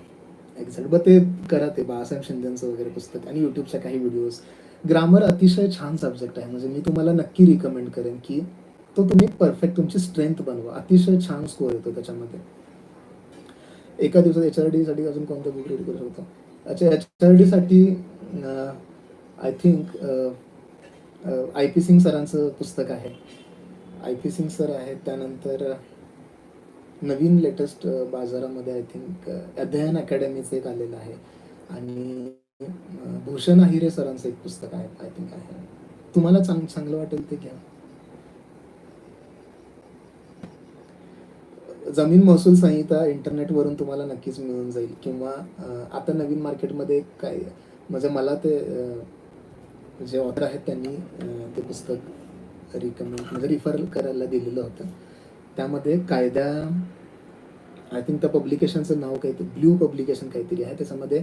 एक्झॅक्ट बट ते करा, ते बाळासाहेब शिंदेचं वगैरे पुस्तक आणि यूट्यूबच्या काही व्हिडिओज. ग्रामर अतिशय छान सब्जेक्ट आहे, म्हणजे मी तुम्हाला नक्की रिकमेंड करेन की तो तुम्ही परफेक्ट तुमची स्ट्रेंथ बनवा. अतिशय छान स्कोअर येतो त्याच्यामध्ये. एका दिवसात HRD साठी अजून कोणतं बुक रीड करू शकतो? अच्छा, HRD साठी आय थिंक IP सिंग सरांचं पुस्तक आहे. IP सिंग सर आहेत. त्यानंतर नवीन लेटेस्ट बाजारामध्ये आय थिंक अध्ययन अकॅडमीचं एक आलेलं आहे आणि भूषण अहिरे सरांचं एक पुस्तक आहे आय थिंक आहे. तुम्हाला चांगलं वाटेल ते घ्या. जमीन महसूल संहिता इंटरनेटवरून तुम्हाला नक्कीच मिळून जाईल, किंवा आता नवीन मार्केटमध्ये काय, म्हणजे मला ते जे ऑथर आहेत त्यांनी ते पुस्तक म्हणजे रिफर करायला दिलेलं होतं. त्यामध्ये कायदा, आय थिंक त्या पब्लिकेशनचं नाव काहीतरी ब्ल्यू पब्लिकेशन काहीतरी आहे, त्याच्यामध्ये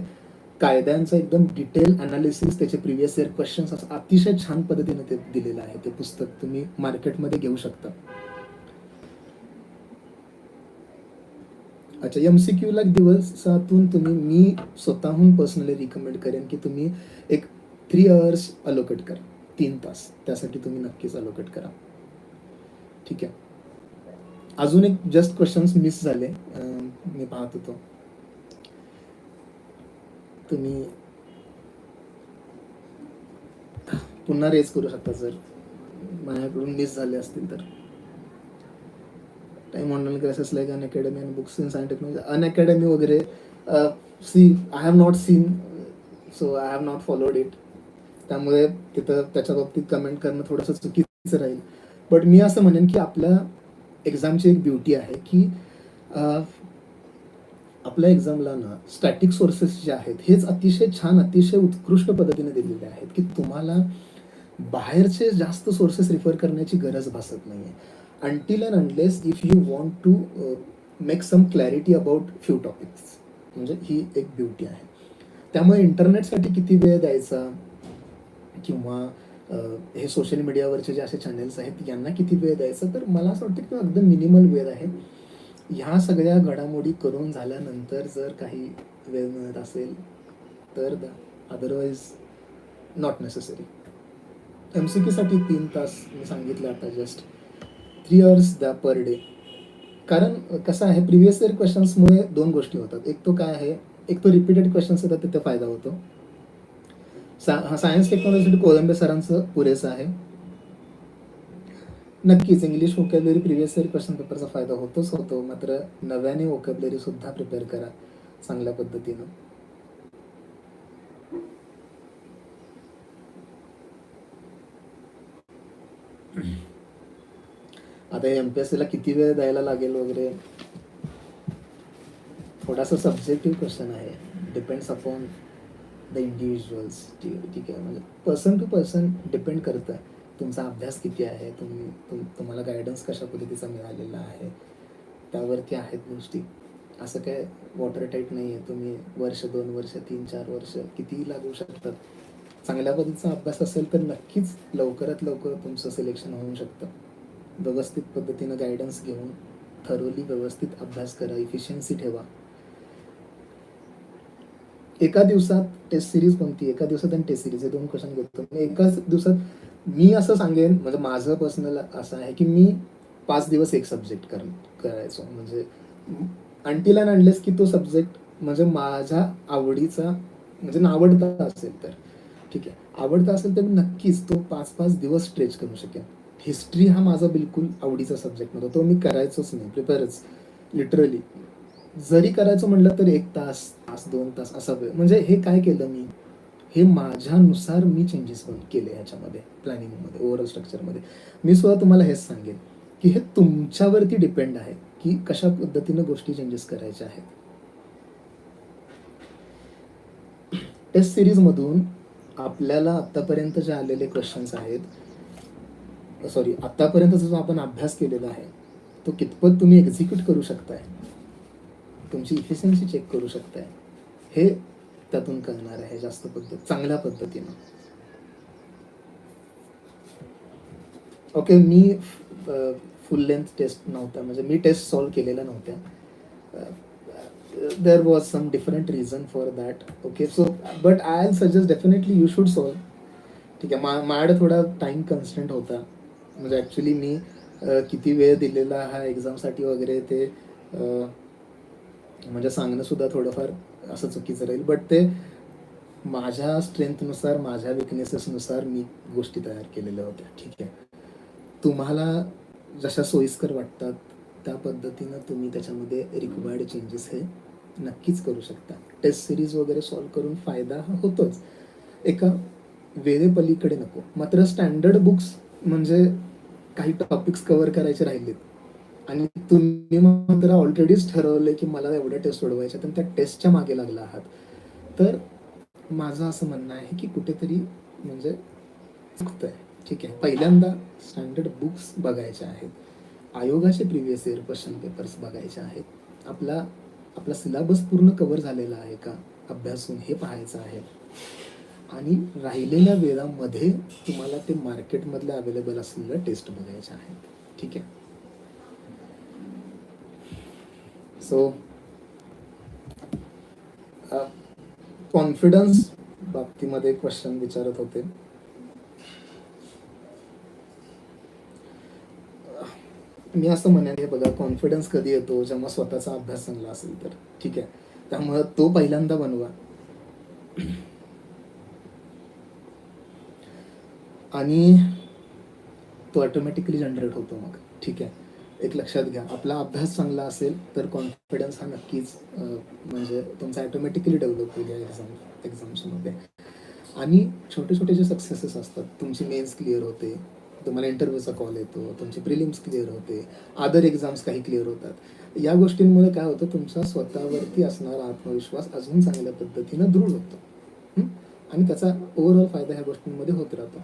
कायद्यांचं एकदम डिटेल अनालिसिस, त्याचे प्रिव्हियस इयर क्वेश्चन्स, असं अतिशय छान पद्धतीने ते दिलेलं आहे. ते पुस्तक तुम्ही मार्केटमध्ये घेऊ शकता. अच्छा, MCQ ला दिवसातून तुम्ही, मी स्वतःहून पर्सनली रिकमेंड करेन की तुम्ही एक 3 hours अलोकेट करा, 3 तास त्यासाठी तुम्ही नक्कीच अलोकेट करा. ठीक आहे. अजून एक जस्ट क्वेश्चन्स मिस झाले, मी पाहत होतो. तुम्ही पुन्हा रेज करू शकता जर माझ्याकडून मिस झाले असतील तर. Time online classes like Unacademy and books in science technology, Unacademy वगैरे, see I have not seen, so I have not followed it. त्यामुळे तिथं त्याच्या बाबतीत कमेंट करणं थोडंसं चुकीचं राहील. बट मी असं म्हणेन की आपल्या एक्झामची एक ब्युटी आहे की आपल्या एक्झामला ना स्टॅटिक सोर्सेस जे आहेत हेच अतिशय छान, अतिशय उत्कृष्ट पद्धतीने दिलेले आहेत की तुम्हाला बाहेरचे जास्त सोर्सेस रिफर करण्याची गरज भासत नाही आहे, until and unless if you want to make some clarity about few topics. म्हणजे ही एक ब्युटी आहे. त्यामुळे इंटरनेटसाठी किती वेळ द्यायचा, किंवा हे सोशल मीडियावरचे जे असे चॅनल्स आहेत यांना किती वेळ द्यायचा, तर मला असं वाटतं की एकदम मिनिमल वेळ आहे. ह्या सगळ्या घडामोडी करून झाल्यानंतर जर काही वेळ मिळत असेल तर द्या, अदरवाईज नॉट नेसेसरी. MCQ साठी 3 तास मी सांगितलं आता जस्ट. 3 hours द्या पर डे. कारण कसं आहे, प्रिव्हियस इयर क्वेश्चन्समुळे 2 गोष्टी होतात. एक तो काय आहे, एक तो रिपीटेड क्वेश्चन्स येतात, तिथे फायदा होतो. सायन्स टेक्नॉलॉजीसाठी कोलंबे सरांचं पुरेसं आहे. नक्कीच English vocabulary previous year question पेपरचा फायदा होतोच होतो, मात्र नव्याने वोकॅबलरी सुद्धा प्रिपेअर करा चांगल्या पद्धतीनं. आता MPSC ला किती वेळ द्यायला लागेल वगैरे, थोडासा सब्जेक्टिव्ह क्वेश्चन आहे, डिपेंड्स अपॉन द इंडिव्हिज्युअल्स. ठीक आहे, म्हणजे पर्सन टू पर्सन डिपेंड करतं तुमचा अभ्यास किती आहे, तुम्हाला गायडन्स कशा पद्धतीचा मिळालेला आहे, त्यावरती आहेत गोष्टी. असं काय वॉटर टाईट नाही आहे, तुम्ही वर्ष 2 वर्ष 3-4 वर्ष कितीही लागू शकतात. चांगल्या पद्धतीचा अभ्यास असेल तर नक्कीच लवकरात लवकर तुमचं सिलेक्शन होऊ शकतं. व्यवस्थित पद्धतीनं गायडन्स घेऊन थरोली व्यवस्थित अभ्यास करा, इफिशियन्सी ठेवा. एका दिवसात टेस्ट सिरीज कोणती, एका दिवसात आणि टेस्ट सिरीज हे 2 क्वेश्चन घेतो मी. एकाच दिवसात मी असं सांगेन, म्हणजे माझं पर्सनल असं आहे की मी 5 दिवस एक सब्जेक्ट करायचो, म्हणजे अनटिल अँड अनलेस की तो सब्जेक्ट म्हणजे माझ्या आवडीचा, म्हणजे आवडता असेल तर ठीक आहे, आवडता असेल तर मी नक्कीच तो 5-5 दिवस स्ट्रेच करू शकेन. हिस्ट्री हा माझा बिलकुल आवडीचा सब्जेक्ट नव्हता, तो मी करायचोच नाही, प्रिपेअरच लिटरली. जरी करायचं म्हटलं तर 1 तास 2 तास असा वेळ. म्हणजे हे काय केलं मी, हे माझ्यानुसार मी चेंजेस केले ह्याच्यामध्ये, प्लॅनिंगमध्ये, ओव्हरऑल स्ट्रक्चरमध्ये. मी सुद्धा तुम्हाला हेच सांगेन की हे तुमच्यावरती डिपेंड आहे की कशा पद्धतीनं गोष्टी चेंजेस करायच्या आहेत. टेस्ट सिरीजमधून आपल्याला आत्तापर्यंत जे आलेले क्वेश्चन्स आहेत, सॉरी आत्तापर्यंतचा जो आपण अभ्यास केलेला आहे तो कितपत तुम्ही एक्झिक्यूट करू शकताय, तुमची इफिशियन्सी चेक करू शकताय, हे त्यातून कळणार आहे जास्त चांगल्या पद्धतीनं. ओके, मी फुल लेंथ टेस्ट नव्हता, म्हणजे मी टेस्ट सॉल्व केलेल्या नव्हत्या. There was some different reason for that. Okay, so but I will suggest definitely you should solve. ठीक आहे, माझ्याकडे थोडा टाईम कन्स्टंट होता, म्हणजे ॲक्च्युली मी किती वेळ दिलेला हा एक्झामसाठी वगैरे ते म्हणजे सांगणं सुद्धा थोडंफार असं चुकीचं राहील, बट ते माझ्या स्ट्रेंथनुसार, माझ्या विकनेसेसनुसार मी गोष्टी तयार केलेल्या होत्या. ठीक आहे, तुम्हाला जशा सोयीस्कर वाटतात त्या पद्धतीनं तुम्ही त्याच्यामध्ये रिक्वायर्ड चेंजेस हे नक्कीच करू शकता. टेस्ट सिरीज वगैरे सॉल्व करून फायदा हा होतोच, एका वेळेपलीकडे नको. मात्र स्टँडर्ड बुक्स म्हणजे काही टॉपिक्स कव्हर करायचे राहिलेत आणि तुम्ही मात्र ऑलरेडीच ठरवले की मला एवढ्या टेस्ट सोडवायच्या, तर त्या टेस्टच्या मागे लागला आहात, तर माझं असं म्हणणं आहे की कुठेतरी म्हणजे चुकतंय. ठीक आहे, पहिल्यांदा स्टँडर्ड बुक्स बघायचे आहेत, आयोगाचे प्रिव्हियस इयर क्वेश्चन पेपर्स बघायचे आहेत, आपला सिलेबस पूर्ण कव्हर झालेला आहे का अभ्यासून हे पाहायचं आहे, आणि राहिलेल्या वेळामध्ये तुम्हाला ते मार्केटमधले अवेलेबल असलेल्या टेस्ट बघायच्या आहेत. ठीक आहे, सो कॉन्फिडन्स बाबतीमध्ये क्वेश्चन विचारत होते. मी असं म्हणेन, हे बघा, कॉन्फिडन्स कधी येतो, जेव्हा स्वतःचा अभ्यास चांगला असेल तर. ठीक आहे, त्यामुळं तो पहिल्यांदा बनवा आणि तो ऑटोमॅटिकली जनरेट होतो मग. ठीक आहे, एक लक्षात घ्या, आपला अभ्यास चांगला असेल तर कॉन्फिडन्स हा नक्कीच म्हणजे तुमचा ऑटोमॅटिकली डेव्हलप होईल या एक्झाम्समध्ये. आणि छोटे छोटे जे सक्सेसेस असतात, तुमची मेन्स क्लिअर होते, तुम्हाला इंटरव्ह्यूचा कॉल येतो, तुमचे प्रिलिम्स क्लिअर होते, अदर एक्झाम्स काही क्लिअर होतात, या गोष्टींमुळे काय होतं, तुमचा स्वतःवरती असणारा आत्मविश्वास अजून चांगल्या पद्धतीनं दृढ होतो आणि त्याचा ओव्हरऑल फायदा ह्या गोष्टींमध्ये होत राहतो.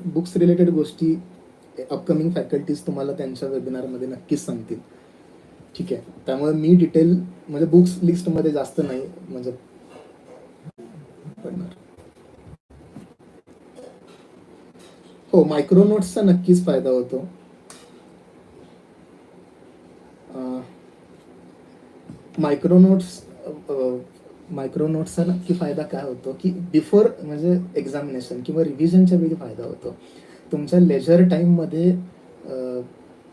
बुक्स रिलेटेड गोष्टी अपकमिंग फॅकल्टीज तुम्हाला त्यांच्या वेबिनारमध्ये नक्कीच सांगतील. ठीक आहे, त्यामुळे मी डिटेल म्हणजे बुक्स लिस्टमध्ये जास्त नाही म्हणजे पडणार. हो, मायक्रो नोट्सचा नक्कीच फायदा होतो. मायक्रो नोट्सचा नक्की फायदा काय होतो की बिफोर म्हणजे एक्झामिनेशन किंवा रिव्हिजनच्या वेळी फायदा होतो. तुमच्या लेजर टाईममध्ये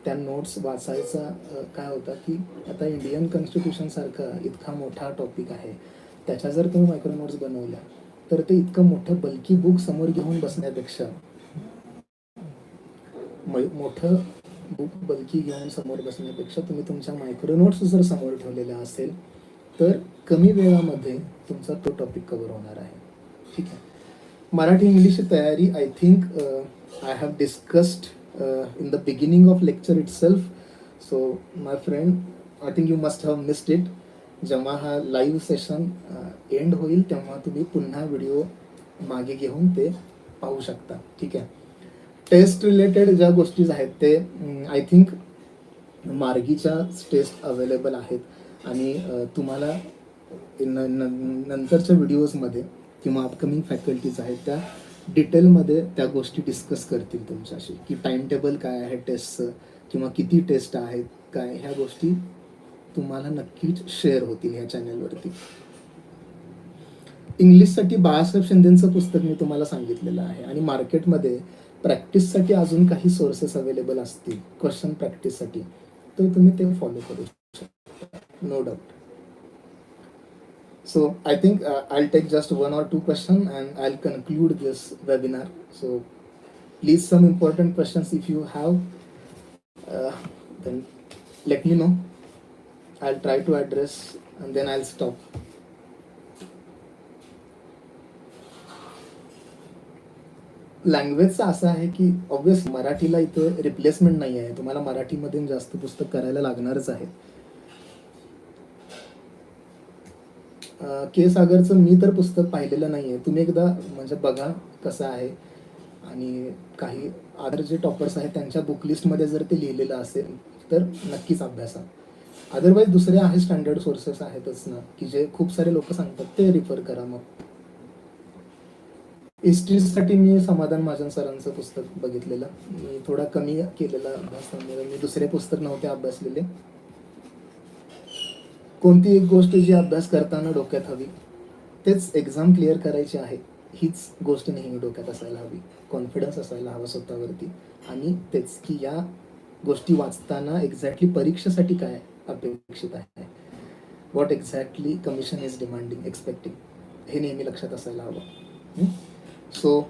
त्या नोट्स वाचायचा काय होतं की आता इंडियन कॉन्स्टिट्यूशनसारखा इतका मोठा टॉपिक आहे, त्याच्या जर तुम्ही मायक्रो नोट्स बनवल्या तर ते इतकं मोठं बल्की बुक समोर घेऊन बसण्यापेक्षा, मोठं बुक बल्की घेऊन समोर बसण्यापेक्षा तुम्ही तुमच्या मायक्रो नोट्स जर समोर ठेवलेल्या असेल तर कमी वेळामध्ये तुमचा तो टॉपिक कव्हर होणार आहे. ठीक आहे, मराठी इंग्लिशची तयारी I think I have discussed in the beginning of lecture it self. So my friend, I think you must have missed it. जेव्हा हा लाईव्ह सेशन एंड होईल तेव्हा तुम्ही पुन्हा व्हिडिओ मागे घेऊन ते पाहू शकता. ठीक आहे. टेस्ट रिलेटेड ज्या गोष्टी आहेत ते आय थिंक मार्गीच्या टेस्ट अवेलेबल आहेत आणि तुम्हाला नंतरच्या व्हिडिओजमध्ये किंवा अपकमिंग फॅकल्टीज आहेत त्या डिटेलमध्ये त्या गोष्टी डिस्कस करतील तुमच्याशी, की टाइम टेबल काय आहे टेस्टचं किंवा किती टेस्ट आहेत काय, ह्या गोष्टी तुम्हाला नक्कीच शेअर होतील ह्या चॅनलवरती. इंग्लिशसाठी बाळासाहेब शिंदेचं पुस्तक मी तुम्हाला सांगितलेलं आहे आणि मार्केटमध्ये प्रॅक्टिससाठी अजून काही सोर्सेस अवेलेबल असतील क्वेश्चन प्रॅक्टिससाठी, तर तुम्ही ते फॉलो करू शकता, no doubt. So I think I'll take just 1 or 2 questions and I'll conclude this webinar. So please, some important questions if you have, then let me know. I'll try to address and then I'll stop. लँग्वेजचा असं आहे की ऑब्वियस मराठीला इथं रिप्लेसमेंट नाही आहे, तुम्हाला मराठीमध्ये जास्त पुस्तक करायला लागणारच आहे. के सागरचं मी तर पुस्तक पाहिलेलं नाही आहे, तुम्ही एकदा म्हणजे बघा कसं आहे आणि काही अदर जे टॉपर्स आहेत त्यांच्या बुकलिस्टमध्ये जर ते लिहिलेलं असेल तर नक्कीच अभ्यासा. अदरवाईज दुसरे आहे स्टँडर्ड सोर्सेस आहेतच ना की जे खूप सारे लोक सांगतात, ते रिफर करा. मग हिस्ट्रीसाठी मी समाधान महाजन सरांचं पुस्तक बघितलेलं, मी थोडा कमी केलेला अभ्यास, त्यामुळे मी दुसरे पुस्तक नव्हते अभ्यासलेले. कोणती एक गोष्ट जी अभ्यास करताना डोक्यात हवी, तेच एक्झाम क्लिअर करायची आहे हीच गोष्ट नेहमी डोक्यात असायला हवी, कॉन्फिडन्स असायला हवा स्वतःवरती. आणि तेच की या गोष्टी वाचताना एक्झॅक्टली परीक्षेसाठी काय अपेक्षित आहे, what exactly commission is demanding expecting, हे नेहमी लक्षात असायला हवं. सो